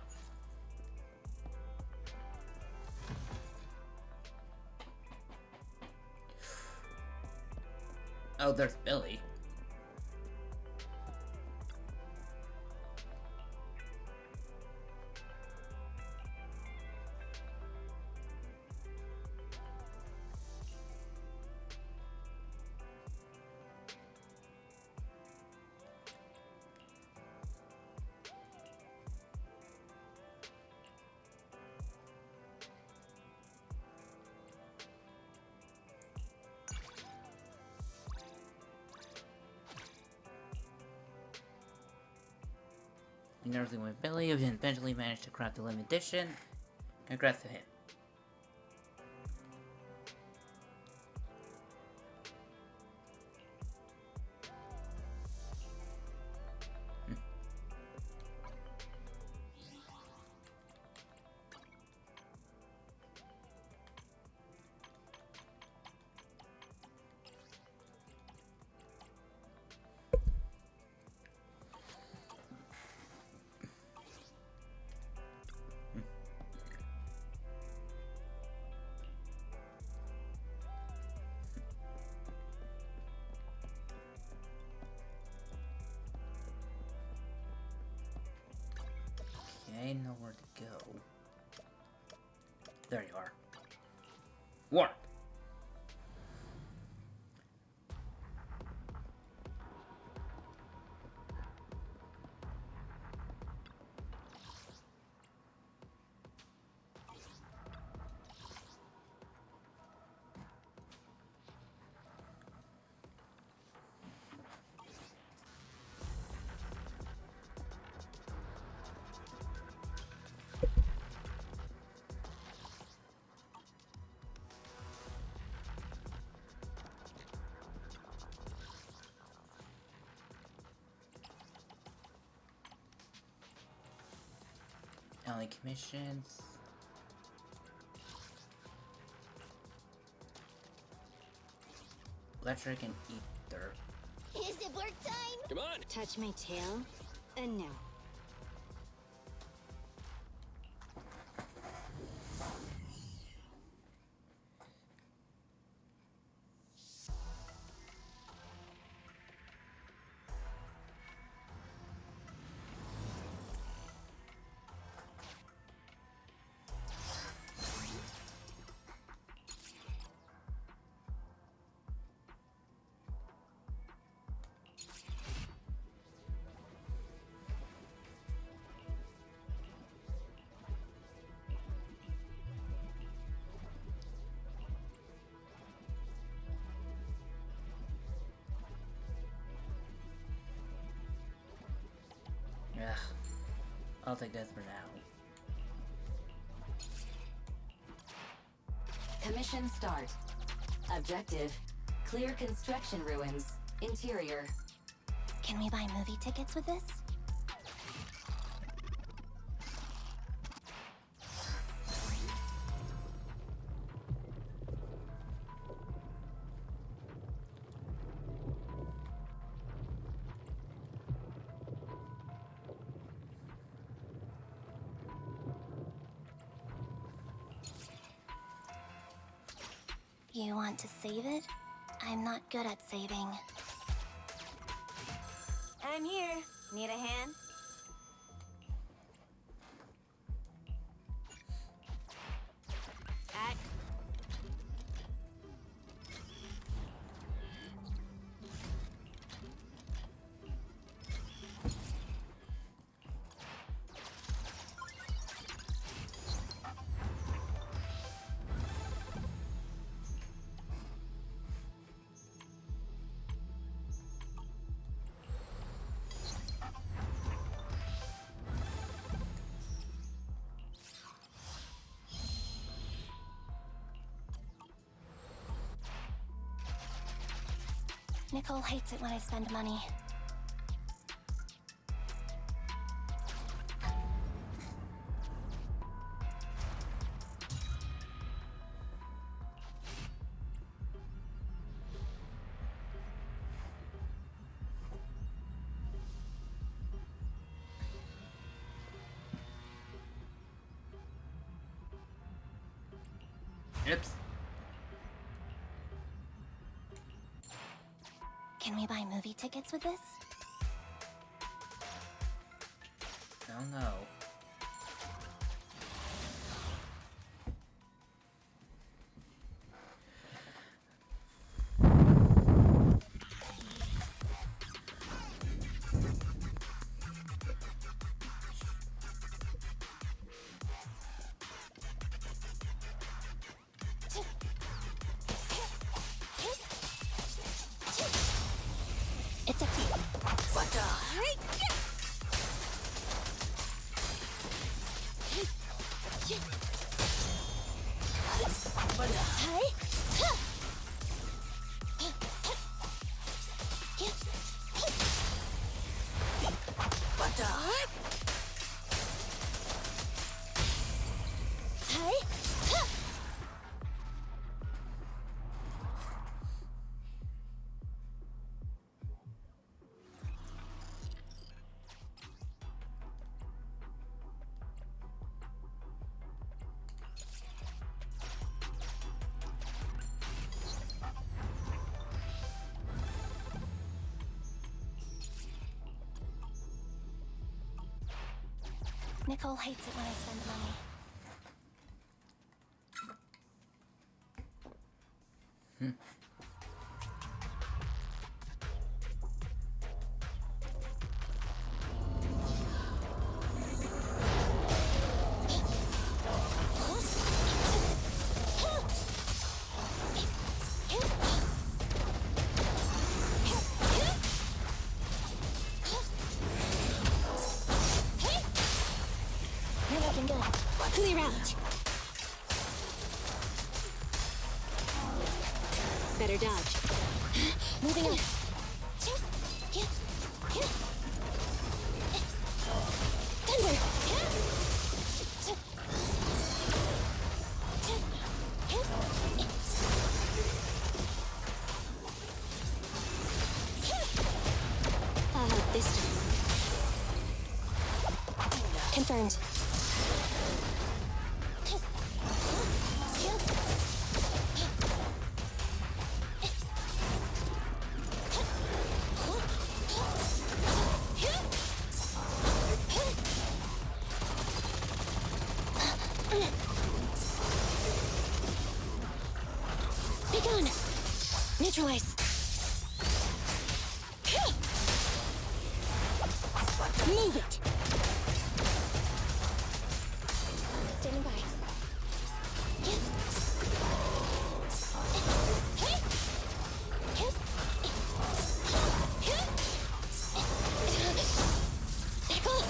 Oh, there's Billy. Nursing with Billy, who eventually managed to craft the limited edition. Congrats to him. Okay, nowhere to go. There you are. Warp! Only commissions. Electric and ether. Is it work time? Come on! Touch my tail? No. Yeah, I'll take that for now. Commission start. Objective: clear construction ruins. Interior. Can we buy movie tickets with this? You want to save it? I'm not good at saving. I'm here. Need a hand? Nicole hates it when I spend money. Oops. Can we buy movie tickets with this? Oh no. It's up to you. What the? Nicole hates it when I spend money. You're looking good. Clear out. Better dodge. Moving on. Thunder. confirmed. Be gone! Neutralize! Move it! Standing by. Back off!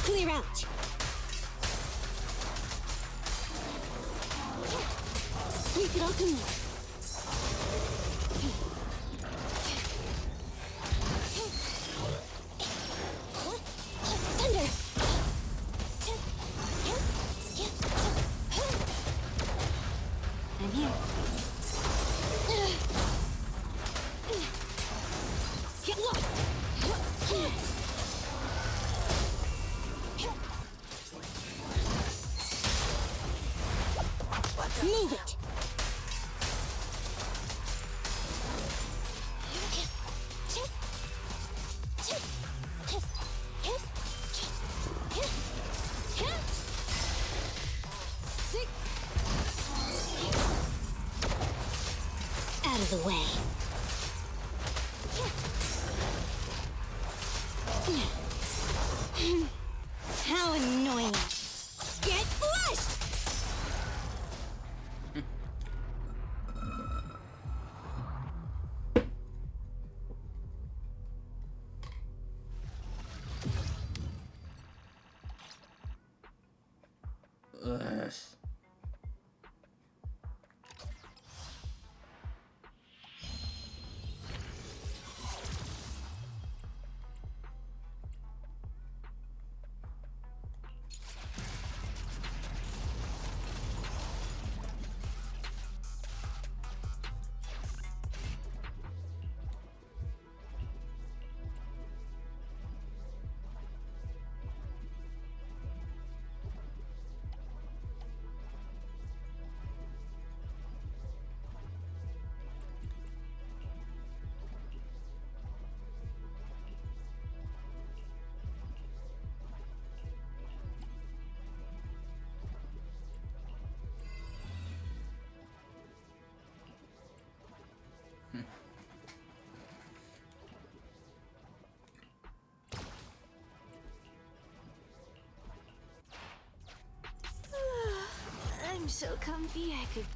Clear out! Sweep it open. Thunder! I'm here. Get lost! Move it! Out of the way. How annoying. Get flushed! Ugh. I'm so comfy I could...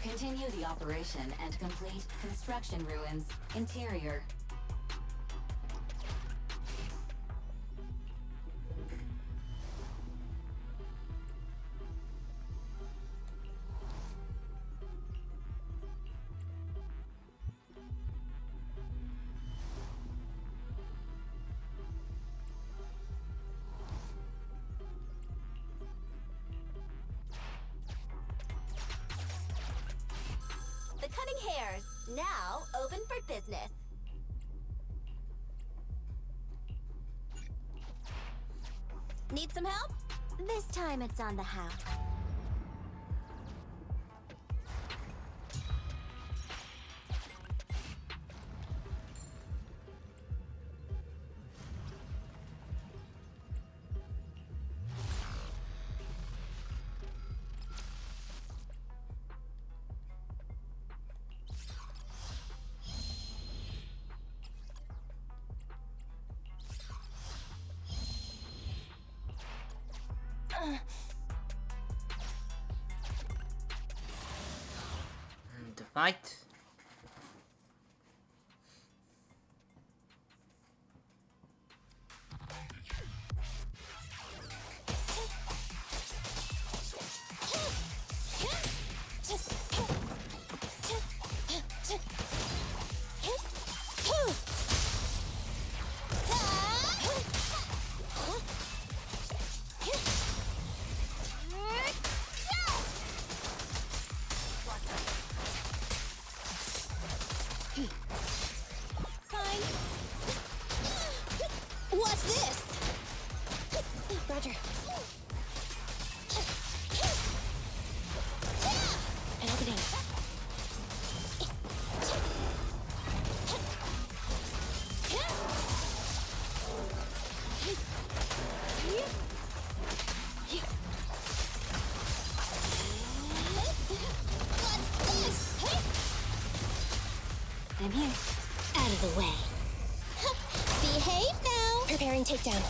Continue the operation and complete construction ruins. Interior. The Cunning Hares, now open for business. Need some help? This time it's on the house. To fight. Fine. What's this? Roger. An opening. I'm here. Out of the way. Behave now. Preparing takedown.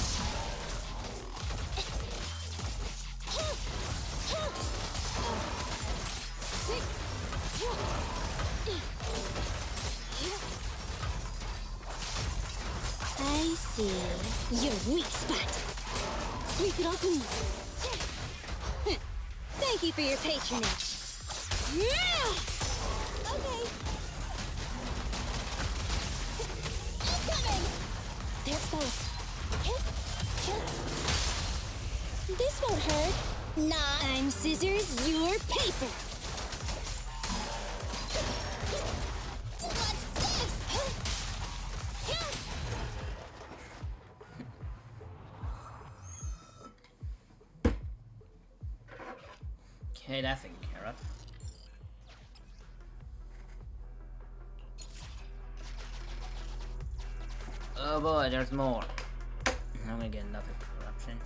I see. Your weak spot. Sweep it all clean. Thank you for your patronage. Okay. Incoming! They're exposed. This won't hurt. Not. I'm scissors, you're paper. What's this? Okay, that's taken care of. Oh boy, there's more. I'm gonna get another corruption.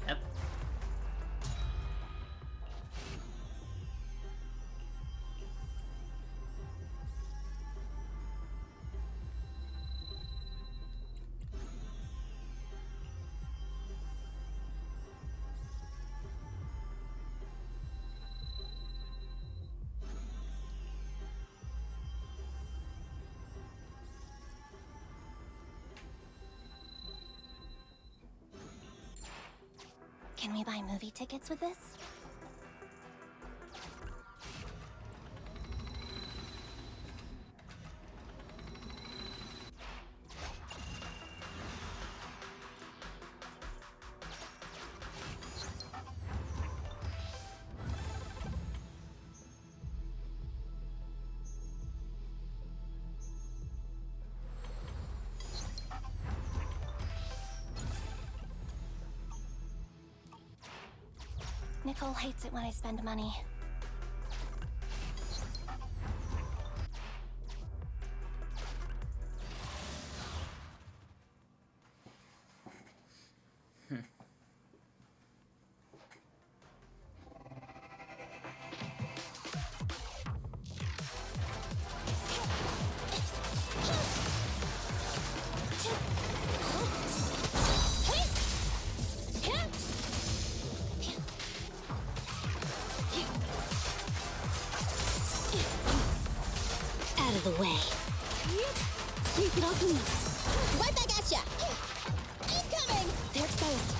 Yep. Can we buy movie tickets with this? Nicole hates it when I spend money. the way. Sweep it all clean. Right back at ya! Incoming! They're exposed.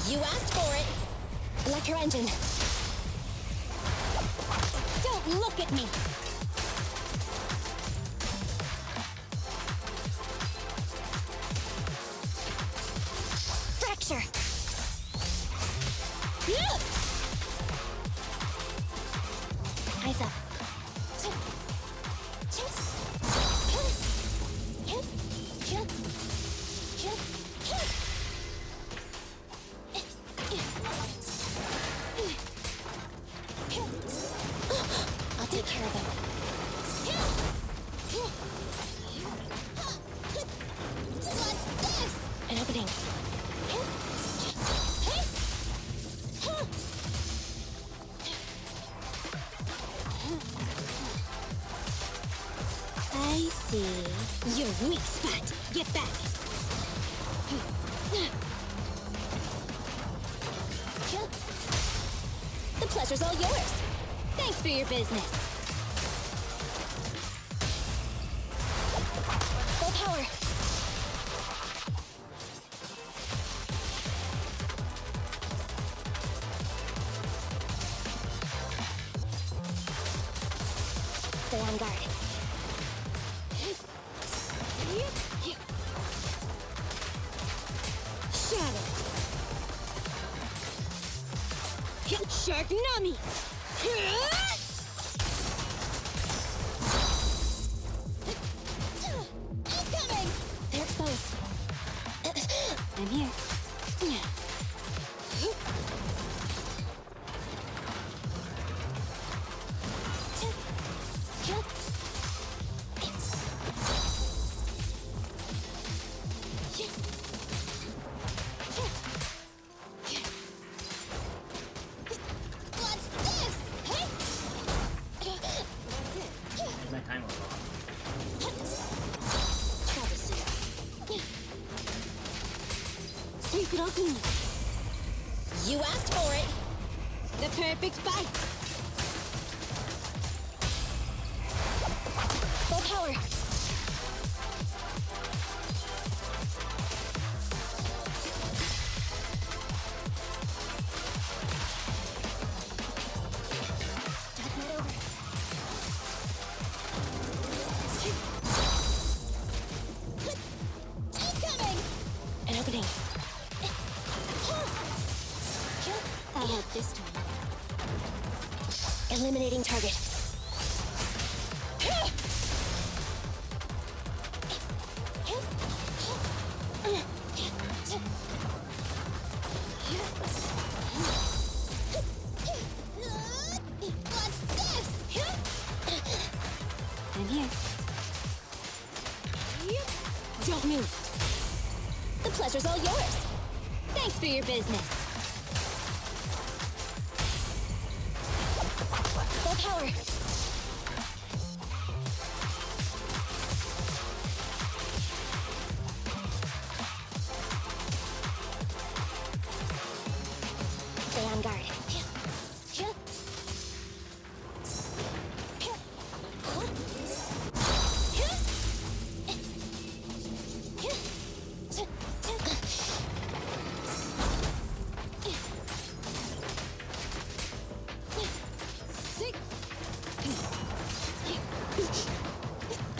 You asked for it. Electro engine. Don't look at me. Fracture. Eyes up. I'll take care of them. An opening. I see. Your weak spot. Get back. The pleasure's all yours. Thanks for your business. Full power. Stay on guard. Shadow. Shark Nami. Incoming! They're exposed. I'm here. What's this? My time was off. Sweep it all clean. You asked for it. The perfect bite. Full power. Dark night over. Incoming! An opening. I'll help this time. Eliminating target. What's this? I'm here. Don't move. The pleasure's all yours. Thanks for your business. Full power. Stay on guard.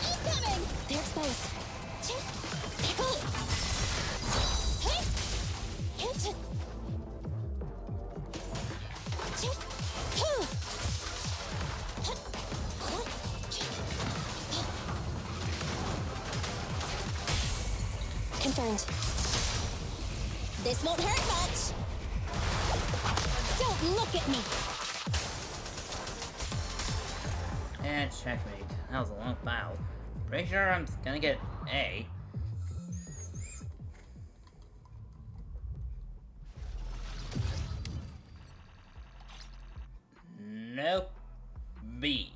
Incoming! They're exposed. Confirmed. This won't hurt much. Don't look at me. And checkmate. That was a long battle. Pretty sure I'm gonna get A. Nope. B.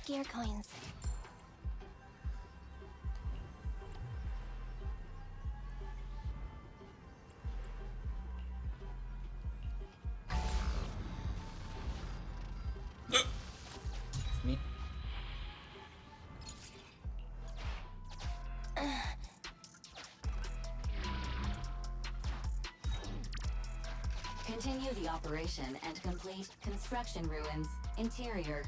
Gear coins. Me? Continue the operation and complete construction ruins. Interior.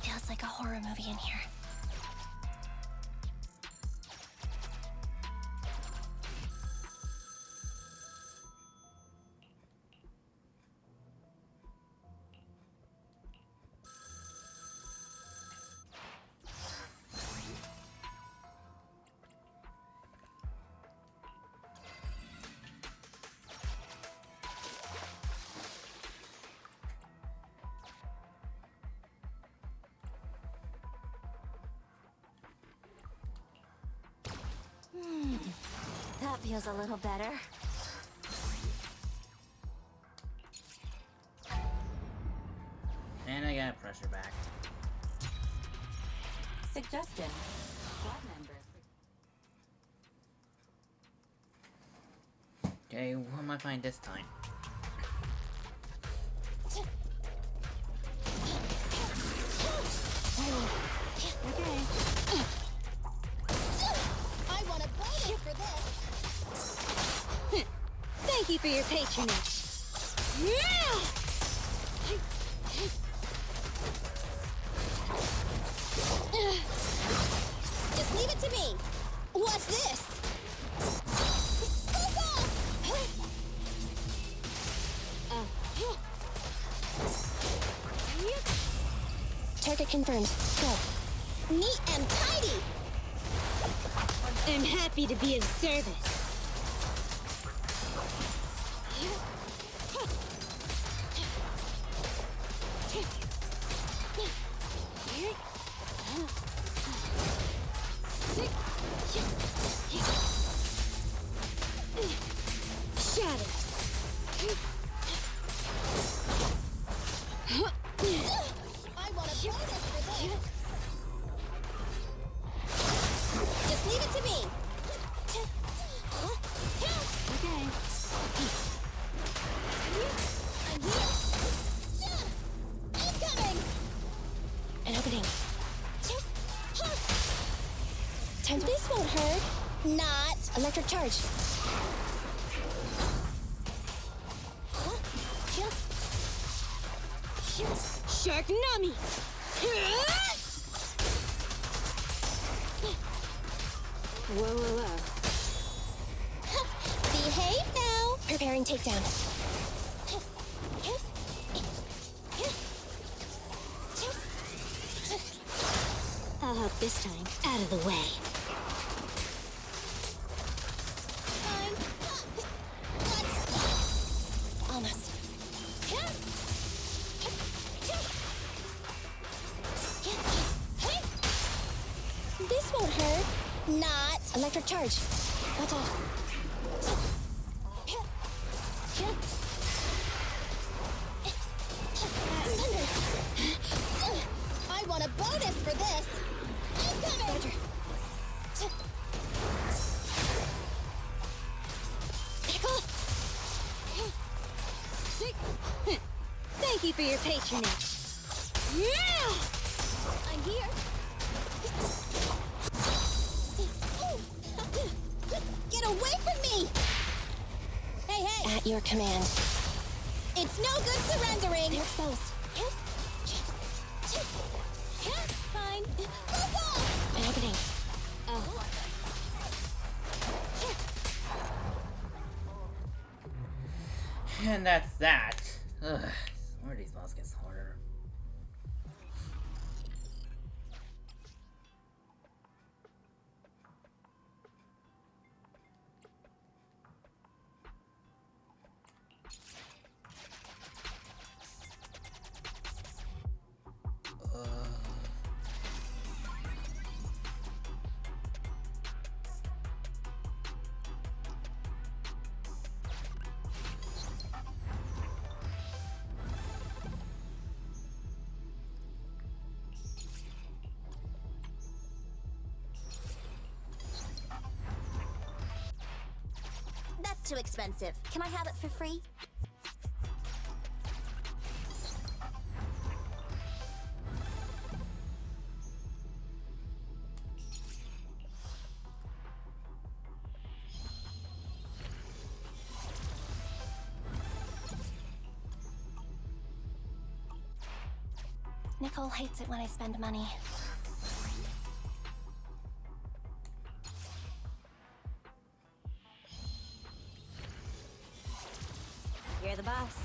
Feels like a horror movie in here. That feels a little better. And I got pressure back. Suggestion. Squad members. Okay, what am I find this time? Okay. I want a bonus for this. Thank you for your patronage. Just leave it to me. What's this? Target confirmed. Go. Neat and tidy. I'm happy to be of service. Shatter. I want a bonus for this. Just leave it to me. Okay. I'm here. Incoming. An opening. Time to... This won't hurt. Not. Electric charge. Shark Nami. Whoa, whoa, whoa. Behave now. Preparing takedown. I'll help this time. Out of the way. Almost. This won't hurt. Not. Electric charge. Watch out. I want a bonus Thank you for your patronage. I'm here. Get away from me! Hey, hey! At your command. It's no good surrendering! They're exposed. Fine. Move on! An opening. Oh. And that's that. Ugh. Where are these boss gets harder? That's too expensive. Can I have it for free? Nicole hates it when I spend money. You're the boss.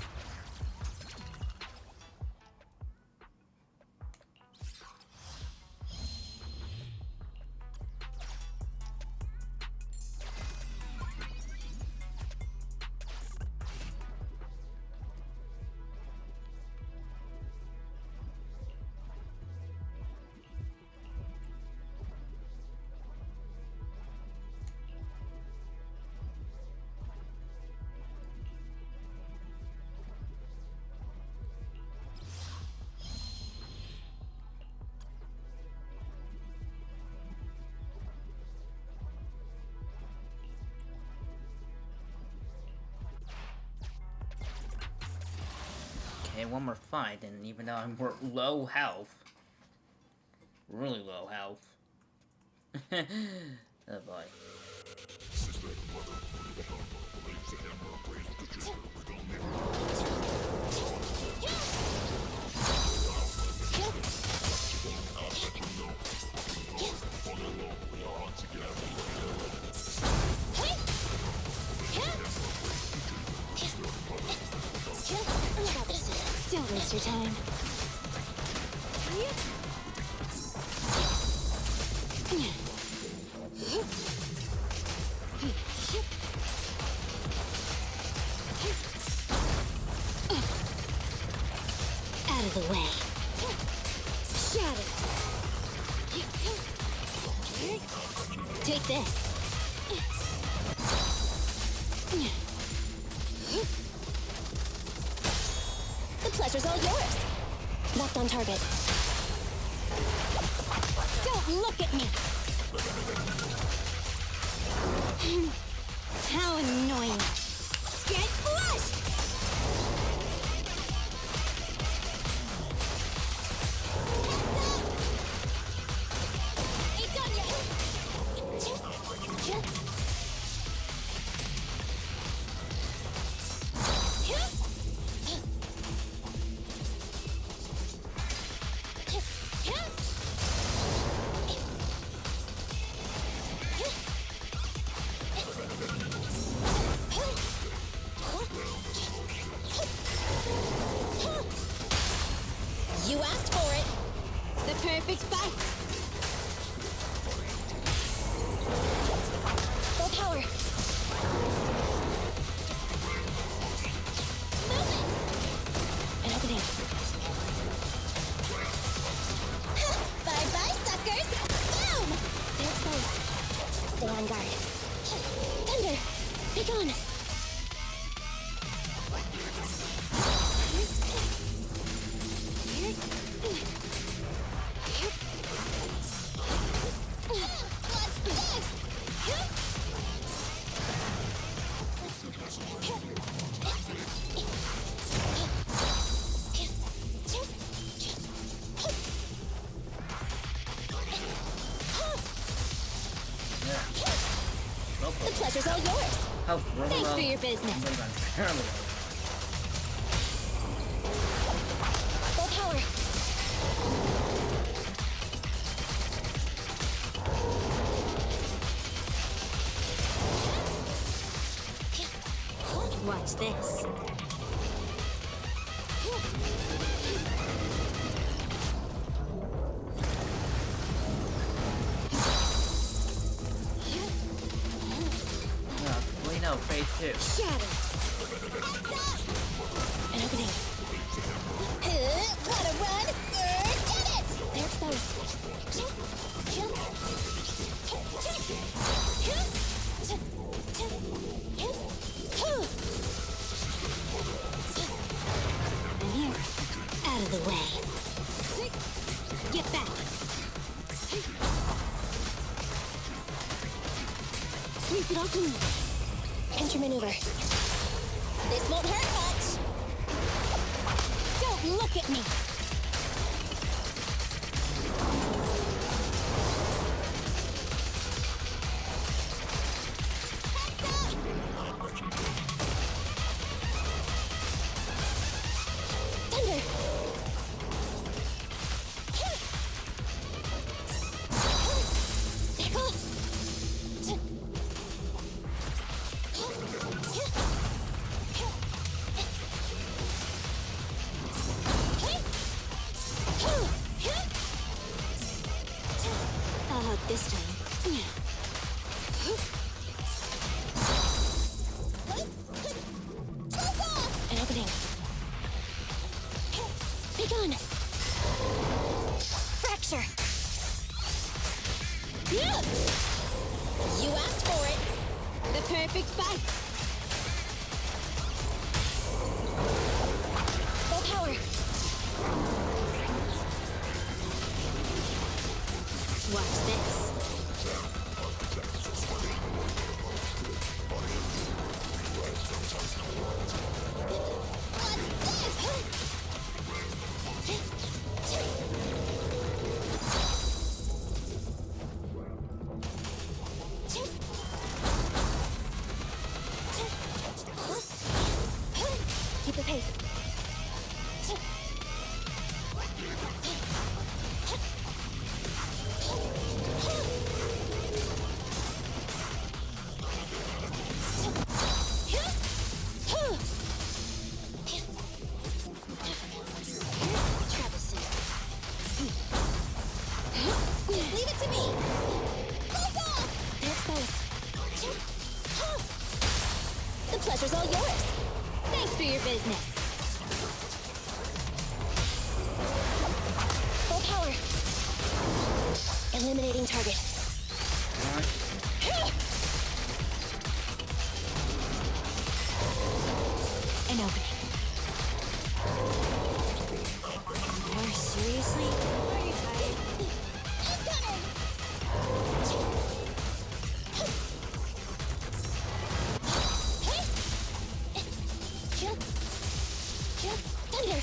Okay, one more fight, and even though I'm low health, really low health. Oh boy. Don't waste your time. Out of the way. Shatter. Take this. The pleasure's all yours. Locked on target. Don't look at me. How annoying. Get flushed! Ain't done yet! You asked for it. The perfect fight. Full power. An opening. Bye-bye, suckers! Boom! They're exposed. Stay on guard. Thunder! Be gone! What's this? How really Thanks well for your business. I'm gonna apparently Full power. Watch this. we know phase 2. Shatter. An opening. Wanna run? Get it! They're exposed. I'm here. Out of the way. Get back. Sweep it all clean. Enter maneuver. This won't hurt much. Don't look at me. Thunder. Back off. I'll hope this time. An opening. Be gone. Fracture. You asked for it. The perfect bite. Full power. Watch this. Keep the pace. Just leave it to me. They're exposed. The pleasure's all yours. Thanks for your business. Full power. Eliminating target. An opening. More seriously? Are you tired? I'm coming. Thunder.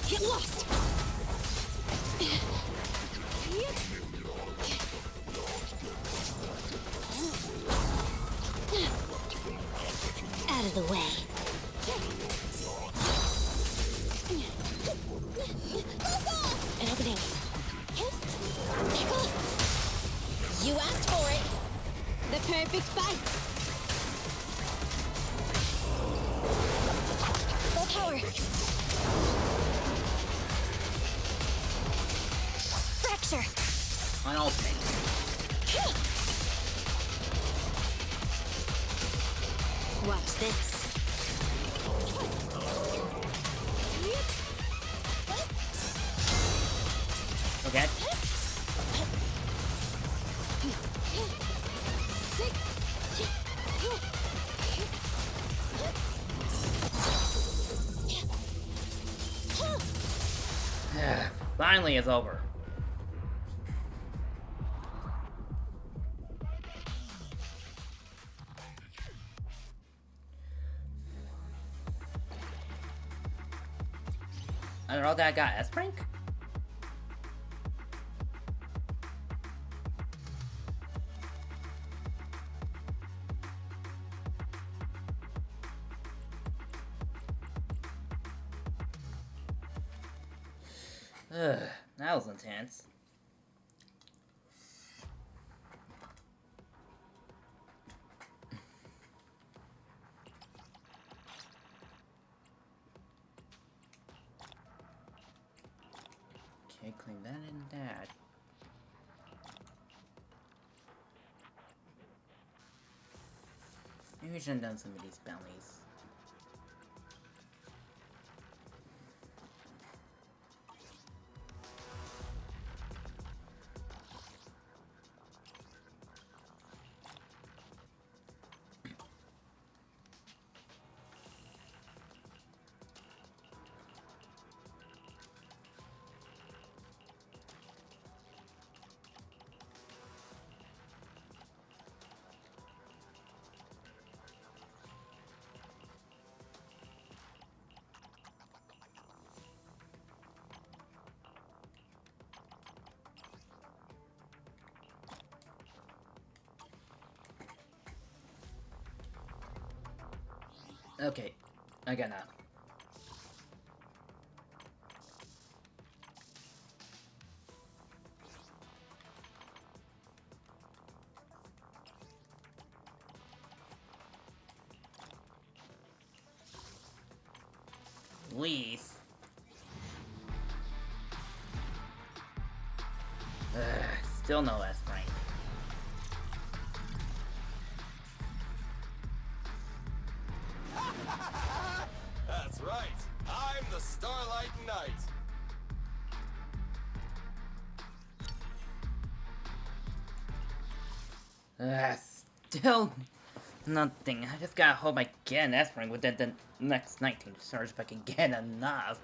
Get lost. Out of the way. An opening. Pick off. You asked for it. The perfect bite. Full power. Fracture. On opening. Watch this. Okay. Finally, it's over. I don't know that guy S-Rank? Ugh, that was intense. Okay, clean that and that. Maybe we should have done some of these bounties. Okay, I got now. Please. Still no S rank. That's right. I'm the Starlight Knight. Still nothing. I just gotta hope I get an S rank within the next 19 stars if I can get enough.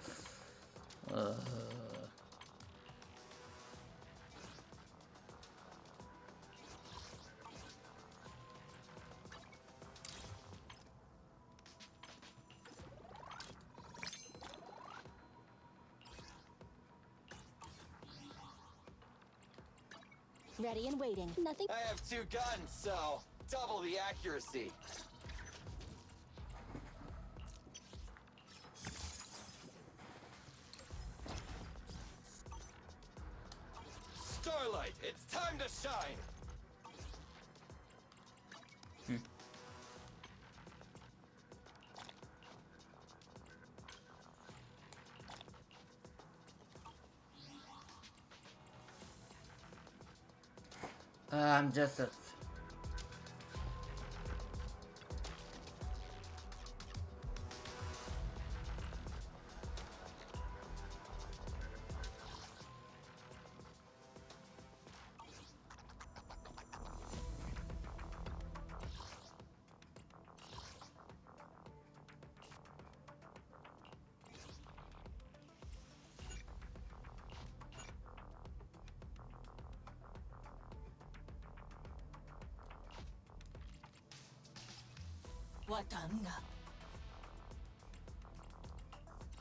Ready and waiting. Nothing. I have 2 guns, so double the accuracy. Starlight, it's time to shine. I'm just a...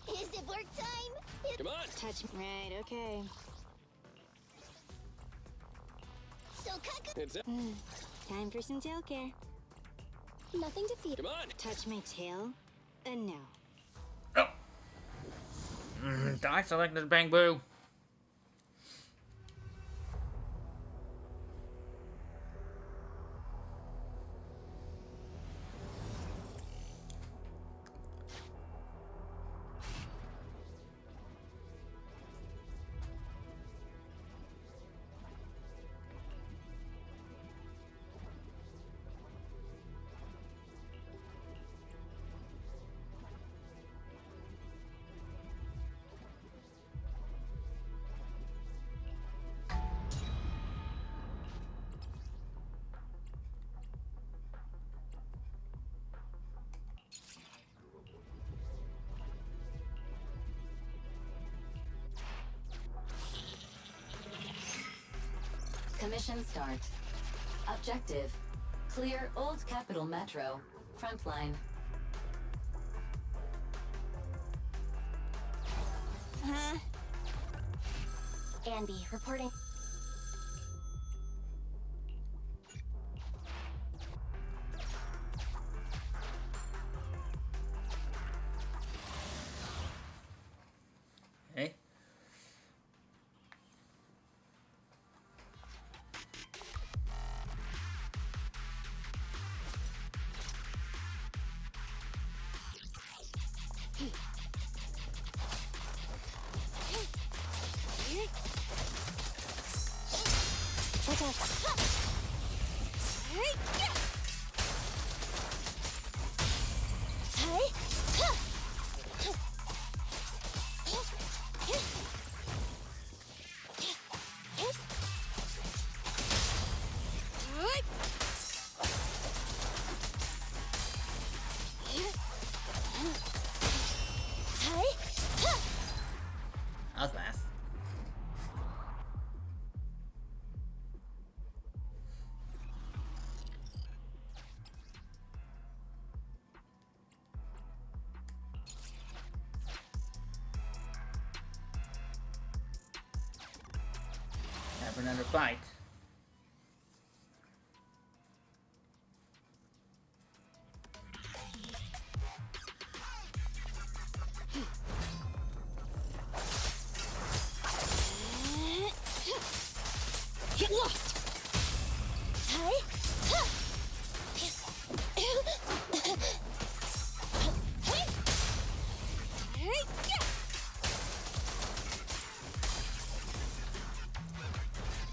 Is it work time? Come on! Touch. Right, okay. So Kaka. It's Time for some tail care. Nothing to feed. Come on! Touch my tail. And no. I selected Bang Boo. Commission start. Objective. Clear Old Capital Metro. Frontline. Huh? Andy, reporting. Hey. Watch out. That was fast. Have another bite. Get lost!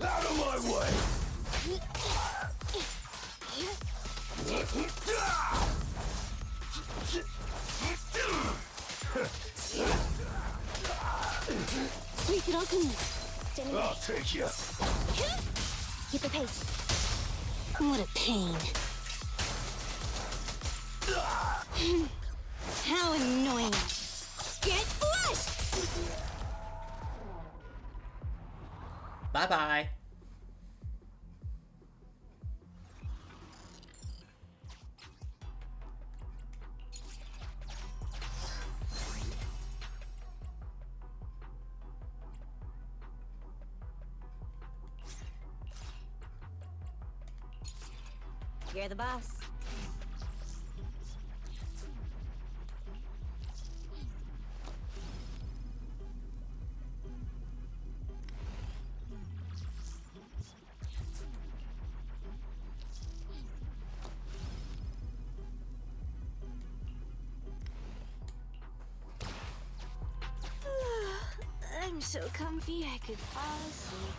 Out of my way! Sweep it all clean. Standing I'll take you. Keep the pace. What a pain. How annoying. Get flushed! Bye-bye. You're the boss. I'm so comfy I could fall asleep.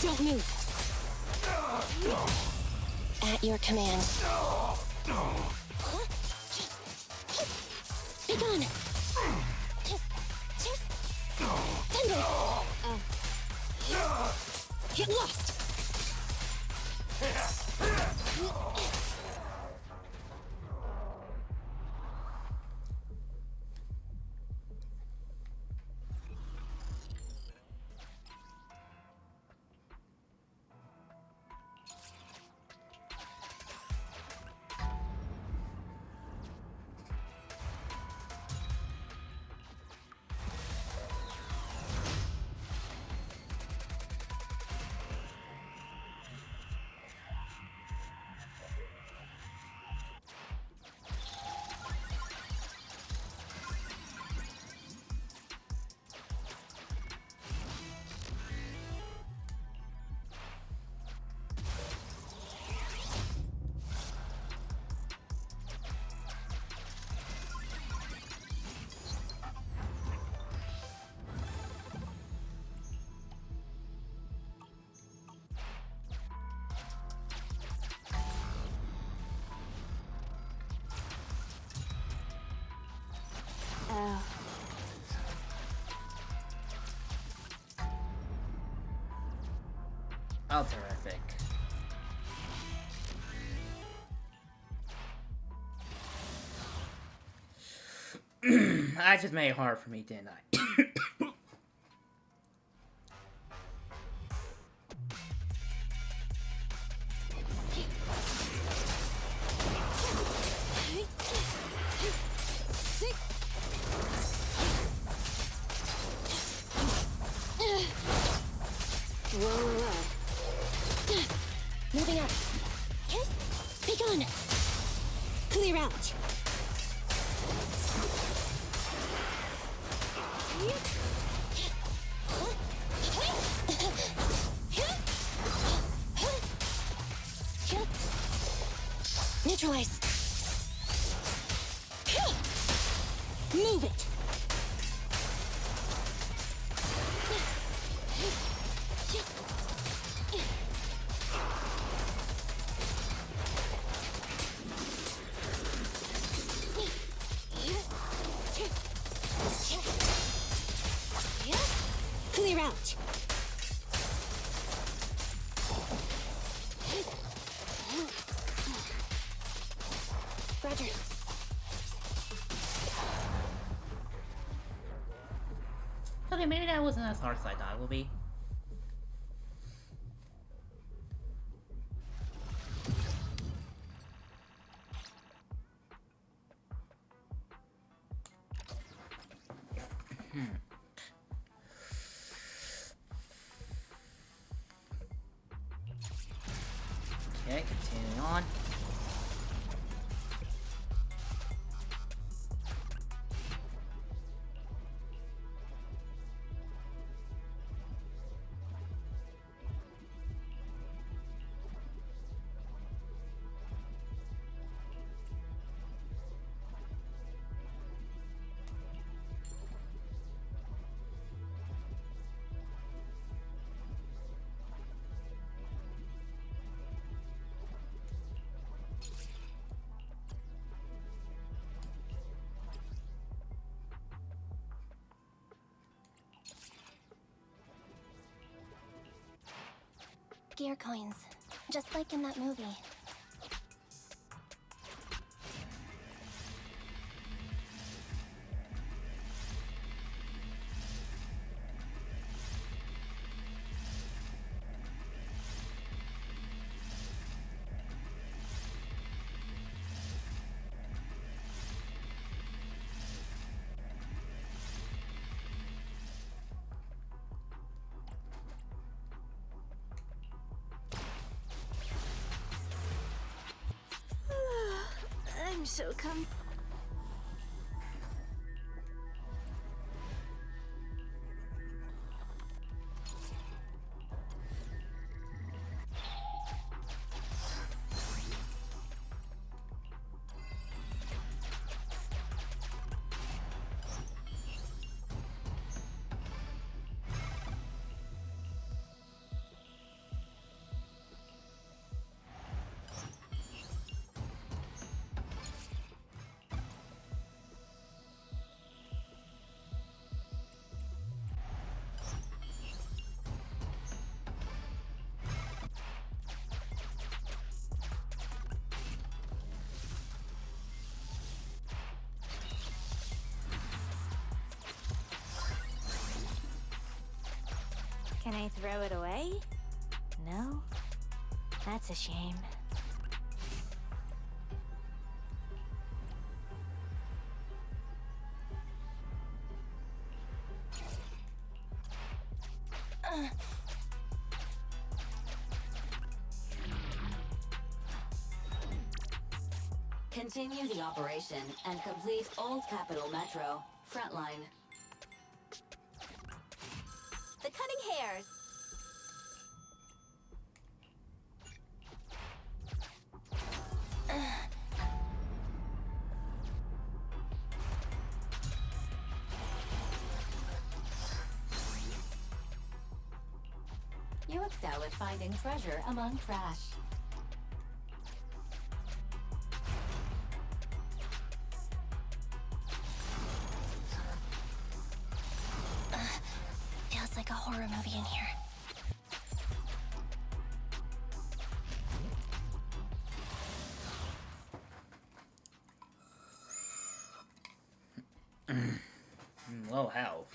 Don't move. At your command. Be gone. Thunder. Get lost. Oh, terrific. I just made it hard for me, didn't I? on! Clear out! Neutralize! Move it! Clear out! Roger. Okay, maybe that wasn't as hard as I thought it would be. Okay, continuing on. Gear coins, just like in that movie. I'm so Can I throw it away? No? That's a shame. Continue the operation and complete Old Capital Metro. Frontline. The cunning hairs! You excel at finding treasure among trash. Feels like a horror movie in here. Low health.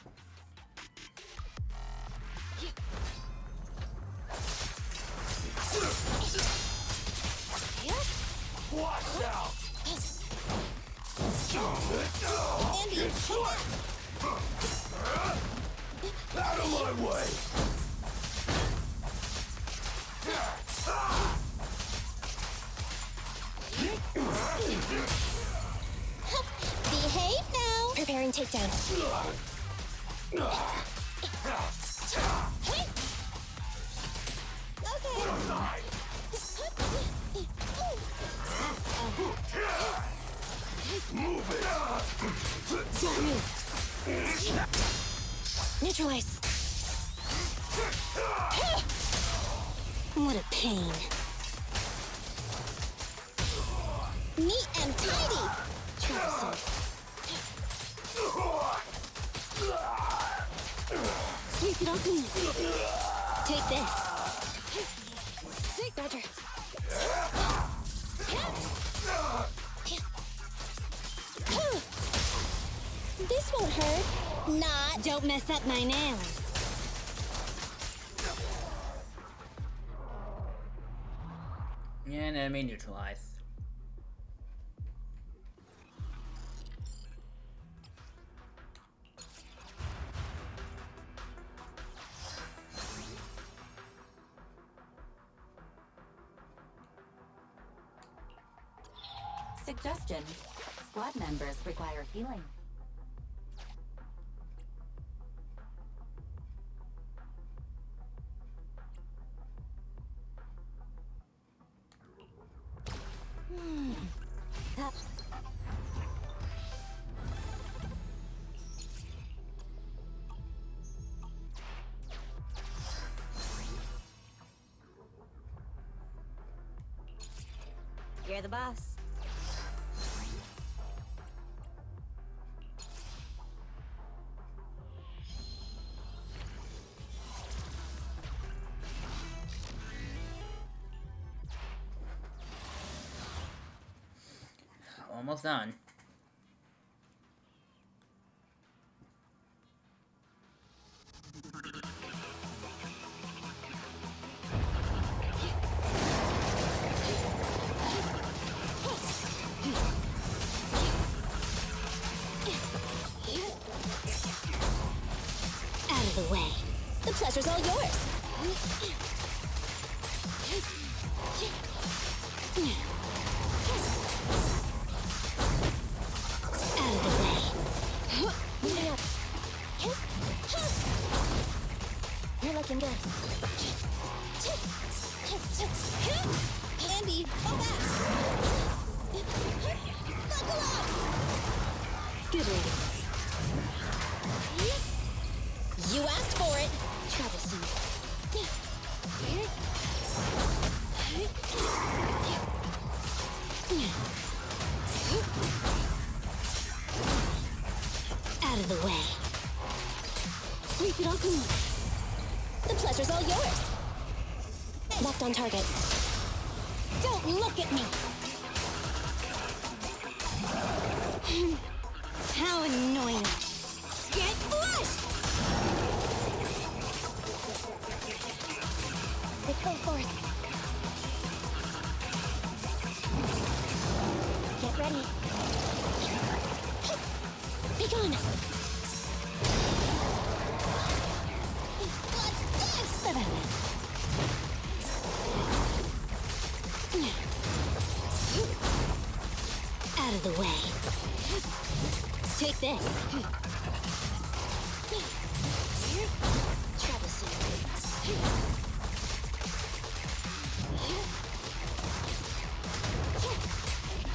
Watch out! Andy, Out of my way! breakdown. Move it! Don't move. Neutralize. What a pain. Neat and tidy. Troublesome. Sweep it open. Take this. Roger. This won't hurt. Not. Don't mess up my nails. And enemy neutralized. Suggestion. Squad members require healing. You're the boss. Almost done. Out of the way. The pleasure's all yours. Out of the way. Moving up. You're looking good. Andy, fall back. Buckle up. Good riddance. You asked for it. Troublesome. Out of the way. Sweep it all clean. The pleasure's all yours. Locked on target. Don't look at me. How annoying. Get flushed! With full force. Get ready. Be gone! Out of the way. Take this. Troublesome.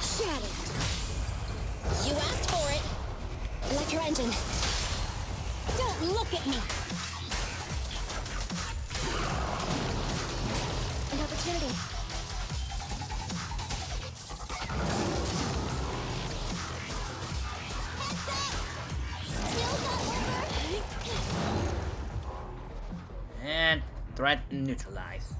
Shattered. You asked for it. Electro engine. Don't look at me. An opportunity. And threat neutralized.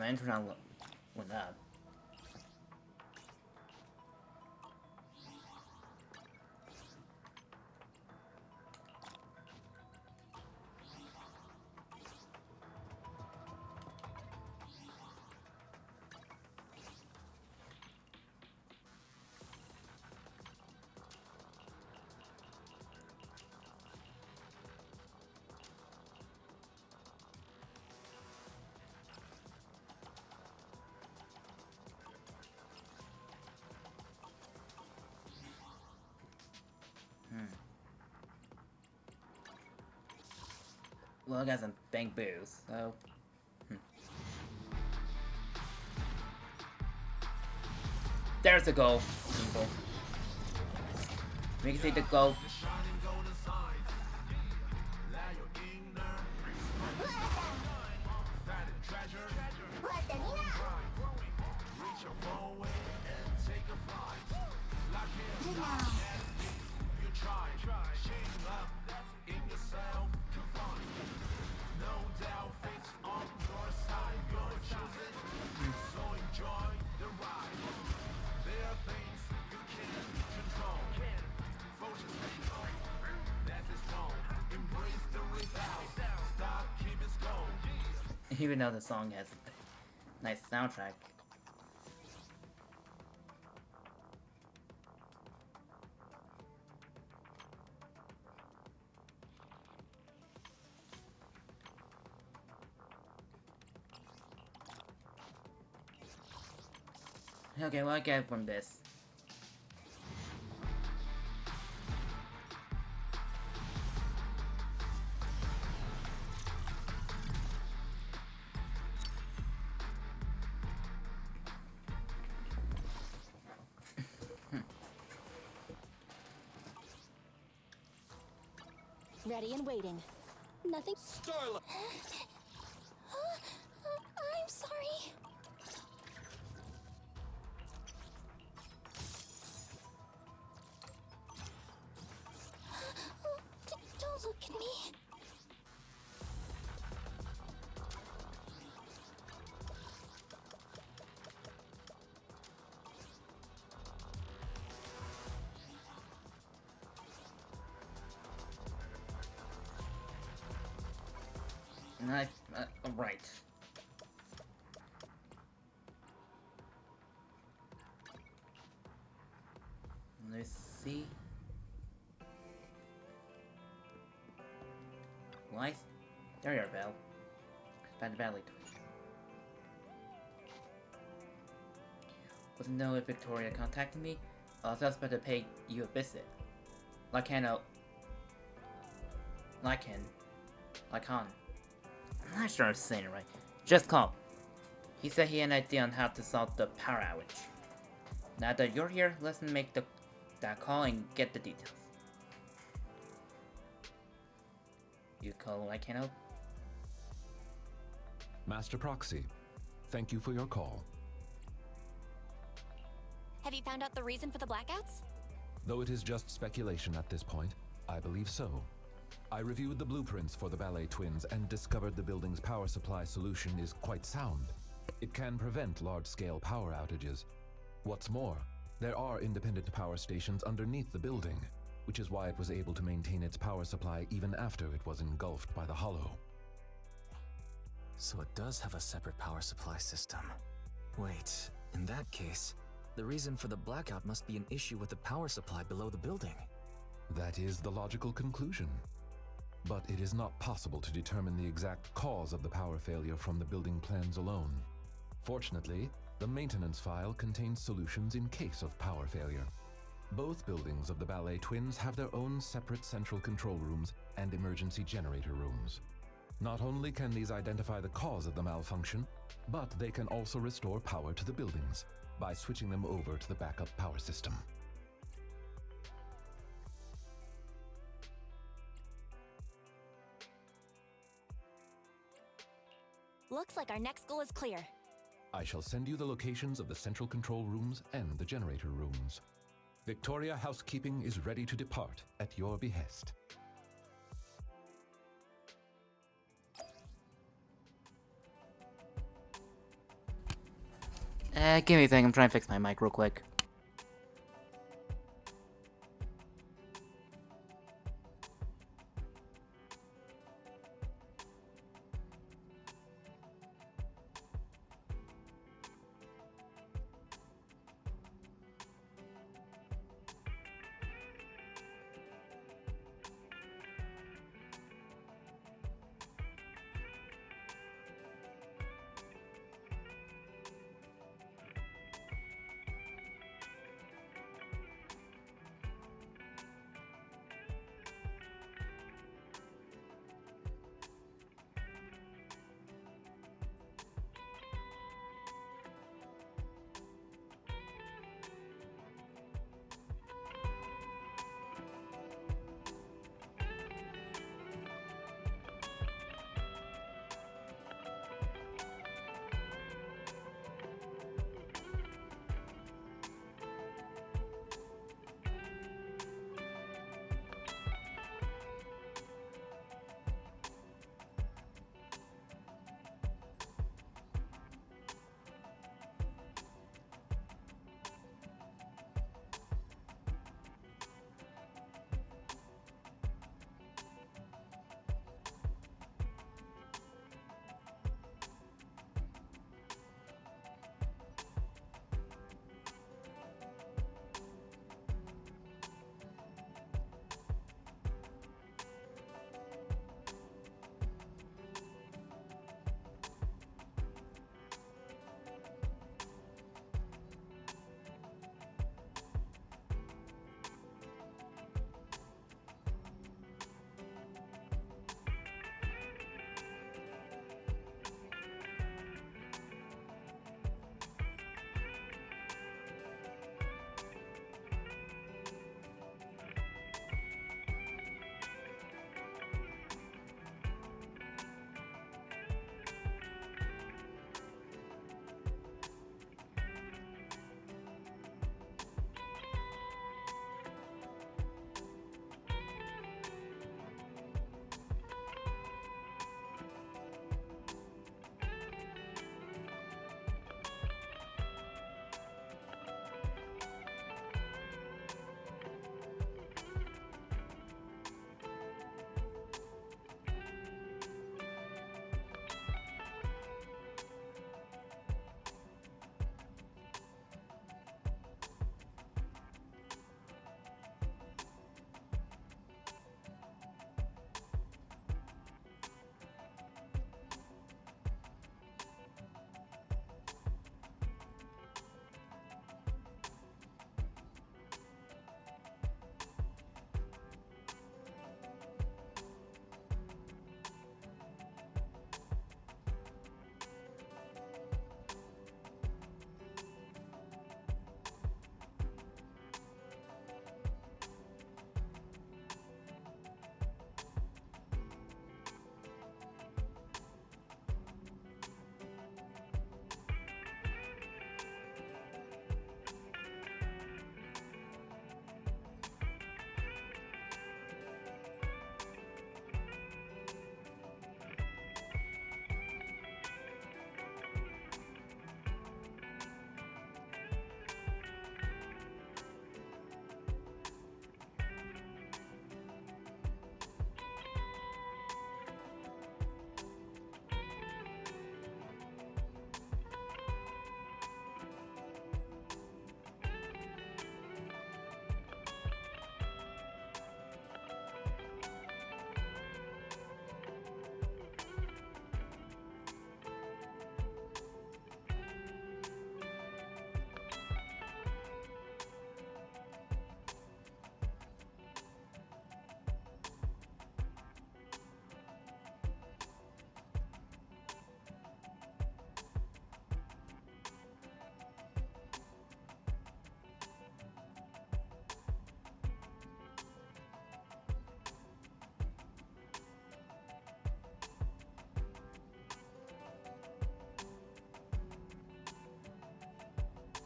my internet went up. Well, I got some bank booze, so... There's the goal, people. We can see the goal. Even though the song has a nice soundtrack. Okay, what I get from this? Ready and waiting. Nothing. Starla! I'm sorry. Don't look at me. Right. Let's see. Why? There you are, Belle. Bad Valley Twins. Wasn't know if Victoria contacted me. I was about to pay you a visit. Lycan. I'm not sure I'm saying it right. Just call. He said he had an idea on how to solve the power outage. Now that you're here, let's make that call and get the details. You call Lycan? Master Proxy, thank you for your call. Have you found out the reason for the blackouts? Though it is just speculation at this point, I believe so. I reviewed the blueprints for the Ballet Twins and discovered the building's power supply solution is quite sound. It can prevent large-scale power outages. What's more, there are independent power stations underneath the building, which is why it was able to maintain its power supply even after it was engulfed by the Hollow. So it does have a separate power supply system. Wait, in that case, the reason for the blackout must be an issue with the power supply below the building. That is the logical conclusion. But it is not possible to determine the exact cause of the power failure from the building plans alone. Fortunately, the maintenance file contains solutions in case of power failure. Both buildings of the Ballet Twins have their own separate central control rooms and emergency generator rooms. Not only can these identify the cause of the malfunction, but they can also restore power to the buildings by switching them over to the backup power system. Looks like our next goal is clear. I shall send you the locations of the central control rooms and the generator rooms. Victoria Housekeeping is ready to depart at your behest. Give me a thing, I'm trying to fix my mic real quick.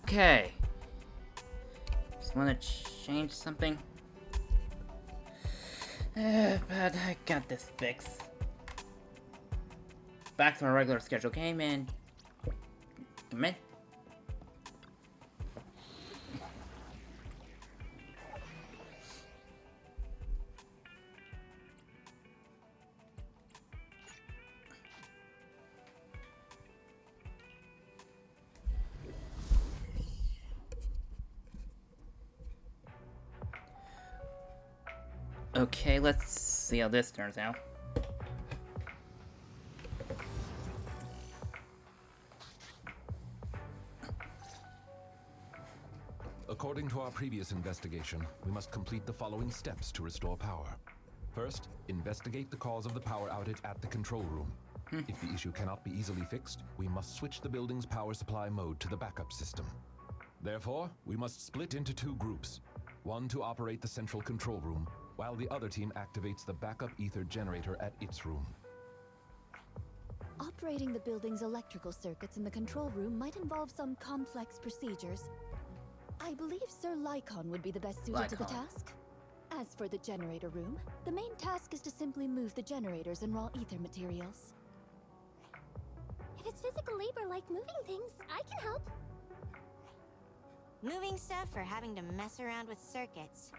Okay. Just want to change something. But I got this fixed. Back to my regular schedule. Came in. Come in. Okay, let's see how this turns out. According to our previous investigation, we must complete the following steps to restore power. First, investigate the cause of the power outage at the control room. If the issue cannot be easily fixed, we must switch the building's power supply mode to the backup system. Therefore, we must split into two groups. One to operate the central control room, while the other team activates the backup ether generator at its room. Operating the building's electrical circuits in the control room might involve some complex procedures. I believe Sir Lycon would be the best suited to the task. As for the generator room, the main task is to simply move the generators and raw ether materials. If it's physical labor like moving things, I can help. Moving stuff or having to mess around with circuits.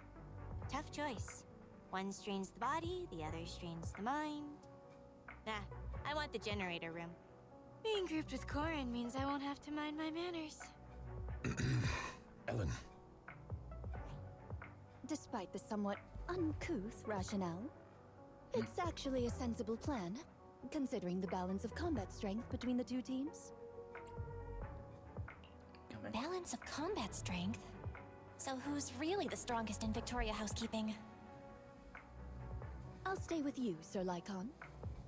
Tough choice. One strains the body, the other strains the mind. Nah, I want the generator room. Being grouped with Corin means I won't have to mind my manners. Ellen. Despite the somewhat uncouth rationale, it's actually a sensible plan, considering the balance of combat strength between the two teams. Balance of combat strength? So who's really the strongest in Victoria housekeeping? I'll stay with you, Sir Lycon.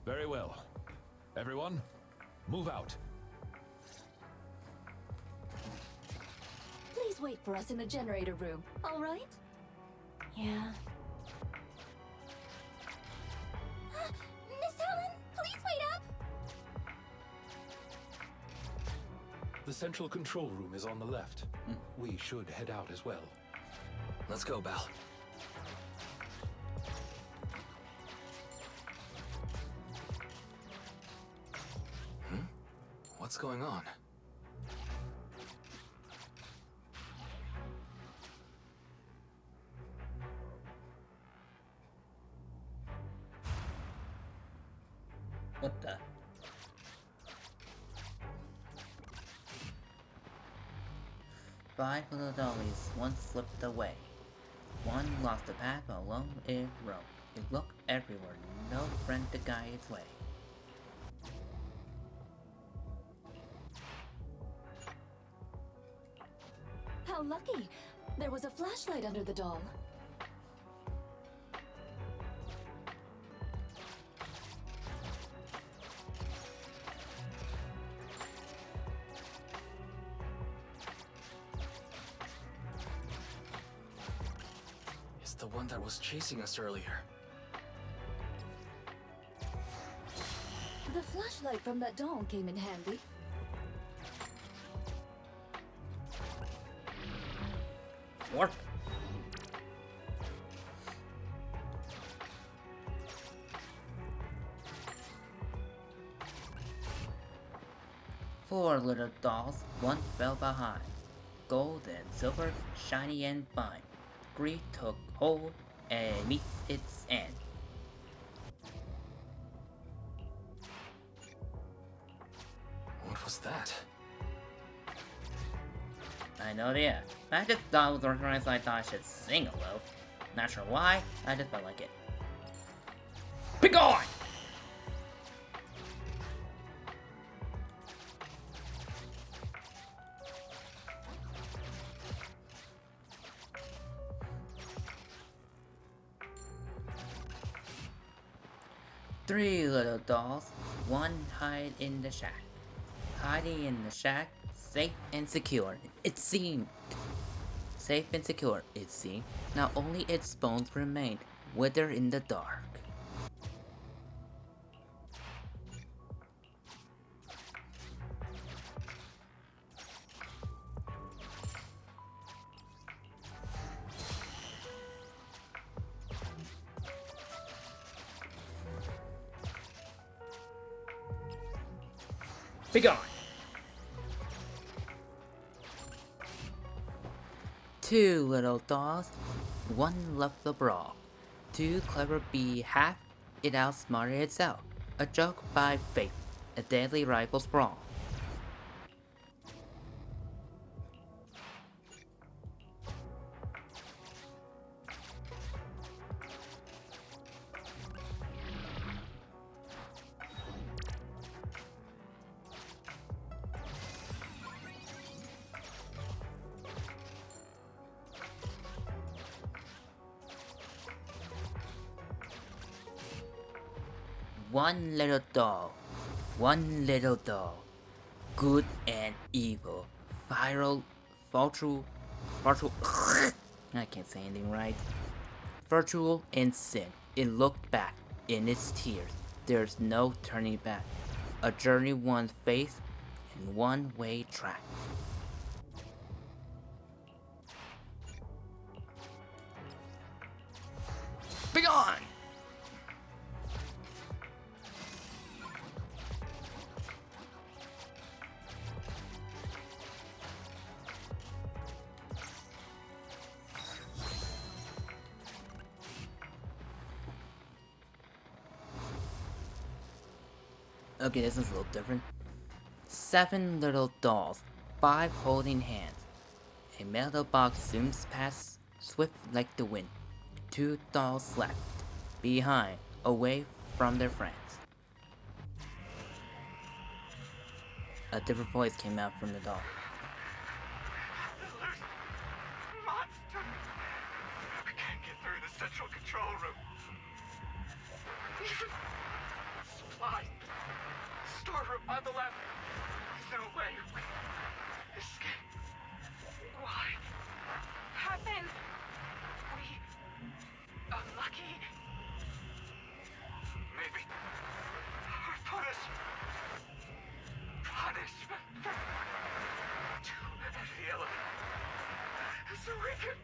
Very well. Everyone, move out. Please wait for us in the generator room, all right? Yeah. Miss Helen, please wait up! The central control room is on the left. We should head out as well. Let's go, Belle. What's going on? What the? Five little dollies once slipped away. One lost the path alone it roamed. It looked everywhere, no friend to guide its way. How lucky! There was a flashlight under the doll. It's the one that was chasing us earlier. The flashlight from that doll came in handy. What? Four little dolls, one fell behind. Gold and silver, shiny and fine. Greed took hold and meets its end. What was that? I know the yeah. I just thought it was organized, I thought I should sing a little. Not sure why, I just felt like it. Be gone! Three little dolls, one hide in the shack. Hiding in the shack, safe and secure, it seemed. Safe and secure, it seemed. Now only its bones remained, withered in the dark. Be gone! Two little dolls, one left the brawl. Too clever be half, it outsmarted itself. A joke by fate, a deadly rival sprawl. one little doll. One little doll. Good and evil. Virtual. I can't say anything right. Virtual and sin. It looked back in its tears. There's no turning back. A journey one faith and one-way track. Begone! Okay, this is a little different. 7 little dolls, 5 holding hands. A metal box zooms past, swift like the wind. 2 dolls left, behind, away from their friends. A different voice came out from the doll. Monster! We can't get through the central control room. Supply. Storeroom on the left. There's no way we escape. Why? Happened? We unlucky? Maybe our punishment to the elephant. So we can.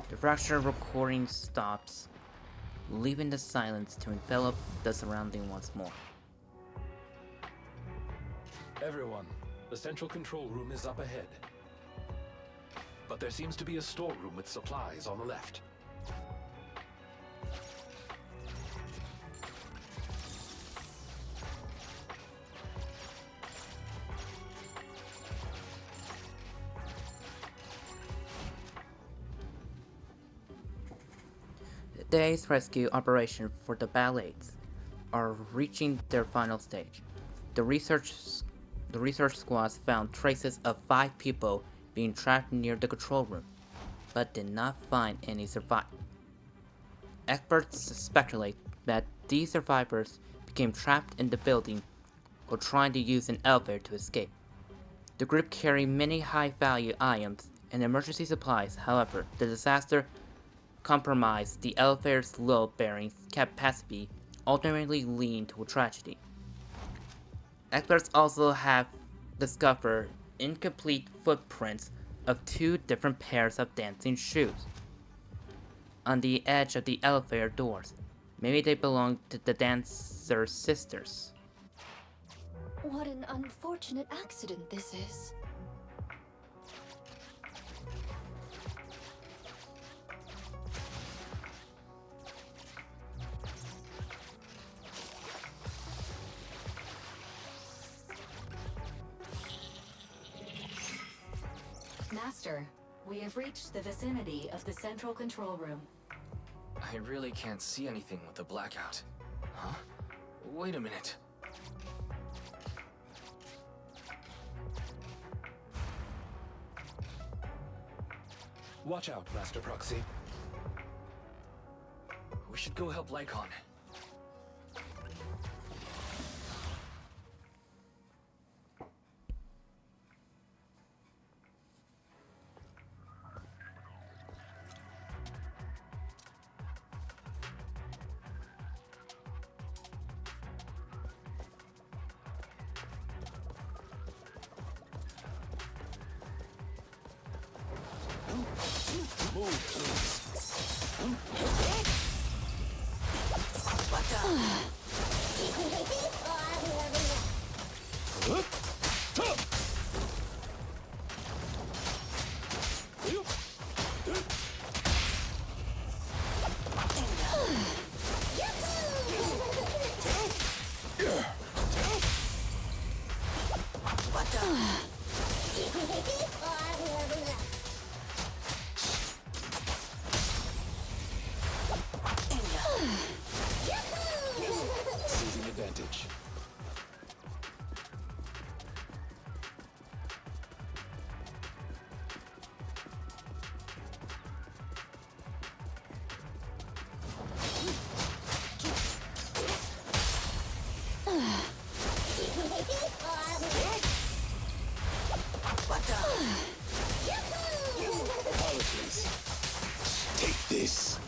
The fractured recording stops, leaving the silence to envelop the surrounding once more. Everyone, the central control room is up ahead. But there seems to be a storeroom with supplies on the left. The day's rescue operation for the Ballades are reaching their final stage. The research squads found traces of 5 people being trapped near the control room, but did not find any survivors. Experts speculate that these survivors became trapped in the building while trying to use an elevator to escape. The group carried many high-value items and emergency supplies. However, the disaster compromised the elevator's load-bearing capacity, ultimately leading to a tragedy. Experts also have discovered incomplete footprints of 2 different pairs of dancing shoes on the edge of the elevator doors. Maybe they belong to the dancer's sisters. What an unfortunate accident this is. Master, we have reached the vicinity of the central control room. I really can't see anything with the blackout. Huh? Wait a minute. Watch out, Master Proxy. We should go help Lycon. this.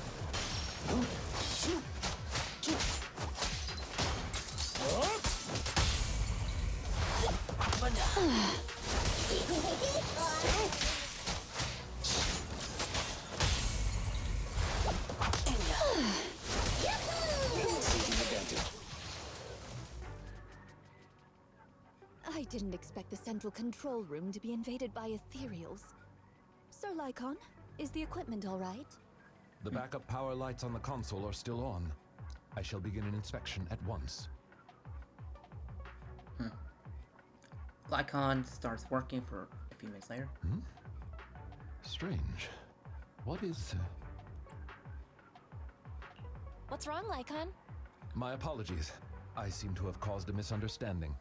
I didn't expect the central control room to be invaded by ethereals. Sir Lycon, is the equipment all right? The backup power lights on the console are still on. I shall begin an inspection at once. Lycon starts working for a few minutes later. Strange. What is... What's wrong, Lycon? My apologies. I seem to have caused a misunderstanding.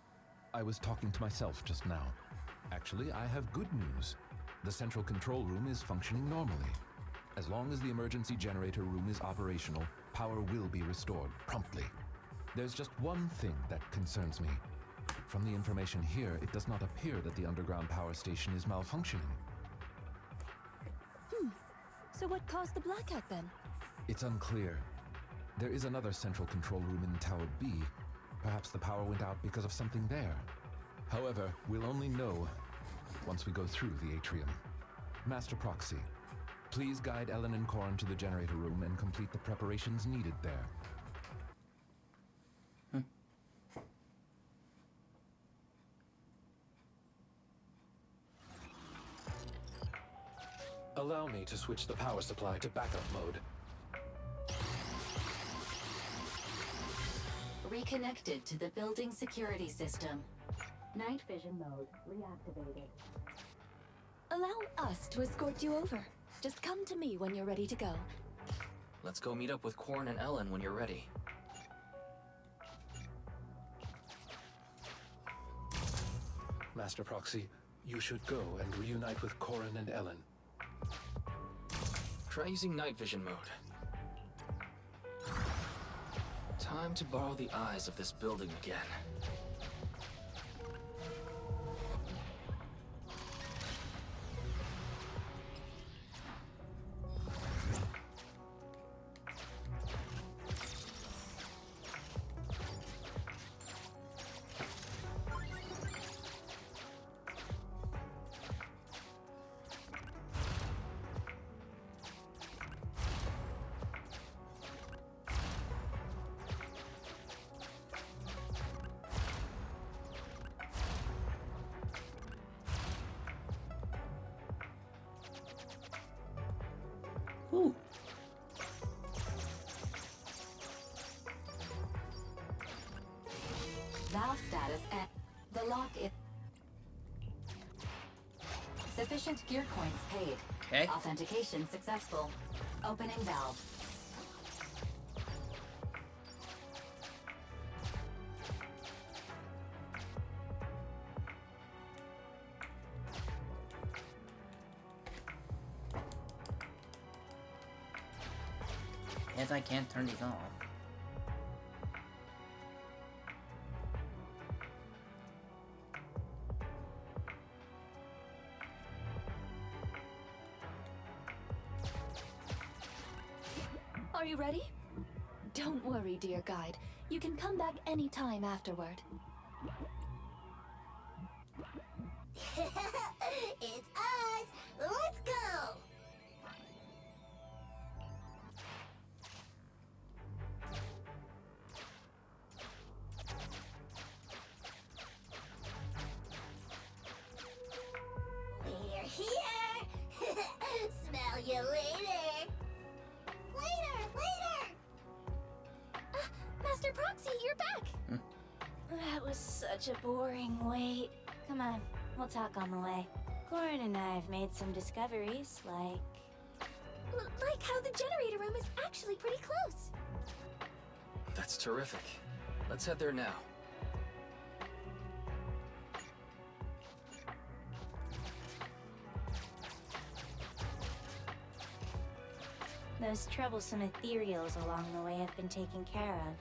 I was talking to myself just now. Actually, I have good news. The central control room is functioning normally. As long as the emergency generator room is operational, power will be restored promptly. There's just one thing that concerns me. From the information here, it does not appear that the underground power station is malfunctioning. So what caused the blackout then? It's unclear. There is another central control room in Tower B. Perhaps the power went out because of something there. However, we'll only know once we go through the atrium. Master Proxy, please guide Ellen and Corrin to the generator room and complete the preparations needed there. Allow me to switch the power supply to backup mode. Reconnected to the building security system. Night vision mode reactivated. Allow us to escort you over. Just come to me when you're ready to go. Let's go meet up with Corrin and Ellen when you're ready. Master Proxy, you should go and reunite with Corrin and Ellen. Try using night vision mode. Time to borrow the eyes of this building again. Ooh. Valve status and the lock is sufficient gear coins paid. Okay. Authentication successful. Opening valve. Guess I can't turn these off. Are you ready? Don't worry, dear guide. You can come back anytime afterward. It's us! Let's go! We're here! Smell you later! Later! Master Proxy, you're back! That was such a boring wait. Come on, we'll talk on the way. Corrin and I have made some discoveries, like... Like how the generator room is actually pretty close. That's terrific. Let's head there now. Those troublesome ethereals along the way have been taken care of.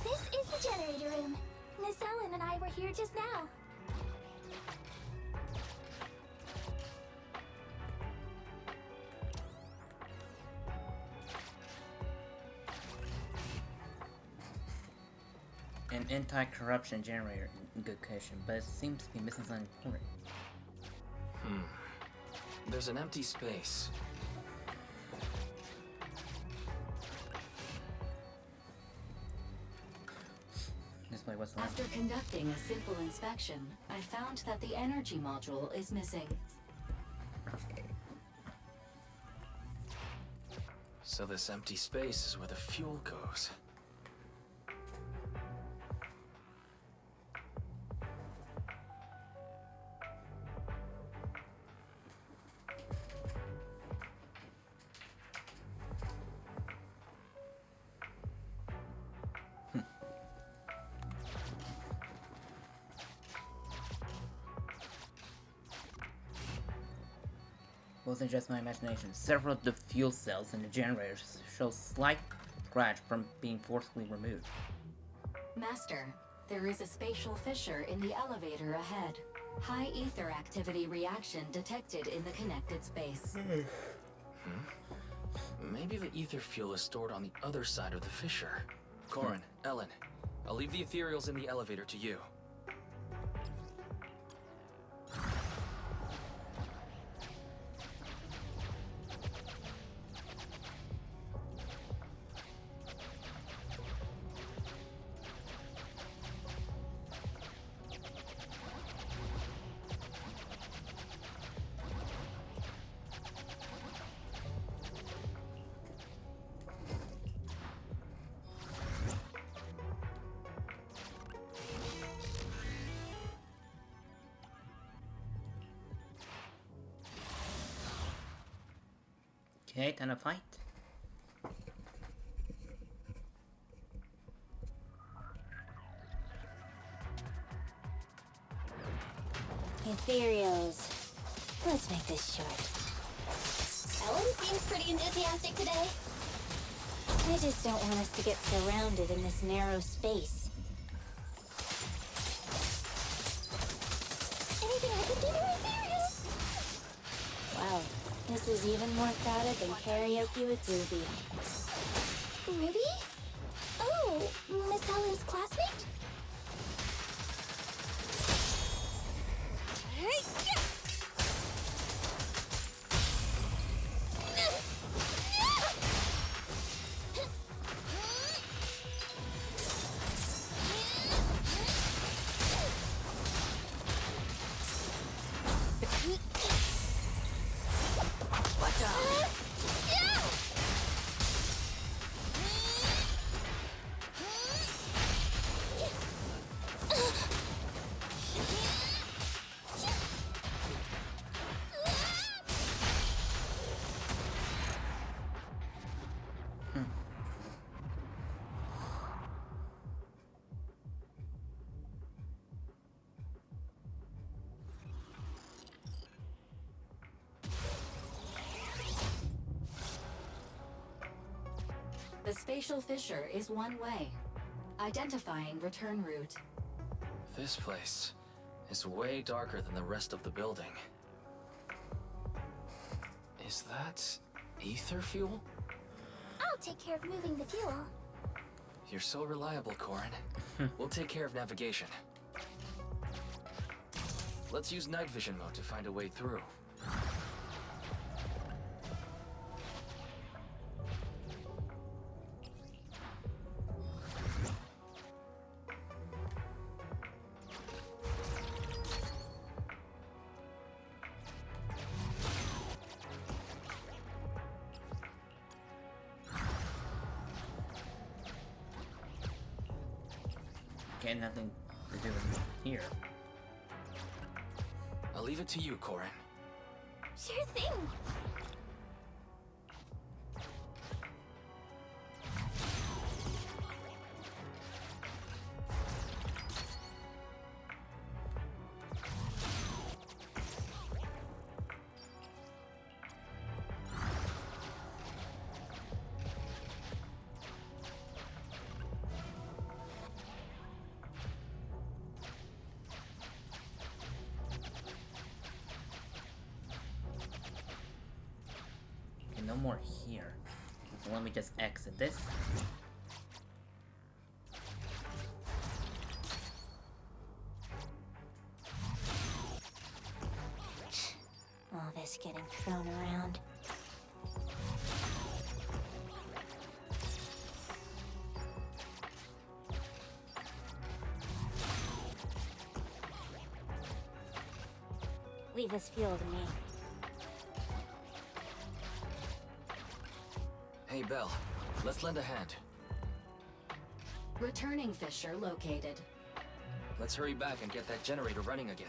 This is the generator room. Miss Ellen and I were here just now. An anti-corruption generator, good question, but it seems to be missing something important. There's an empty space. Display what's left. After conducting a simple inspection, I found that the energy module is missing. So this empty space is where the fuel goes. Wasn't just my imagination. Several of the fuel cells in the generators show slight scratch from being forcibly removed. Master, there is a spatial fissure in the elevator ahead. High ether activity reaction detected in the connected space. Maybe the ether fuel is stored on the other side of the fissure. Corin, Ellen, I'll leave the ethereals in the elevator to you. Okay, time to fight. Ethereals. Let's make this short. Ellen seems pretty enthusiastic today. I just don't want us to get surrounded in this narrow space. Anything I can do to Ethereals? Wow, this is even more crowded than karaoke with Ruby. Ruby? Oh, Miss Ellen's classmate? The spatial fissure is one way. Identifying return route. This place is way darker than the rest of the building. Is that ether fuel? I'll take care of moving the fuel. You're so reliable, Corin. We'll take care of navigation. Let's use night vision mode to find a way through. Okay, nothing to do with here. I'll leave it to you, Corin. Sure thing. more here. So let me just exit this. All this getting thrown around. Leave this fuel to me. Hey, Belle. Let's lend a hand. Returning fissure located. Let's hurry back and get that generator running again.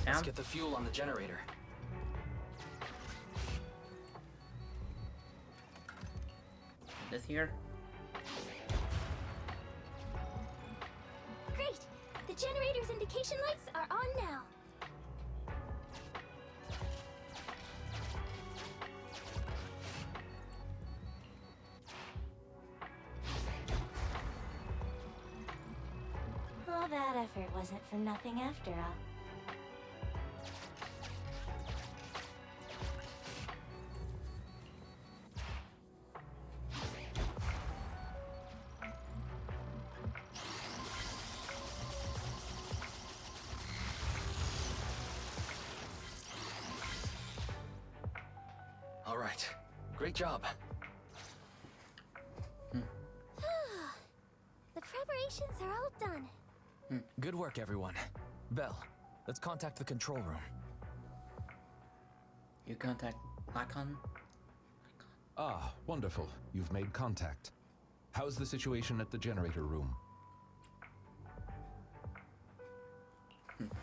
Let's get the fuel on the generator. This here. Great! The generator's indication lights are on now. All that effort wasn't for nothing after all. All right. Great job. The preparations are all done. Good work, everyone. Belle, let's contact the control room. You contact Lycon? Ah, wonderful. You've made contact. How's the situation at the generator room?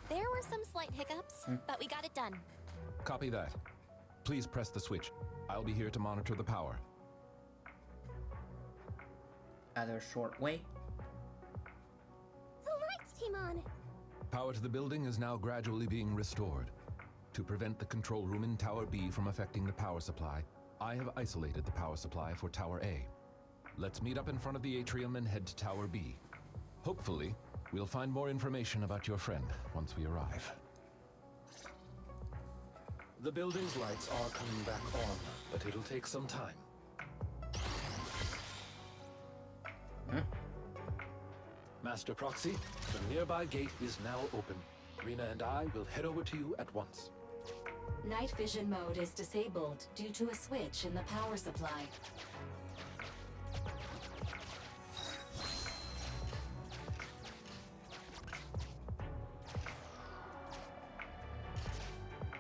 There were some slight hiccups, but we got it done. Copy that. Please press the switch. I'll be here to monitor the power. Other short way? The lights came on. Power to the building is now gradually being restored. To prevent the control room in Tower B from affecting the power supply, I have isolated the power supply for Tower A. Let's meet up in front of the atrium and head to Tower B. Hopefully, we'll find more information about your friend once we arrive. The building's lights are coming back on, but it'll take some time. Master Proxy, the nearby gate is now open. Rena and I will head over to you at once. Night vision mode is disabled due to a switch in the power supply.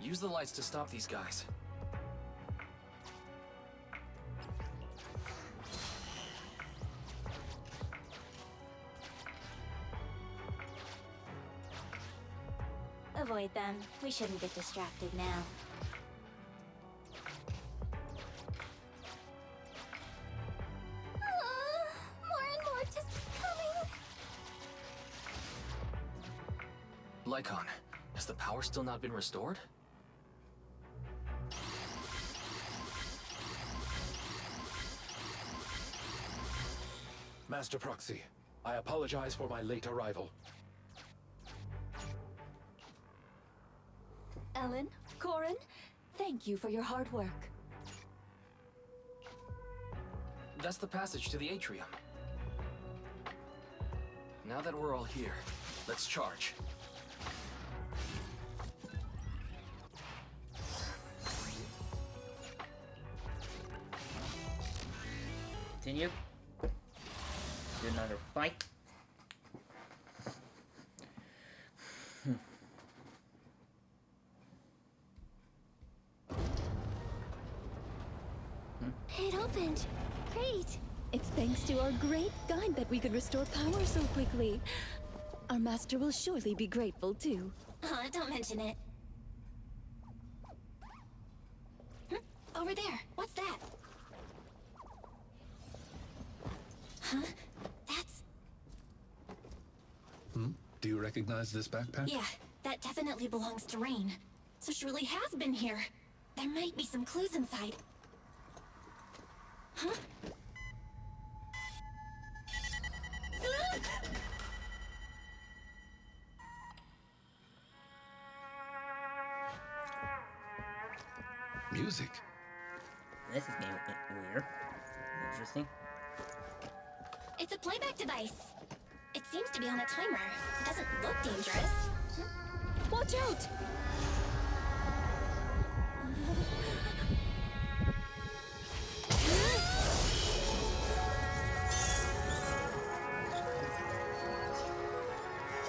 Use the lights to stop these guys. Avoid them. We shouldn't get distracted now. More and more just keep coming. Lycon, has the power still not been restored? Master Proxy, I apologize for my late arrival. Ellen, Corin, thank you for your hard work. That's the passage to the atrium. Now that we're all here, let's charge. Continue. Do another fight. It opened. Great. It's thanks to our great guide that we could restore power so quickly. Our master will surely be grateful too. Don't mention it. Over there. What's that? Huh? That's... Do you recognize this backpack? Yeah, that definitely belongs to Rain. So she really has been here. There might be some clues inside. Huh? Music. This is getting a bit weird. Interesting. It's a playback device. It seems to be on a timer. It doesn't look dangerous. Watch out!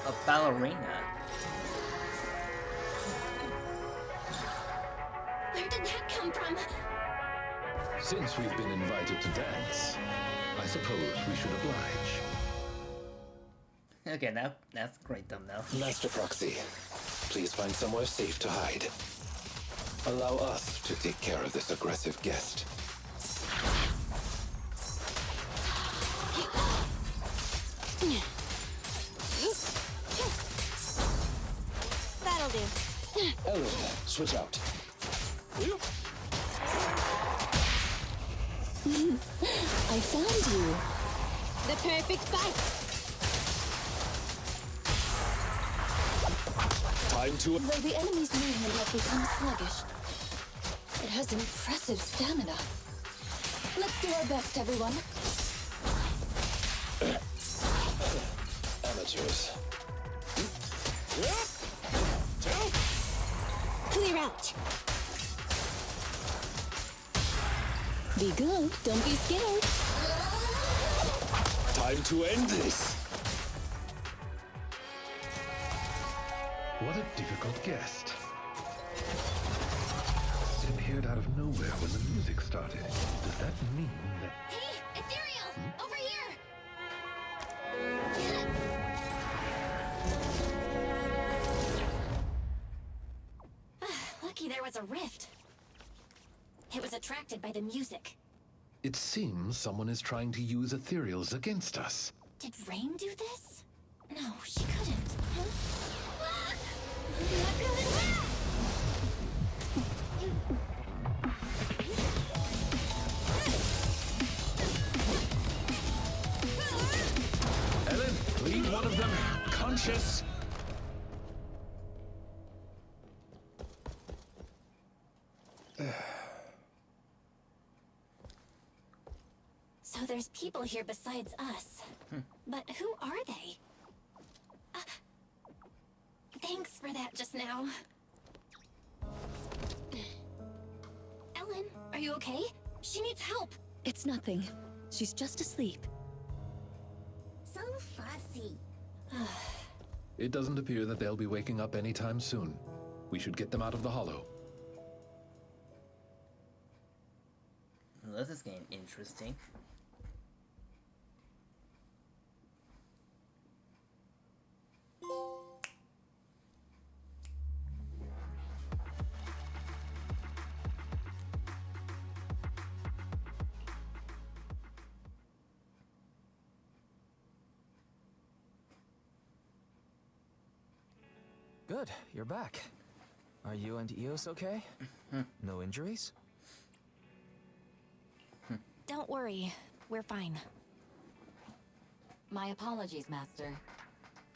A ballerina. Where did that come from? Since we've been invited to dance, I suppose we should oblige. Okay, that's great thumbnail. Master Proxy, please find somewhere safe to hide. Allow us to take care of this aggressive guest. That'll do. Ellen, switch out. I found you. The perfect bite. Time to... Though the enemy's movement has become sluggish, it has impressive stamina. Let's do our best, everyone. Amateurs. Clear out. Be good, don't be scared. Time to end this. What a difficult guest. It appeared out of nowhere when the music started. Does that mean that... Hey, Ethereal! Over here! Lucky there was a rift. It was attracted by the music. It seems someone is trying to use ethereals against us. Did Rain do this? No, she couldn't. Huh? Ellen, leave one of them conscious. So there's people here besides us. But who are they? Thanks for that just now. Ellen, are you okay? She needs help. It's nothing. She's just asleep. So fussy. It doesn't appear that they'll be waking up anytime soon. We should get them out of the hollow. This is getting interesting. Good, you're back. Are you and Eos okay? No injuries? Don't worry, we're fine. My apologies, Master.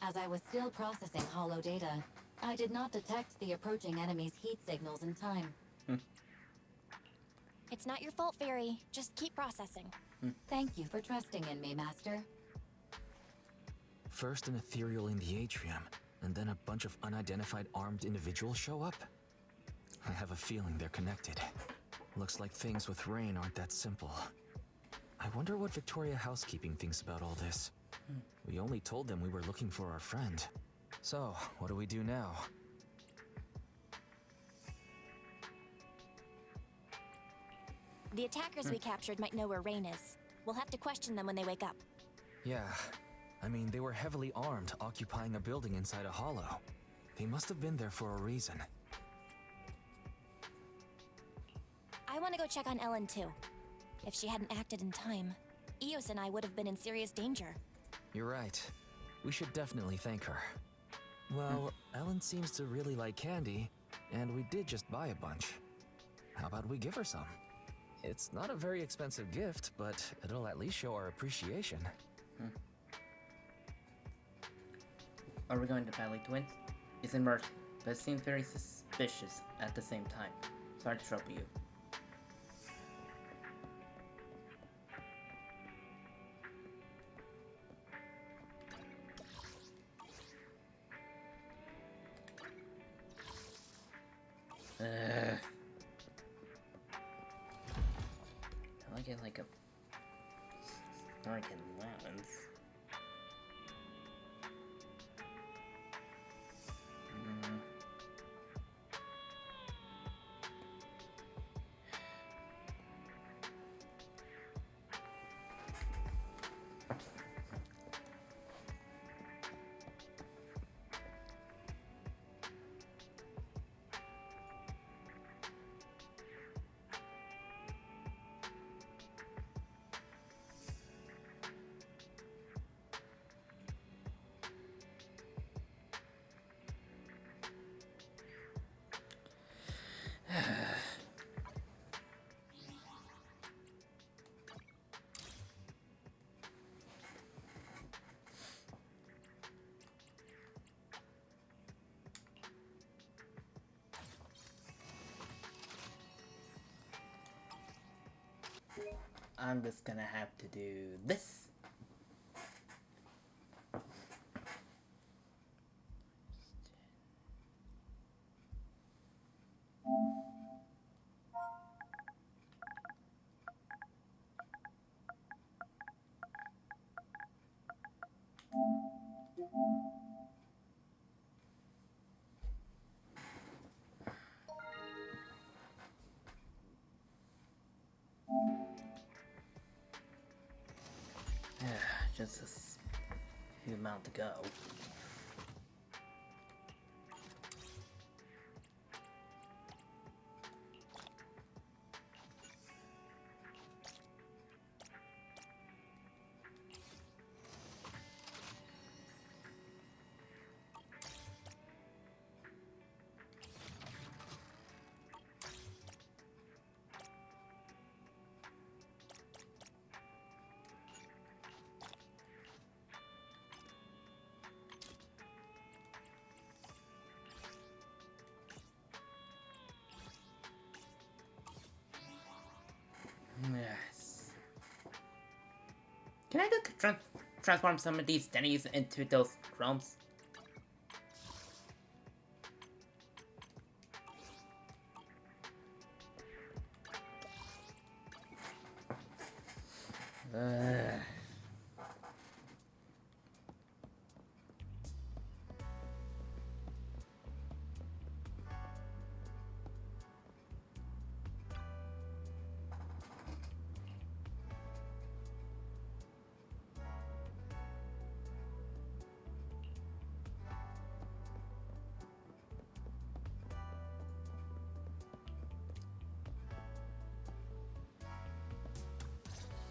As I was still processing hollow data, I did not detect the approaching enemy's heat signals in time. It's not your fault, Fairy. Just keep processing. Thank you for trusting in me, Master. First an ethereal in the atrium, and then a bunch of unidentified armed individuals show up? I have a feeling they're connected. Looks like things with Rain aren't that simple. I wonder what Victoria Housekeeping thinks about all this. We only told them we were looking for our friend. So, what do we do now? The attackers we captured might know where Rain is. We'll have to question them when they wake up. Yeah, I mean, they were heavily armed, occupying a building inside a hollow. They must have been there for a reason. I want to go check on Ellen, too. If she hadn't acted in time, Eos and I would have been in serious danger. You're right. We should definitely thank her. Well, Ellen seems to really like candy, and we did just buy a bunch. How about we give her some? It's not a very expensive gift, but it'll at least show our appreciation. Are we going to Valley Twins? It's immersive, but it seems very suspicious at the same time. Sorry to trouble you. I get like a American allowance. I'm just gonna have to do this. Just a few amount to go. Yes. Can I just transform some of these Denny's into those crumbs?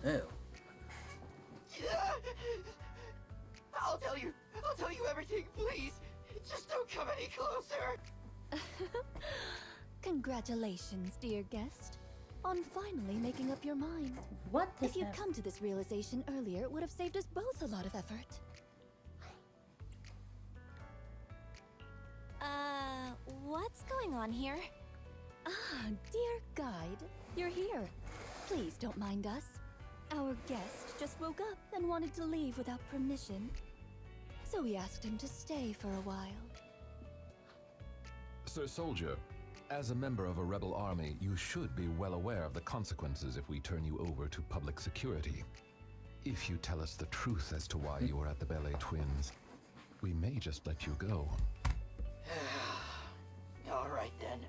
Ew. I'll tell you everything, please. Just don't come any closer. Congratulations, dear guest, on finally making up your mind. What? If you'd come to this realization earlier, it would have saved us both a lot of effort. What's going on here? Ah, dear guide, you're here. Please don't mind us. Our guest just woke up and wanted to leave without permission. So we asked him to stay for a while. Sir Soldier, as a member of a rebel army, you should be well aware of the consequences if we turn you over to public security. If you tell us the truth as to why you were at the Ballet Twins, we may just let you go. All right then.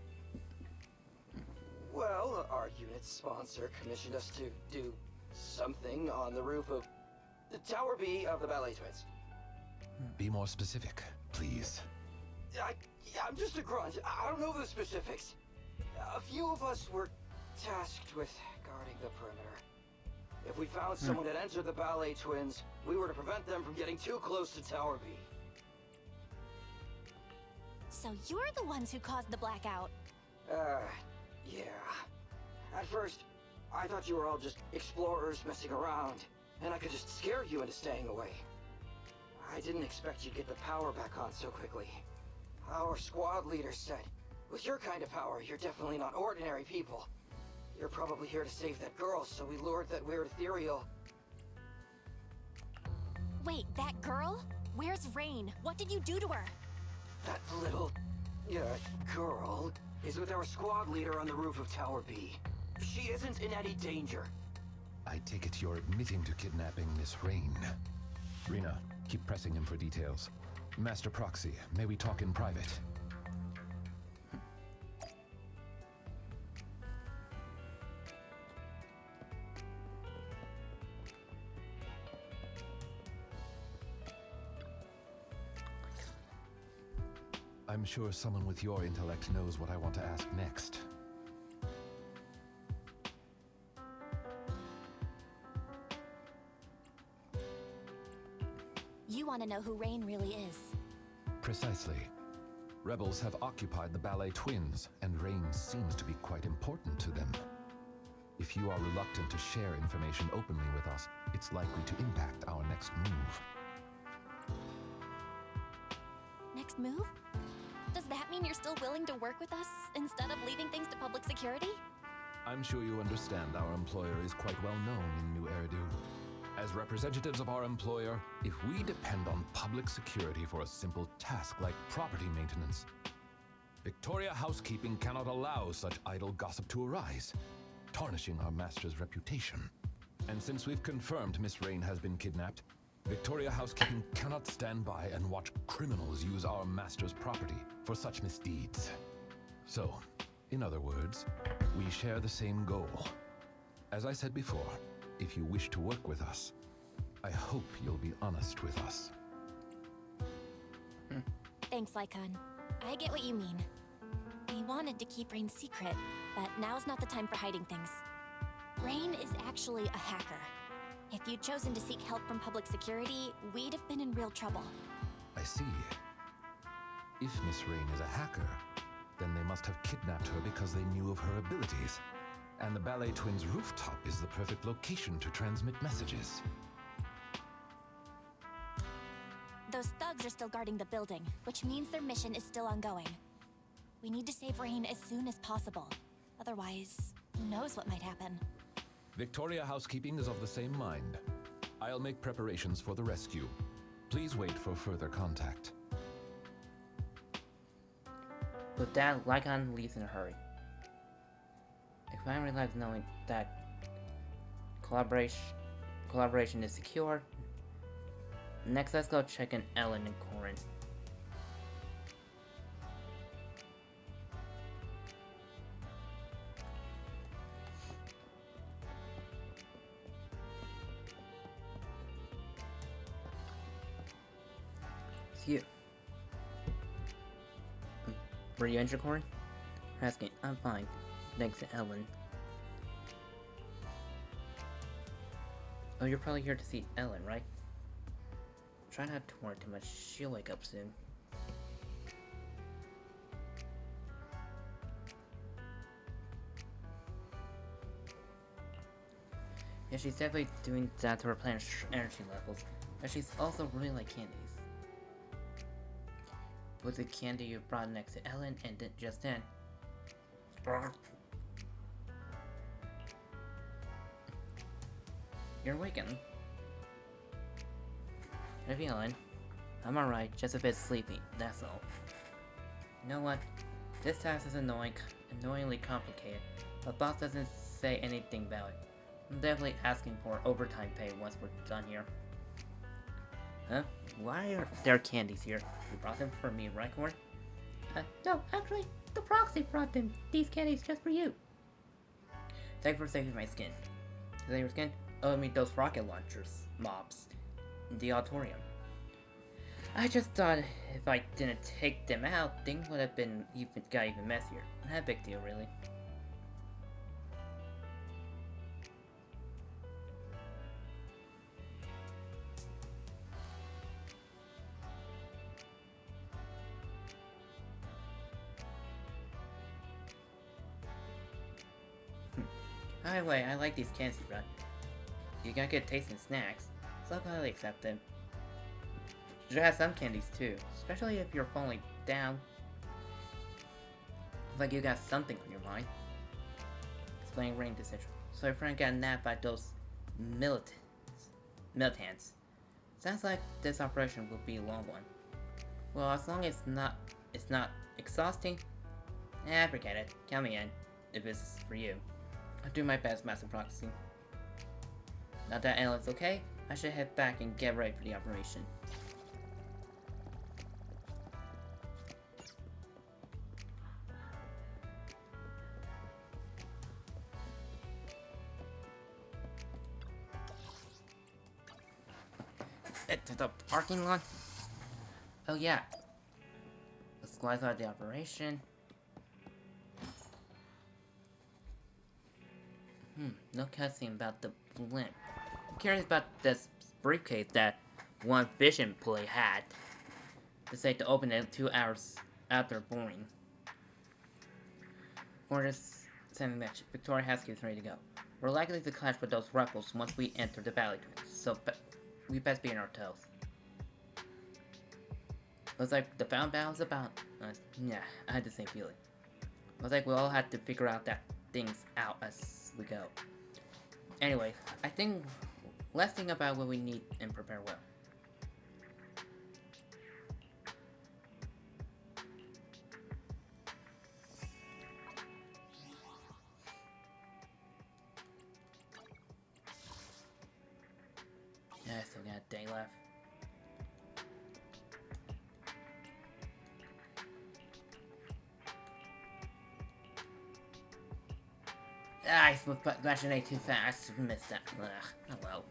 Well, our unit's sponsor commissioned us to do something on the roof of the Tower B of the Ballet Twins. Be more specific, please. I'm just a grunt. I don't know the specifics. A few of us were tasked with guarding the perimeter. If we found someone had entered the Ballet Twins, we were to prevent them from getting too close to Tower B. So you're the ones who caused the blackout. Yeah. At first, I thought you were all just explorers messing around, and I could just scare you into staying away. I didn't expect you'd get the power back on so quickly. Our squad leader said, with your kind of power, you're definitely not ordinary people. You're probably here to save that girl, so we lured that weird ethereal. Wait, that girl? Where's Rain? What did you do to her? That little, girl is with our squad leader on the roof of Tower B. She isn't in any danger. I take it you're admitting to kidnapping Miss Rain. Rena, keep pressing him for details. Master Proxy, may we talk in private? I'm sure someone with your intellect knows what I want to ask next. You want to know who Rain really is. Precisely. Rebels have occupied the Ballet Twins, and Rain seems to be quite important to them. If you are reluctant to share information openly with us, it's likely to impact our next move. Next move? Does that mean you're still willing to work with us instead of leaving things to public security? I'm sure you understand our employer is quite well known in New Eridu. As representatives of our employer, if we depend on public security for a simple task like property maintenance, Victoria Housekeeping cannot allow such idle gossip to arise, tarnishing our master's reputation. And since we've confirmed Miss Rain has been kidnapped, Victoria Housekeeping cannot stand by and watch criminals use our master's property for such misdeeds. So, in other words, we share the same goal. As I said before, if you wish to work with us, I hope you'll be honest with us. Thanks, Lycon. I get what you mean. We wanted to keep Rain secret, but now's not the time for hiding things. Rain is actually a hacker. If you'd chosen to seek help from public security, we'd have been in real trouble. I see. If Miss Rain is a hacker, then they must have kidnapped her because they knew of her abilities. And the Ballet Twins' rooftop is the perfect location to transmit messages. Those thugs are still guarding the building, which means their mission is still ongoing. We need to save Rain as soon as possible. Otherwise, who knows what might happen. Victoria Housekeeping is of the same mind. I'll make preparations for the rescue. Please wait for further contact. With that, Lycon leaves in a hurry. If I realize knowing that collaboration is secure, next let's go check in Ellen and Corin. You. Were you injured, Corin? Asking, I'm fine. Thanks to Ellen. Oh, you're probably here to see Ellen, right? Try not to worry too much. She'll wake up soon. Yeah, she's definitely doing that to replenish energy levels, but she's also really like candies. With the candy you brought next to Ellen, and then just then... You're awakened. How you feeling? I'm alright, just a bit sleepy, that's all. You know what? This task is annoyingly complicated, but boss doesn't say anything about it. I'm definitely asking for overtime pay once we're done here. Huh? Why are there candies here? You brought them for me, right, Corin? No, actually, the proxy brought them. These candies just for you. Thanks for saving my skin. Is that your skin? Oh, I mean those rocket launchers, mobs, in the auditorium. I just thought if I didn't take them out, things would have been even messier. Not a big deal, really. By the way, I like these candies, right? You gotta get tasting snacks, so I'll gladly accept them. You should have some candies too, especially if you're falling down. Like you got something on your mind. Explaining Rain decision. So your friend got nabbed by those militants. Sounds like this operation will be a long one. Well, as long as it's not exhausting, forget it. Count me in, if it's for you. I'll do my best, Master Proxy. Now that Alan's okay, I should head back and get ready for the operation. To the parking lot? Oh yeah. Let's glide out the operation. No cutscene about the blimp. I'm curious about this briefcase that one Vision play had. They say to open it 2 hours after boarding. Orders sending message. Victoria Husky is ready to go. We're likely to clash with those rebels once we enter the Valley Twins, so we best be in our toes. Looks like the found battle's about. Yeah, I had the same feeling. Looks like we all have to figure out things out as we go. Anyway, I think let's think about what we need and prepare well. Yeah, I still got a day left. I was flashing A too fast. Missed that. Ugh. Oh well.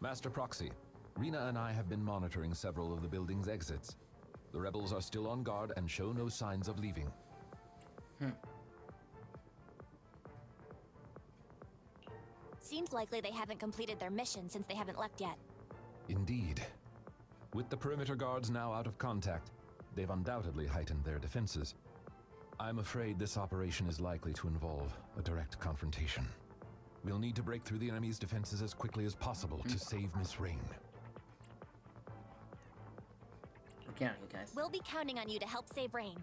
Master Proxy, Rena and I have been monitoring several of the building's exits. The rebels are still on guard and show no signs of leaving. Seems likely they haven't completed their mission since they haven't left yet. Indeed. With the perimeter guards now out of contact, they've undoubtedly heightened their defenses. I'm afraid this operation is likely to involve a direct confrontation. We'll need to break through the enemy's defenses as quickly as possible to save Miss Rain. We're counting, you guys. We'll be counting on you to help save Rain.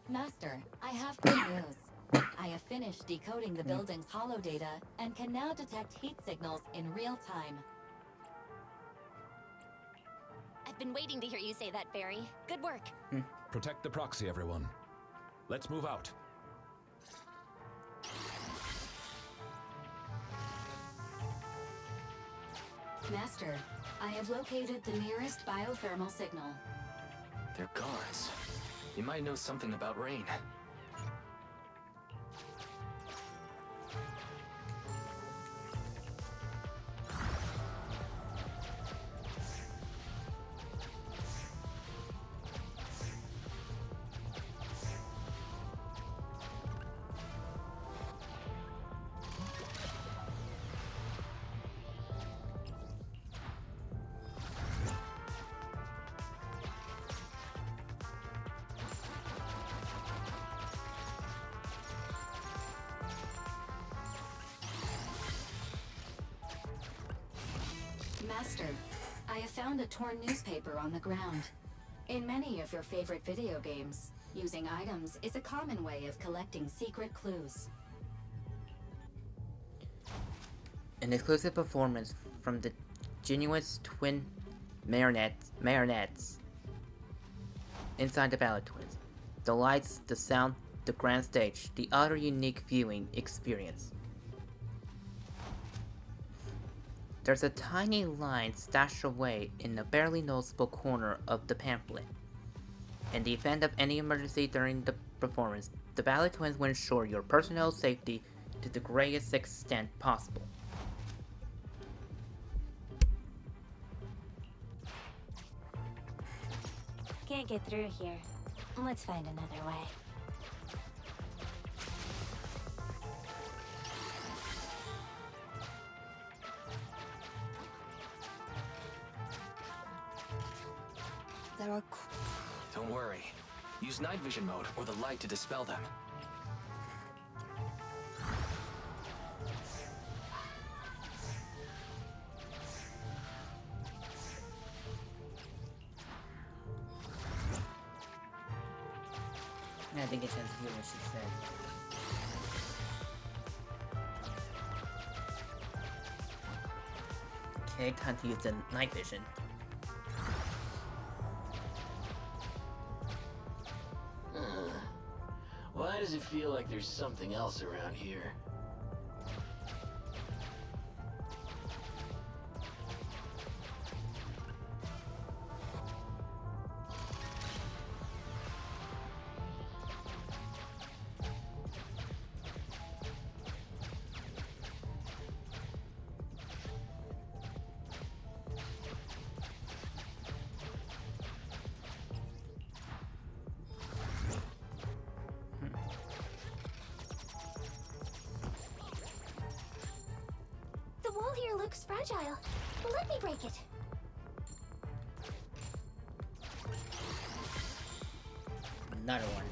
Master, I have good news. I have finished decoding the building's holo data and can now detect heat signals in real time. I've been waiting to hear you say that, Barry. Good work. Protect the proxy, everyone. Let's move out. Master, I have located the nearest biothermal signal. They're guards. You might know something about Rain. Master, I have found a torn newspaper on the ground. In many of your favorite video games, using items is a common way of collecting secret clues. An exclusive performance from the Genuine's twin marionettes inside the Valley Twins. The lights, the sound, the grand stage, the other unique viewing experience. There's a tiny line stashed away in a barely noticeable corner of the pamphlet. In the event of any emergency during the performance, the Valley Twins will ensure your personal safety to the greatest extent possible. Can't get through here. Let's find another way. There are... Don't worry. Use night vision mode or the light to dispel them. I think it's chance to hear what she said. Okay, time to use the night vision. Why does it feel like there's something else around here? The wall here looks fragile. Let me break it. Another one.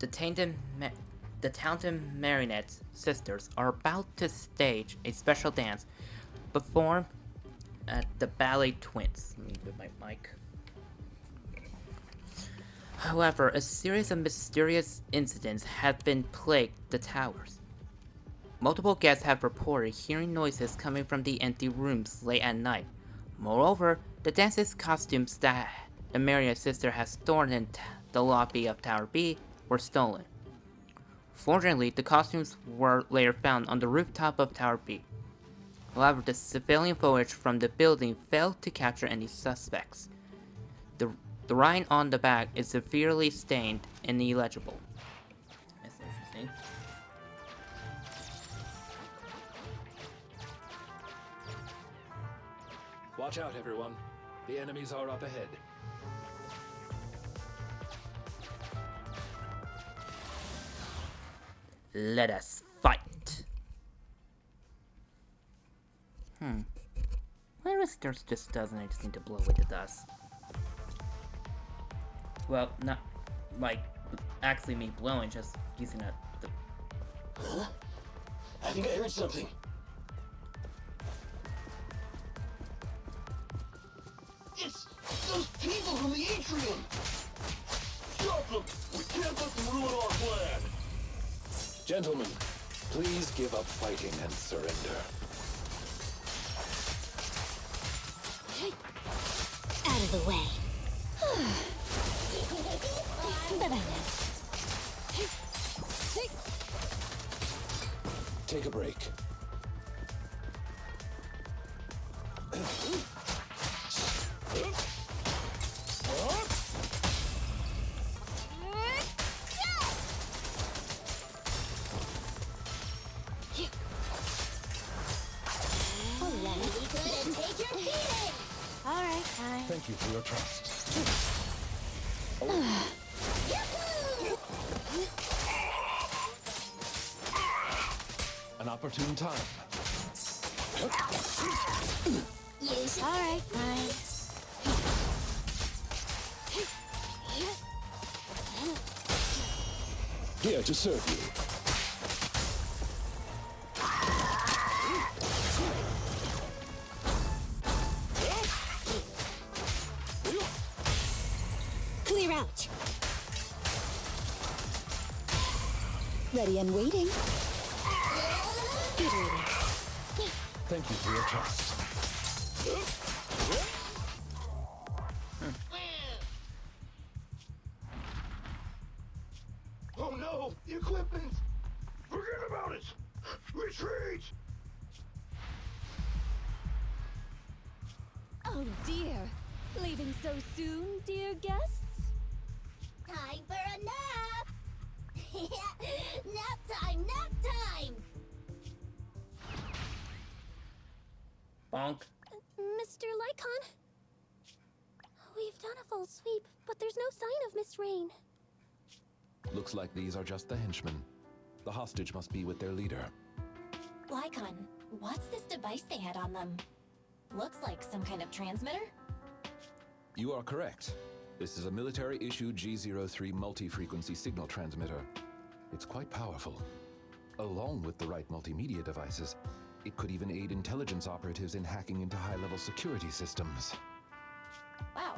The Taunton Marionette sisters are about to stage a special dance performed at the Ballet Twins. Let me move my mic. However, a series of mysterious incidents have been plagued the towers. Multiple guests have reported hearing noises coming from the empty rooms late at night. Moreover, the dance's costumes that the Marionette sister has stored in the lobby of Tower B were stolen. Fortunately, the costumes were later found on the rooftop of Tower B. However, the civilian footage from the building failed to capture any suspects. The writing on the back is severely stained and illegible. That's interesting. Watch out, everyone. The enemies are up ahead. Let us fight. Where is there's just doesn't I just need to blow away the dust? Well, not like actually me blowing, just using the Huh? I think I heard something. It's those people from the atrium! Stop them! We can't let them ruin our plan! Gentlemen, please give up fighting and surrender. Out of the way. Take a break. Alright, fine. Thank you for your trust. An opportune time. Yes. Alright, fine. Here to serve you. Clear out. Ready and waiting. Good reading. Thank you for your trust. Oh no! The equipment! Forget about it! Retreat! Oh dear. Leaving so soon, dear guests? Time for a nap. Nap time, nap time! Bonk. Mr. Lycon? We've done a full sweep, but there's no sign of Miss Rain. Looks like these are just the henchmen. The hostage must be with their leader. Lycon, what's this device they had on them? Looks like some kind of transmitter? You are correct. This is a military-issued G03 multi-frequency signal transmitter. It's quite powerful. Along with the right multimedia devices, it could even aid intelligence operatives in hacking into high-level security systems. Wow,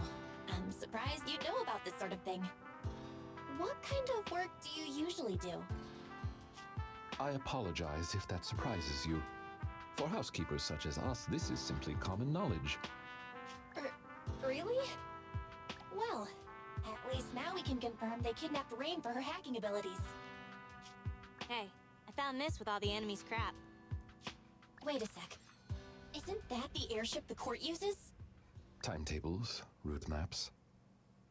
I'm surprised you know about this sort of thing. What kind of work do you usually do? I apologize if that surprises you. For housekeepers such as us, this is simply common knowledge. Really? Well, at least now we can confirm they kidnapped Rain for her hacking abilities. Hey, I found this with all the enemy's crap. Wait a sec. Isn't that the airship the court uses? Timetables, route maps.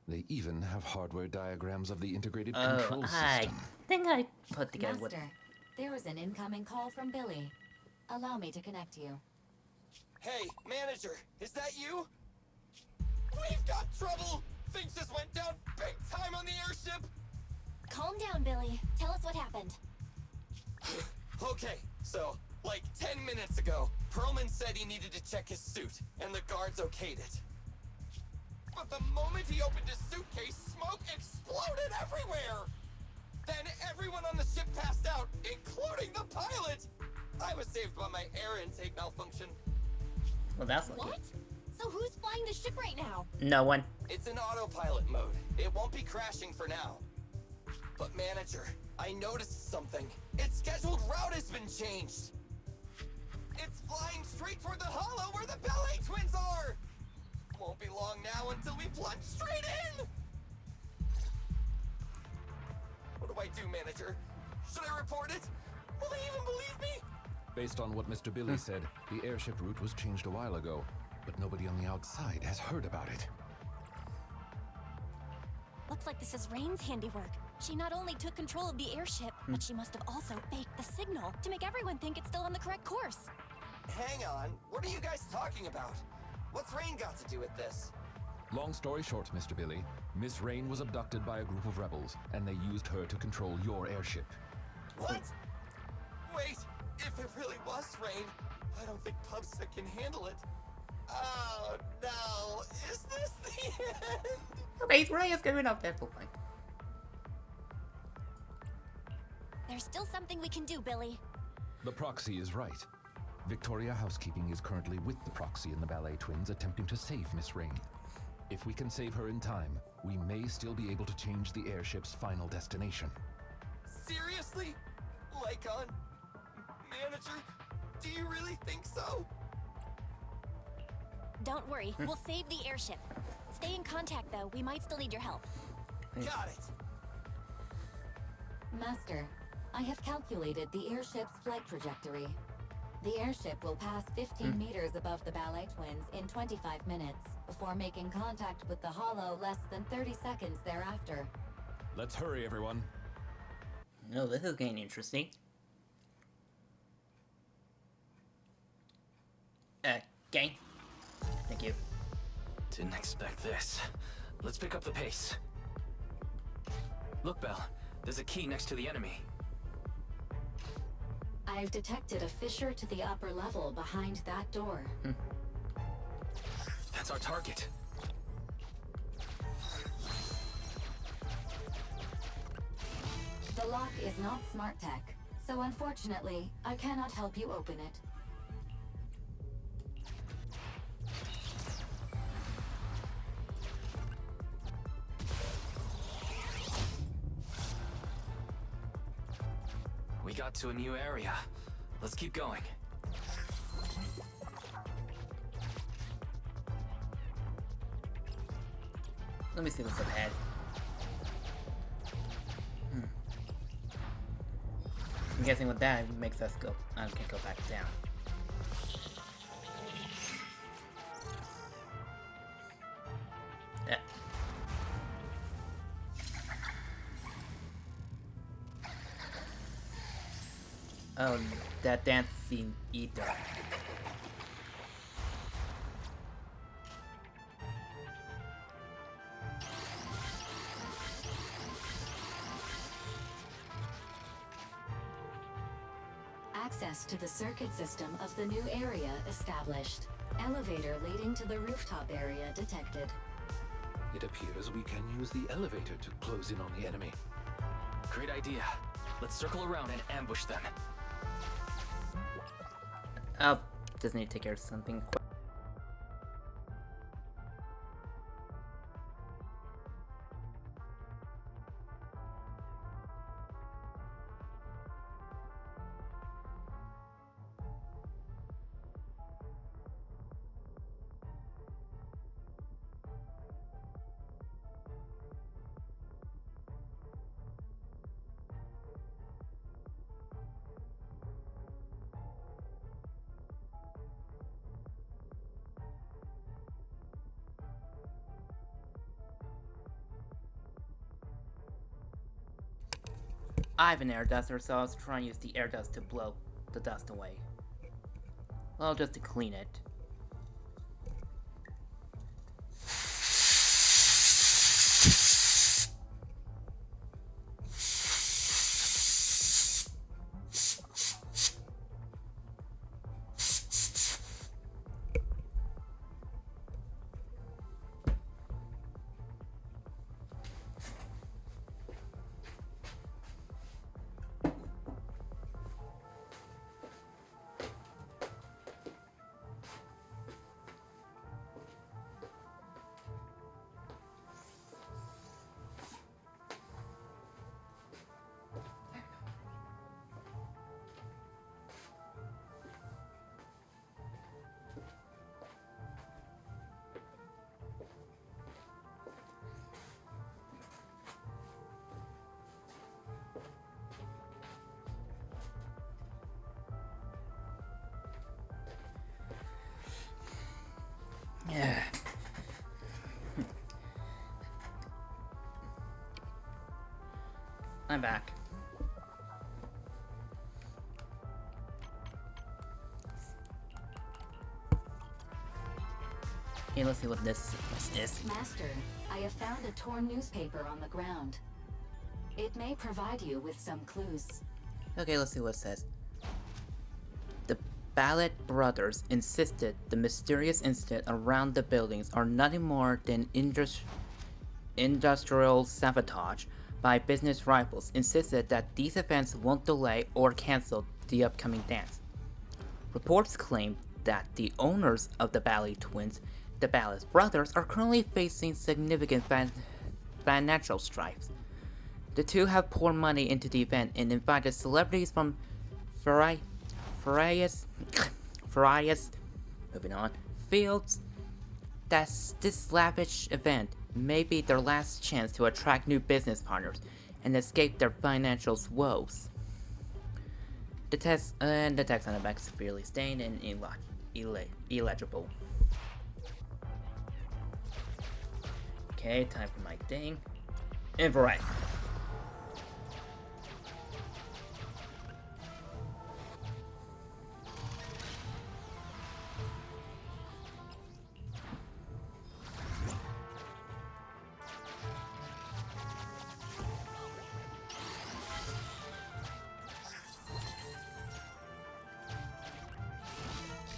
They even have hardware diagrams of the integrated control system. I think I put together Master, what... there was an incoming call from Billy. Allow me to connect you. Hey, manager, is that you? We've got trouble! Things just went down big time on the airship! Calm down, Billy. Tell us what happened. Okay, so, like 10 minutes ago, Perlman said he needed to check his suit, and the guards okayed it. But the moment he opened his suitcase, smoke exploded everywhere! Then everyone on the ship passed out, including the pilot! I was saved by my air intake malfunction. Well, that's lucky. What? So who's flying the ship right now? No one. It's in autopilot mode. It won't be crashing for now. But manager, I noticed something. Its scheduled route has been changed. It's flying straight toward the hollow where the ballet twins are! Won't be long now until we plunge straight in! What do I do, manager? Should I report it? Will they even believe me? Based on what Mr. Billy said, the airship route was changed a while ago, but nobody on the outside has heard about it. Looks like this is Rain's handiwork. She not only took control of the airship, but she must have also faked the signal to make everyone think it's still on the correct course. Hang on, what are you guys talking about? What's Rain got to do with this? Long story short, Mr. Billy, Miss Rain was abducted by a group of rebels, and they used her to control your airship. What? Wait, if it really was Rain, I don't think Pubsec can handle it. Oh no, is this the end? Wait, Ray is giving up that point. There's still something we can do, Billy. The proxy is right. Victoria Housekeeping is currently with the proxy and the ballet twins attempting to save Miss Rain. If we can save her in time, we may still be able to change the airship's final destination. Seriously? Lycon? Manager? Do you really think so? Don't worry, we'll save the airship. Stay in contact, though. We might still need your help. Got it! Master, I have calculated the airship's flight trajectory. The airship will pass 15 meters above the ballet twins in 25 minutes, before making contact with the hollow less than 30 seconds thereafter. Let's hurry, everyone. No, this is getting interesting. Gang. Thank you. Didn't expect this. Let's pick up the pace. Look, Belle. There's a key next to the enemy. I've detected a fissure to the upper level behind that door. That's our target. The lock is not smart tech, so unfortunately, I cannot help you open it. We got to a new area. Let's keep going. Let me see what's ahead. I'm guessing with that, it makes us go. I can go back down. Yeah. Oh, that dancing ether. Access to the circuit system of the new area established. Elevator leading to the rooftop area detected. It appears we can use the elevator to close in on the enemy. Great idea. Let's circle around and ambush them. Oh, just need to take care of something quick. I have an air duster, so I was trying to use the air dust to blow the dust away. Well, just to clean it. Yeah. I'm back. Okay, let's see what this is. Master, I have found a torn newspaper on the ground. It may provide you with some clues. Okay, let's see what it says. The Ballet brothers insisted the mysterious incident around the buildings are nothing more than industrial sabotage by business rivals. Insisted that these events won't delay or cancel the upcoming dance. Reports claim that the owners of the Ballet twins, the Ballet brothers, are currently facing significant financial strife. The two have poured money into the event and invited celebrities from various moving on, fields. This lavish event may be their last chance to attract new business partners and escape their financial woes. The text on the back is severely stained and illegible. Okay, time for my thing. Infrared.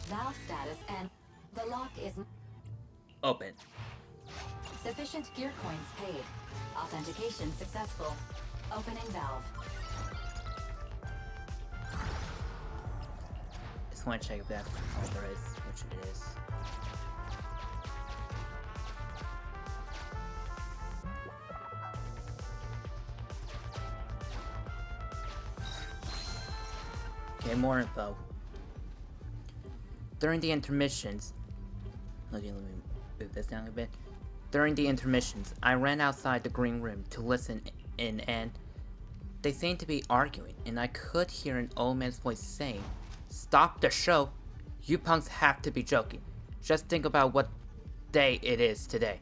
Valve status and the lock is Open. sufficient gear coins paid. Authentication successful. Opening valve. Just want to check if that's all there is, which it is. Okay, more info. During the intermissions, let me move this down a bit. During the intermissions, I ran outside the green room to listen in, and they seemed to be arguing, and I could hear an old man's voice saying, "Stop the show! You punks have to be joking. Just think about what day it is today,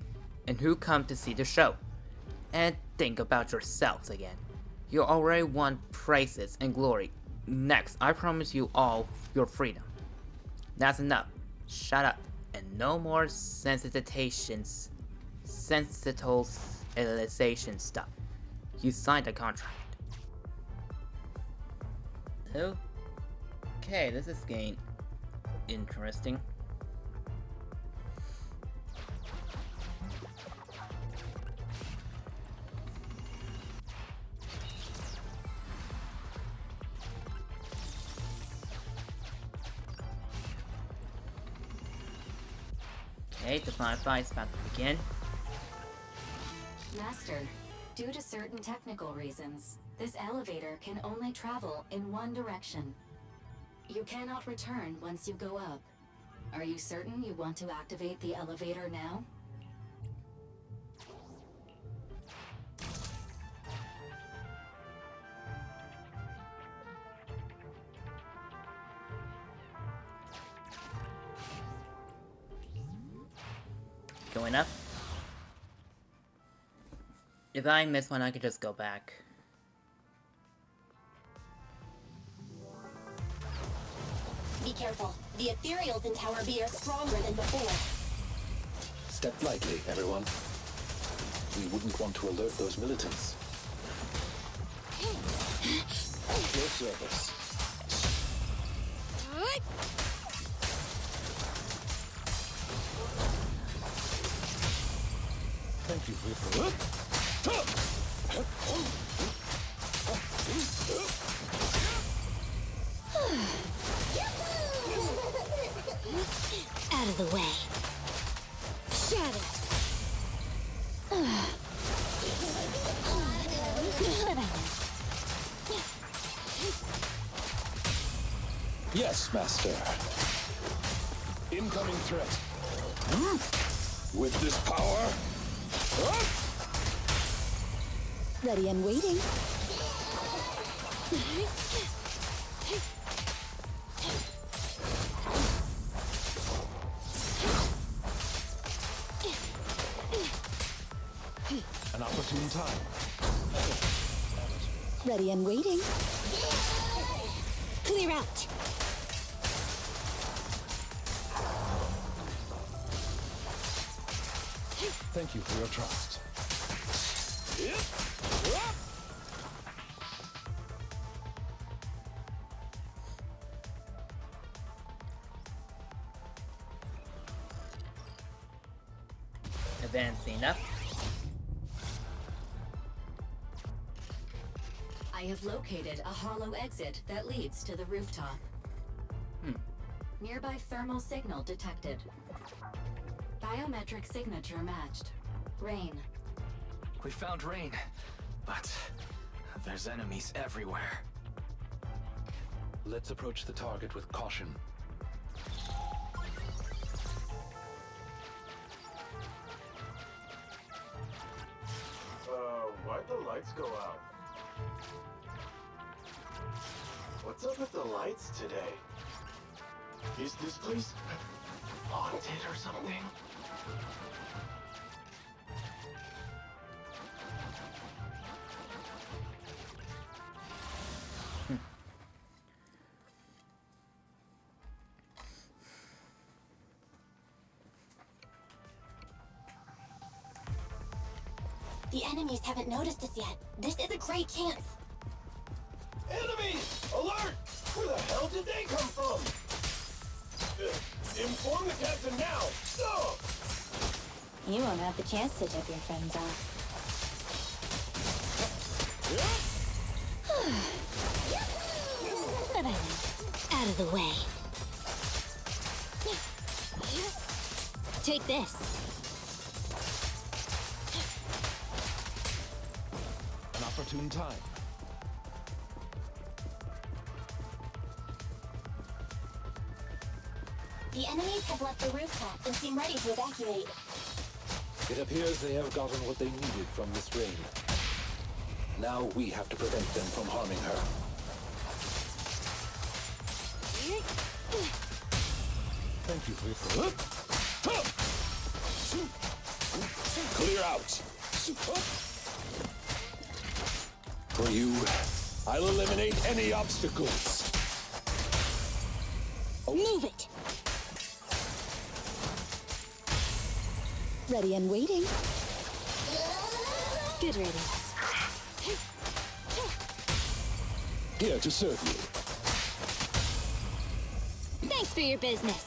and who come to see the show. And think about yourselves again. You already won praises and glory. Next, I promise you all your freedom. That's enough. Shut up. And no more sensitization stuff. You signed a contract. Okay, this is getting interesting. Okay, the final fight is about to begin. Master, due to certain technical reasons, this elevator can only travel in one direction. You cannot return once you go up. Are you certain you want to activate the elevator now? Going up. If I miss one, I could just go back. Be careful. The ethereals in Tower B are stronger than before. Step lightly, everyone. We wouldn't want to alert those militants. At your service. Thank you for your... Out of the way. Shatter. Yes, Master. Incoming threat. With this power... Ready and waiting. An opportune time. Ready and waiting. Clear out. Thank you for your trust. Advancing up. I have located a hollow exit that leads to the rooftop. Nearby thermal signal detected. Biometric signature matched. Rain. We found Rain, but there's enemies everywhere. Let's approach the target with caution. Why'd the lights go out? What's up with the lights today? Is this place haunted or something? The enemies haven't noticed us yet. This is a great chance. Enemies! Alert! Where the hell did they come from? Inform the captain now! No! You won't have the chance to tip your friends off. Out of the way. Take this. An opportune time. The enemies have left the rooftop and seem ready to evacuate. It appears they have gotten what they needed from Miss Rain. Now we have to prevent them from harming her. Thank you for your... Clear out! For you, I'll eliminate any obstacles. Move it! Ready and waiting. Good riddance. Here to serve you. Thanks for your business.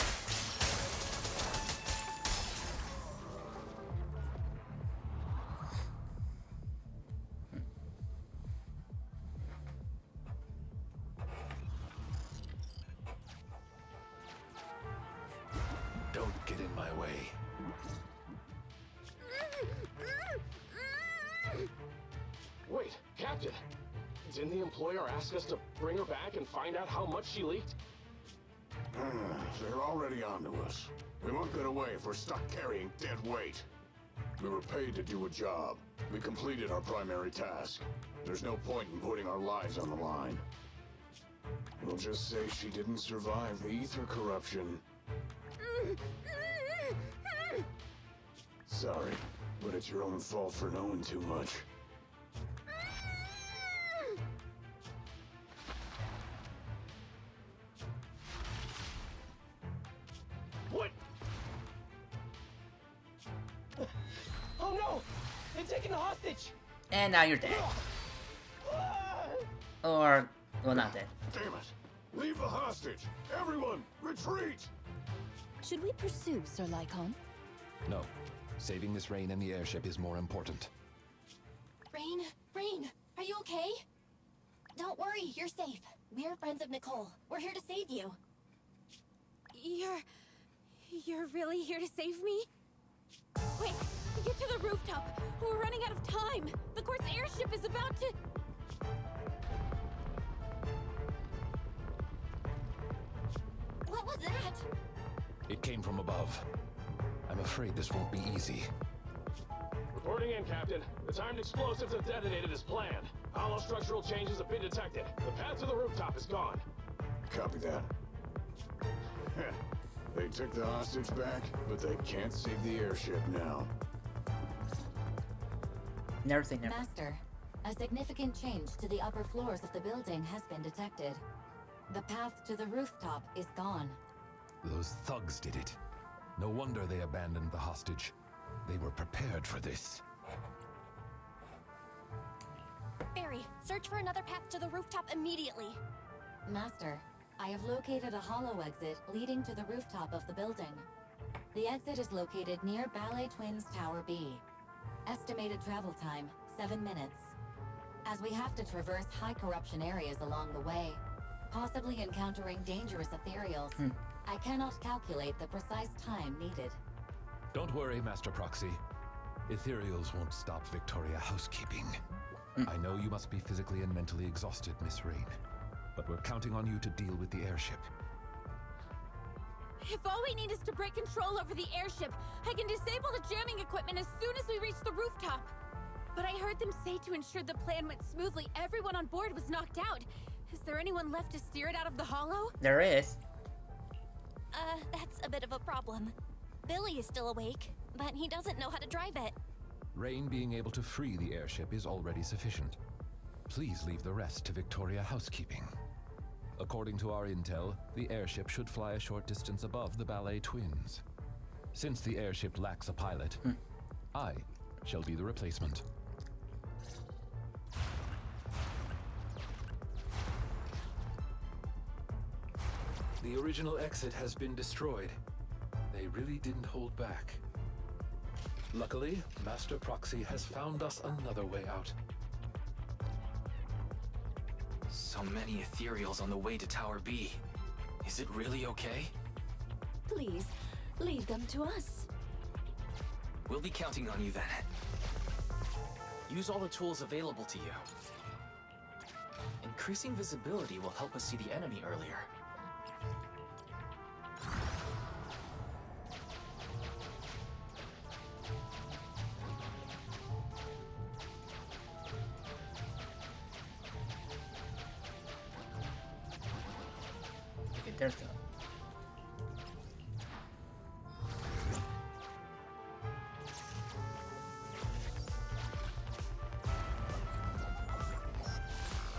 Don't get in my way. Wait, Captain! Didn't the employer ask us to bring her back and find out how much she leaked? They're already onto us. We won't get away if we're stuck carrying dead weight. We were paid to do a job. We completed our primary task. There's no point in putting our lives on the line. We'll just say she didn't survive the ether corruption. Sorry, but it's your own fault for knowing too much. What? Oh no! They've taken the hostage! And now you're dead. Or, well, not dead. Damn it! Leave the hostage! Everyone, retreat! Should we pursue Sir Lycon? No. Saving Miss Rain and the airship is more important. Rain, are you okay? Don't worry, you're safe. We're friends of Nicole. We're here to save you. You're really here to save me? Wait, get to the rooftop. We're running out of time. The court's airship is about to... What was that? It came from above. I'm afraid this won't be easy. Reporting in, Captain. The timed explosives have detonated as planned. Hollow structural changes have been detected. The path to the rooftop is gone. Copy that. They took the hostage back, but they can't save the airship now. Never say never. Master, a significant change to the upper floors of the building has been detected. The path to the rooftop is gone. Those thugs did it. No wonder they abandoned the hostage. They were prepared for this. Barry, search for another path to the rooftop immediately. Master, I have located a hollow exit leading to the rooftop of the building. The exit is located near Ballet Twins Tower B. Estimated travel time, 7 minutes. As we have to traverse high corruption areas along the way, possibly encountering dangerous ethereals, I cannot calculate the precise time needed. Don't worry, Master Proxy. Ethereals won't stop Victoria housekeeping. I know you must be physically and mentally exhausted, Miss Rain, but we're counting on you to deal with the airship. If all we need is to break control over the airship, I can disable the jamming equipment as soon as we reach the rooftop. But I heard them say to ensure the plan went smoothly, everyone on board was knocked out. Is there anyone left to steer it out of the hollow? There is. That's a bit of a problem. Billy is still awake, but he doesn't know how to drive it. Rain being able to free the airship is already sufficient. Please leave the rest to Victoria housekeeping. According to our intel, the airship should fly a short distance above the Ballet Twins. Since the airship lacks a pilot, I shall be the replacement. The original exit has been destroyed. They really didn't hold back. Luckily, Master Proxy has found us another way out. So many ethereals on the way to Tower B. Is it really okay? Please, leave them to us. We'll be counting on you then. Use all the tools available to you. Increasing visibility will help us see the enemy earlier. Okay, there's the...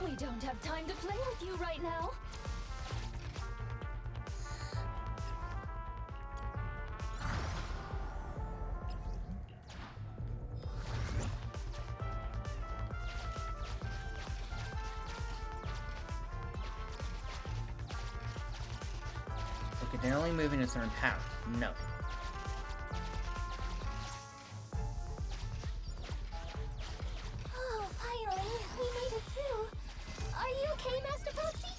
We don't have time to play with you right now. You can only move in a certain power. No. Oh, finally, we made it through. Are you okay, Master Proxy?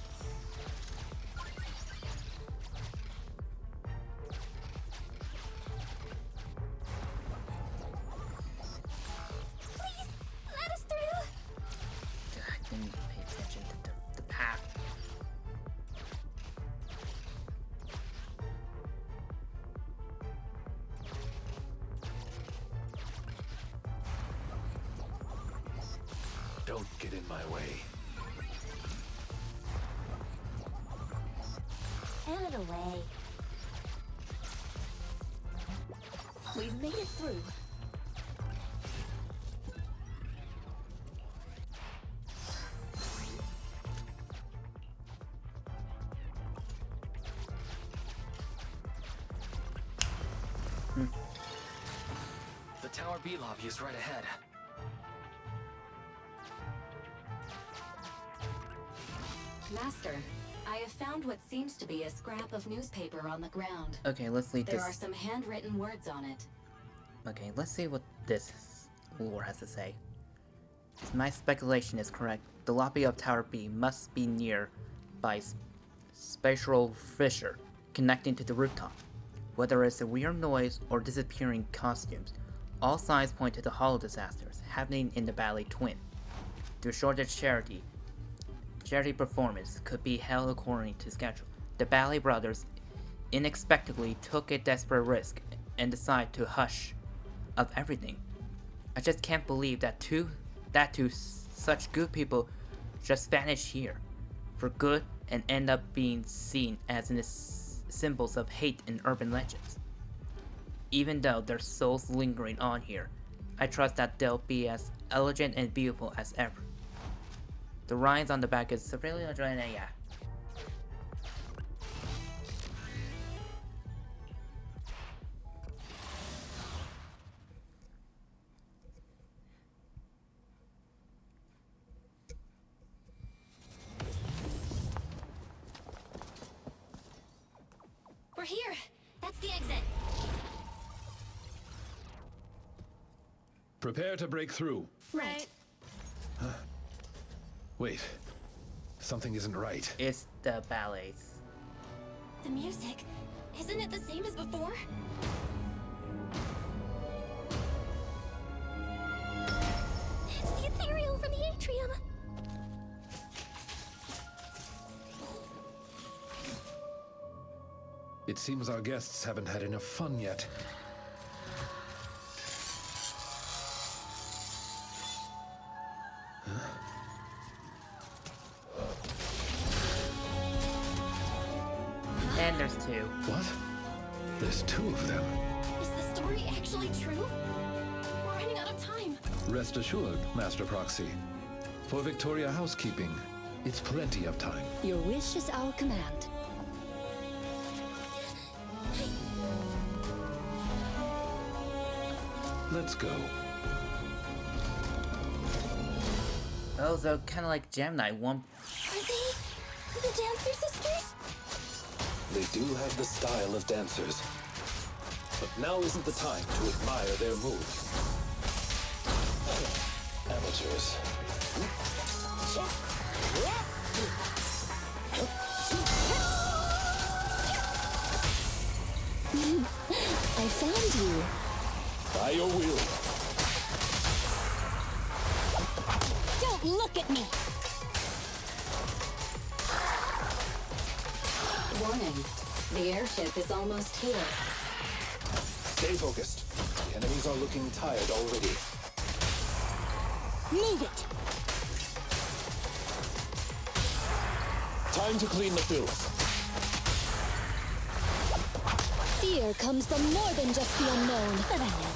Please, let us through. I didn't pay attention to the path. Don't get in my way. Out of the way. We've made it through. The Tower B lobby is right ahead. Master, I have found what seems to be a scrap of newspaper on the ground. Okay, let's leave There this. are some handwritten words on it. Okay, let's see what this lore has to say. If my speculation is correct, the lobby of Tower B must be near by spatial fissure connecting to the rooftop. Whether it's a weird noise or disappearing costumes, all signs point to the hollow disasters happening in the Ballet Twin. To ensure that charity performance could be held according to schedule, the Ballet brothers unexpectedly took a desperate risk and decided to hush of everything. I just can't believe that two such good people just vanish here for good and end up being seen as symbols of hate in urban legends. Even though their souls lingering on here, I trust that they'll be as elegant and beautiful as ever. The rhymes on the back is severely enjoying it, yeah. We're here. That's the exit. Prepare to break through. Right. Wait. Something isn't right. It's the ballets. The music, isn't it the same as before? It's the ethereal from the atrium. It seems our guests haven't had enough fun yet. And there's two. What? There's two of them. Is the story actually true? We're running out of time. Rest assured, Master Proxy. For Victoria housekeeping, it's plenty of time. Your wish is our command. Let's go. Oh, so kind of like Gemini. One. Are they the Dancer Sisters? They do have the style of dancers. But now isn't the time to admire their moves. Amateurs. I found you. By your will. Don't look at me! Warning. The airship is almost here. Stay focused. The enemies are looking tired already. Move it! Time to clean the filth. Fear comes from more than just the unknown. But I know.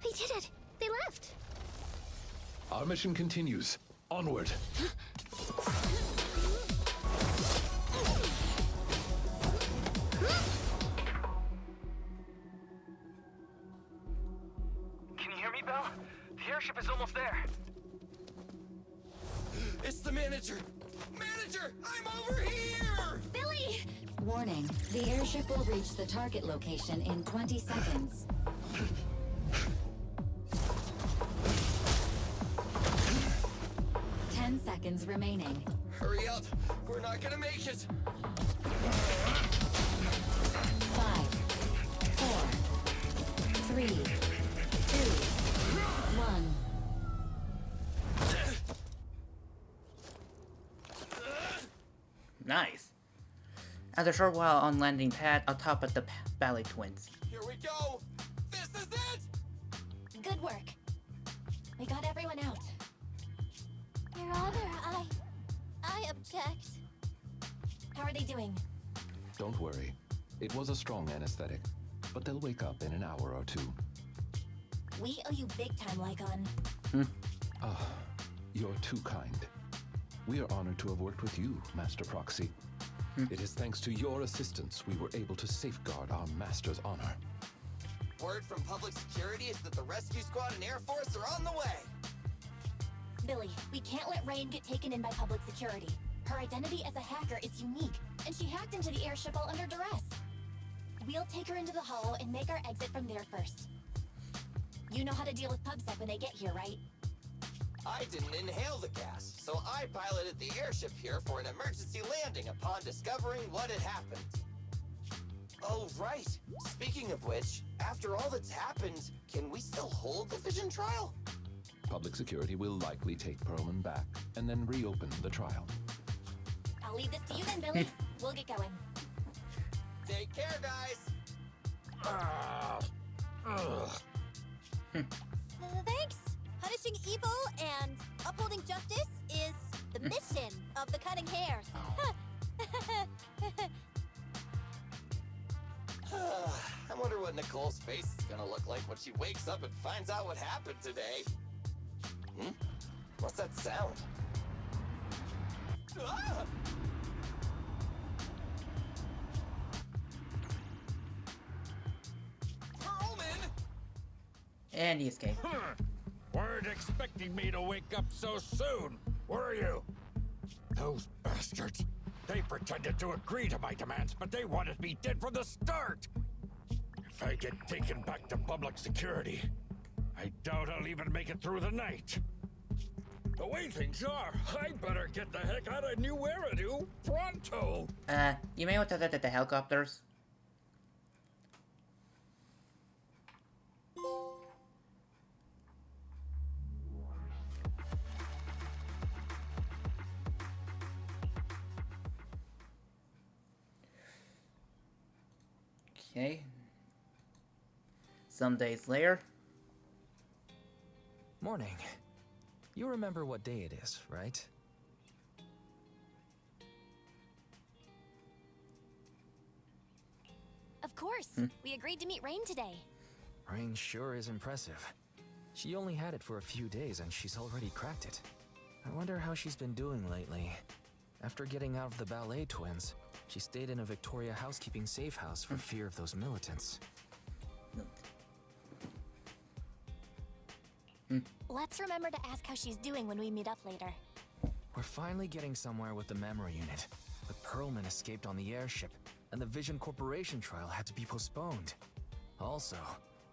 They did it! They left! Our mission continues. Onward. airship is almost there. It's the manager! Manager! I'm over here! Billy! Warning, the airship will reach the target location in 20 seconds. Ten seconds remaining. Hurry up! We're not gonna make it! 5, 4, 3, 2, 1. Nice. After a short while on landing pad atop of the Ballet Twins. Here we go! This is it! Good work. We got everyone out. Your Honor, I object. How are they doing? Don't worry. It was a strong anesthetic, but they'll wake up in an hour or two. We owe you big time, Lycon. Ah, you're too kind. We are honored to have worked with you, Master Proxy. It is thanks to your assistance we were able to safeguard our Master's honor. Word from public security is that the rescue squad and Air Force are on the way! Billy, we can't let Rain get taken in by public security. Her identity as a hacker is unique, and she hacked into the airship while under duress. We'll take her into the hollow and make our exit from there first. You know how to deal with PubSec when they get here, right? I didn't inhale the gas, so I piloted the airship here for an emergency landing upon discovering what had happened. Oh, right. Speaking of which, after all that's happened, can we still hold the fission trial? Public security will likely take Perlman back and then reopen the trial. I'll leave this to you then, Billy. We'll get going. Take care, guys! Thanks! Punishing evil and upholding justice is the mission of the Cutting Hairs. I wonder what Nicole's face is gonna look like when she wakes up and finds out what happened today. What's that sound? Ah! Perlman! And he escaped. Weren't expecting me to wake up so soon, were you? Those bastards. They pretended to agree to my demands, but they wanted me dead from the start. If I get taken back to public security, I doubt I'll even make it through the night. The way things are, I better get the heck out of New Eridu pronto. You may want to look at the helicopters. Okay. Some days later. Morning. You remember what day it is, right? Of course. We agreed to meet Rain today. Rain sure is impressive. She only had it for a few days and she's already cracked it. I wonder how she's been doing lately. After getting out of the Ballet Twins, she stayed in a Victoria housekeeping safe house for fear of those militants. Let's remember to ask how she's doing when we meet up later. We're finally getting somewhere with the memory unit. But Perlman escaped on the airship, and the Vision Corporation trial had to be postponed. Also,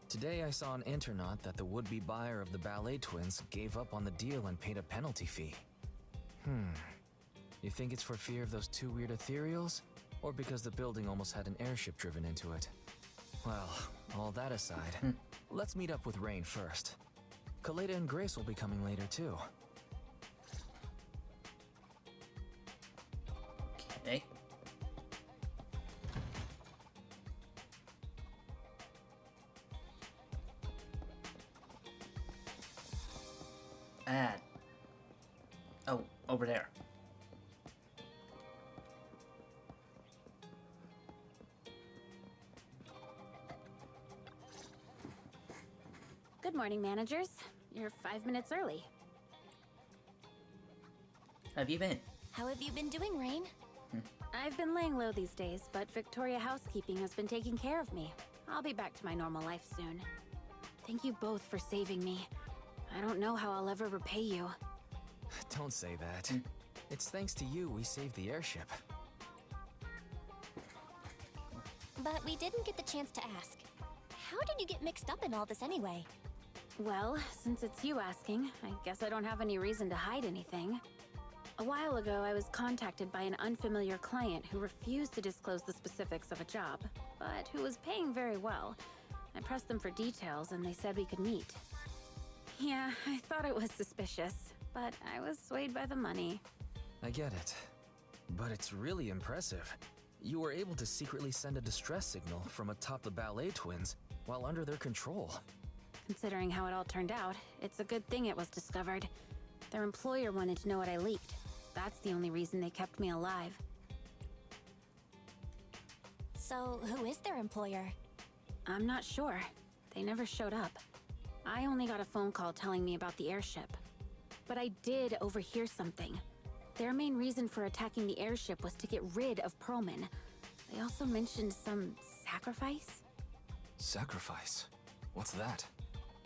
today I saw an internaut that the would-be buyer of the Ballet Twins gave up on the deal and paid a penalty fee. You think it's for fear of those two weird ethereals? Or because the building almost had an airship driven into it? Well, all that aside, let's meet up with Rain first. Kaleda and Grace will be coming later too. Okay. Oh, over there. Good morning, managers. You're 5 minutes early. How have you been? How have you been doing, Rain? I've been laying low these days, but Victoria Housekeeping has been taking care of me. I'll be back to my normal life soon. Thank you both for saving me. I don't know how I'll ever repay you. Don't say that. It's thanks to you we saved the airship. But we didn't get the chance to ask. How did you get mixed up in all this anyway? Well, since it's you asking, I guess I don't have any reason to hide anything. A while ago, I was contacted by an unfamiliar client who refused to disclose the specifics of a job, but who was paying very well. I pressed them for details and they said we could meet. Yeah, I thought it was suspicious, but I was swayed by the money. I get it. But it's really impressive. You were able to secretly send a distress signal from atop the ballet twins while under their control. Considering how it all turned out, it's a good thing it was discovered. Their employer wanted to know what I leaked. That's the only reason they kept me alive. So, who is their employer? I'm not sure. They never showed up. I only got a phone call telling me about the airship. But I did overhear something. Their main reason for attacking the airship was to get rid of Perlman. They also mentioned some sacrifice? Sacrifice? What's that?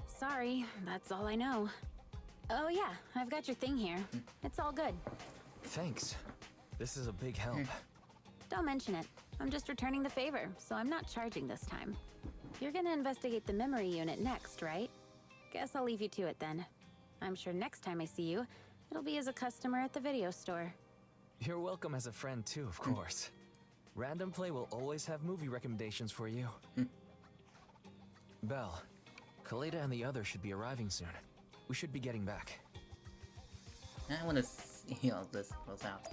Sorry, that's all I know. Oh yeah, I've got your thing here. It's all good. Thanks. This is a big help. Don't mention it. I'm just returning the favor, so I'm not charging this time. You're gonna investigate the memory unit next, right? Guess I'll leave you to it then. I'm sure next time I see you, it'll be as a customer at the video store. You're welcome as a friend too, of course. Random Play will always have movie recommendations for you. Belle, Kaleda and the others should be arriving soon. We should be getting back. I want to see how this goes out.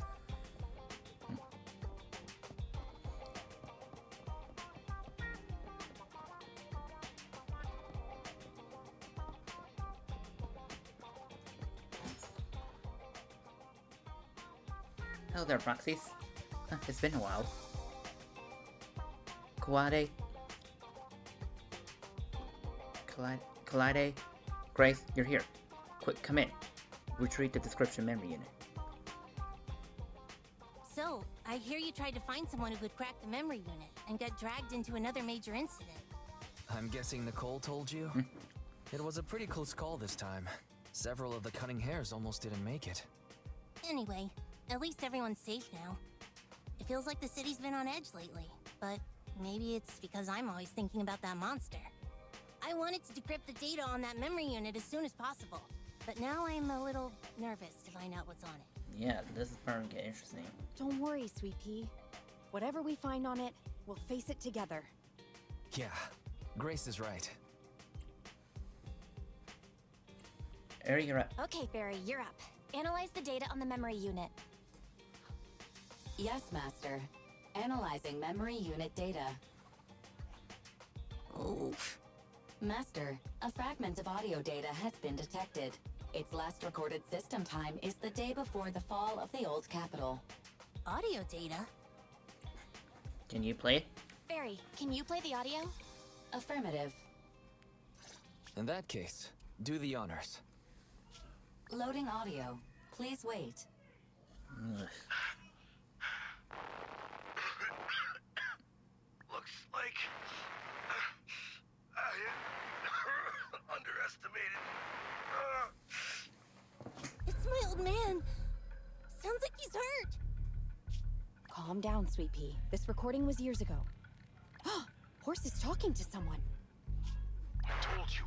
Hello there, proxies. It's been a while. Kalide, Grace, you're here. Quick, come in. Retrieve the description memory unit. So, I hear you tried to find someone who could crack the memory unit and got dragged into another major incident. I'm guessing Nicole told you? It was a pretty close call this time. Several of the cunning hairs almost didn't make it. Anyway, at least everyone's safe now. It feels like the city's been on edge lately, but maybe it's because I'm always thinking about that monster. I wanted to decrypt the data on that memory unit as soon as possible, but now I'm a little nervous to find out what's on it. Yeah, this is going to get interesting. Don't worry, Sweet Pea. Whatever we find on it, we'll face it together. Yeah, Grace is right. Eri, you're up. Okay, Barry, you're up. Analyze the data on the memory unit. Yes, Master. Analyzing memory unit data. Oof. Master, a fragment of audio data has been detected. Its last recorded system time is the day before the fall of the old capital. Audio data? Can you play it? Barry, can you play the audio? Affirmative. In that case, do the honors. Loading audio. Please wait. Looks like I underestimated. It's my old man. Sounds like he's hurt. Calm down, Sweet Pea. This recording was years ago. Horse is talking to someone. I told you,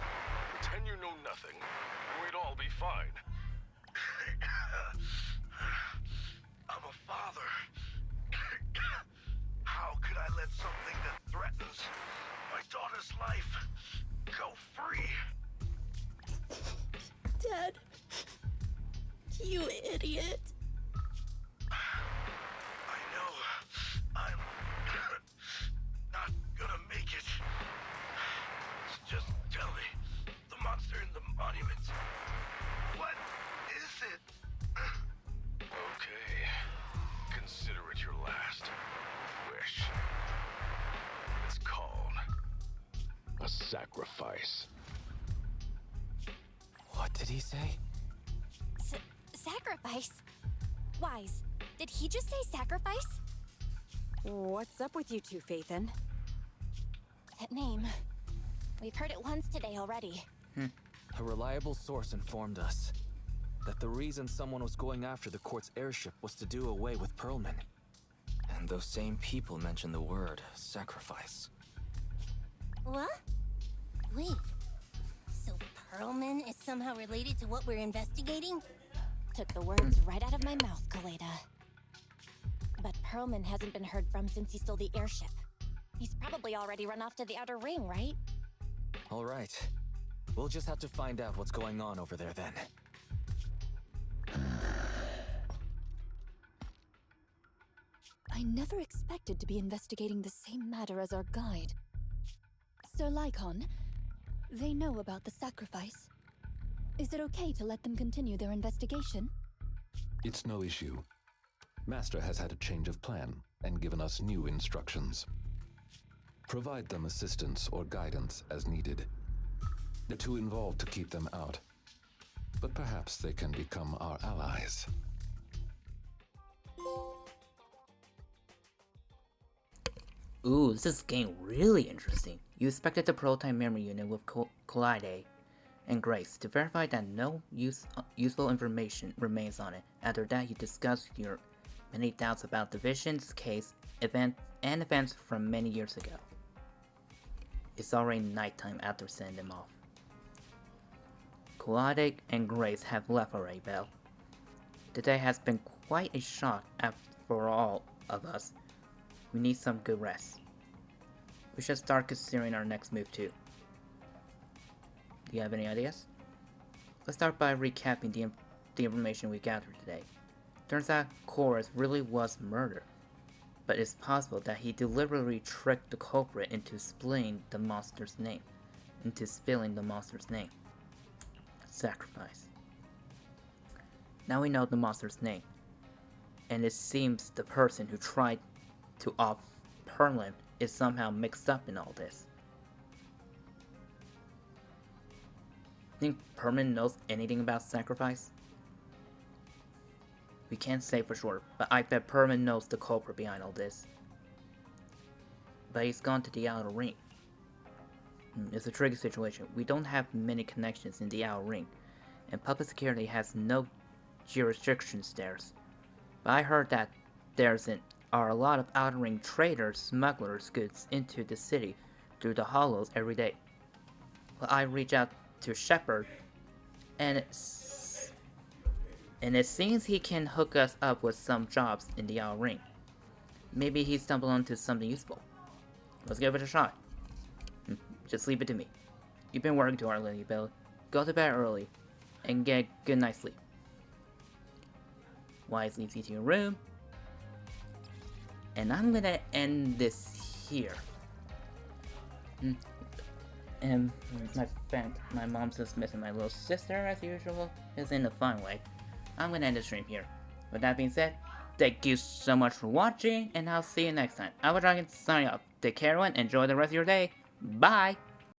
pretend you know nothing, and we'd all be fine. I'm a father. How could I let something that threatens my daughter's life go free? Dad. You idiot. I know I'm not gonna make it. Just tell me, the monster in the monument, what is it? Okay, consider it your last wish. It's called a sacrifice. What did he say? Sacrifice? Wise, did he just say sacrifice? What's up with you two, Faithin? That name. We've heard it once today already. A reliable source informed us that the reason someone was going after the court's airship was to do away with Pearlman. And those same people mentioned the word sacrifice. What? Wait. So Pearlman is somehow related to what we're investigating? Took the words right out of my mouth, Kaleda. But Pearlman hasn't been heard from since he stole the airship. He's probably already run off to the Outer Ring, right? All right. We'll just have to find out what's going on over there then. I never expected to be investigating the same matter as our guide. Sir Lycon, they know about the sacrifice. Is it okay to let them continue their investigation? It's no issue. Master has had a change of plan and given us new instructions. Provide them assistance or guidance as needed. They're too involved to keep them out, but perhaps they can become our allies. Ooh, this is getting really interesting. You inspected the prototype memory unit with Collide and Grace to verify that no useful information remains on it. After that, you discussed your many doubts about the Vision's case, events from many years ago. It's already nighttime after sending them off. Collide and Grace have left already, Belle. Today has been quite a shock for all of us. We need some good rest. We should start considering our next move too. Do you have any ideas? Let's start by recapping the information we gathered today. Turns out Chorus really was murdered, but it's possible that he deliberately tricked the culprit into spilling the monster's name. Sacrifice. Now we know the monster's name, and it seems the person who tried to off Pearlman is somehow mixed up in all this. Think Pearlman knows anything about sacrifice? We can't say for sure, but I bet Pearlman knows the culprit behind all this. But he's gone to the Outer Ring. It's a tricky situation. We don't have many connections in the Outer Ring, and public security has no jurisdictions there. But I heard that there are a lot of Outer Ring traders smugglers goods into the city through the hollows every day. Well, I reach out to Shepard, and it seems he can hook us up with some jobs in the Outer Ring. Maybe he stumbled onto something useful. Let's give it a shot. Just leave it to me. You've been working too hard lately, Bill. Go to bed early and get a good night's sleep. Wise leaves you to your room. And I'm gonna end this here. And my mom's just missing my little sister as usual. It's in a fun way. I'm gonna end the stream here. With that being said, thank you so much for watching, and I'll see you next time. Avadragon signing off. Take care, everyone. Enjoy the rest of your day. Bye!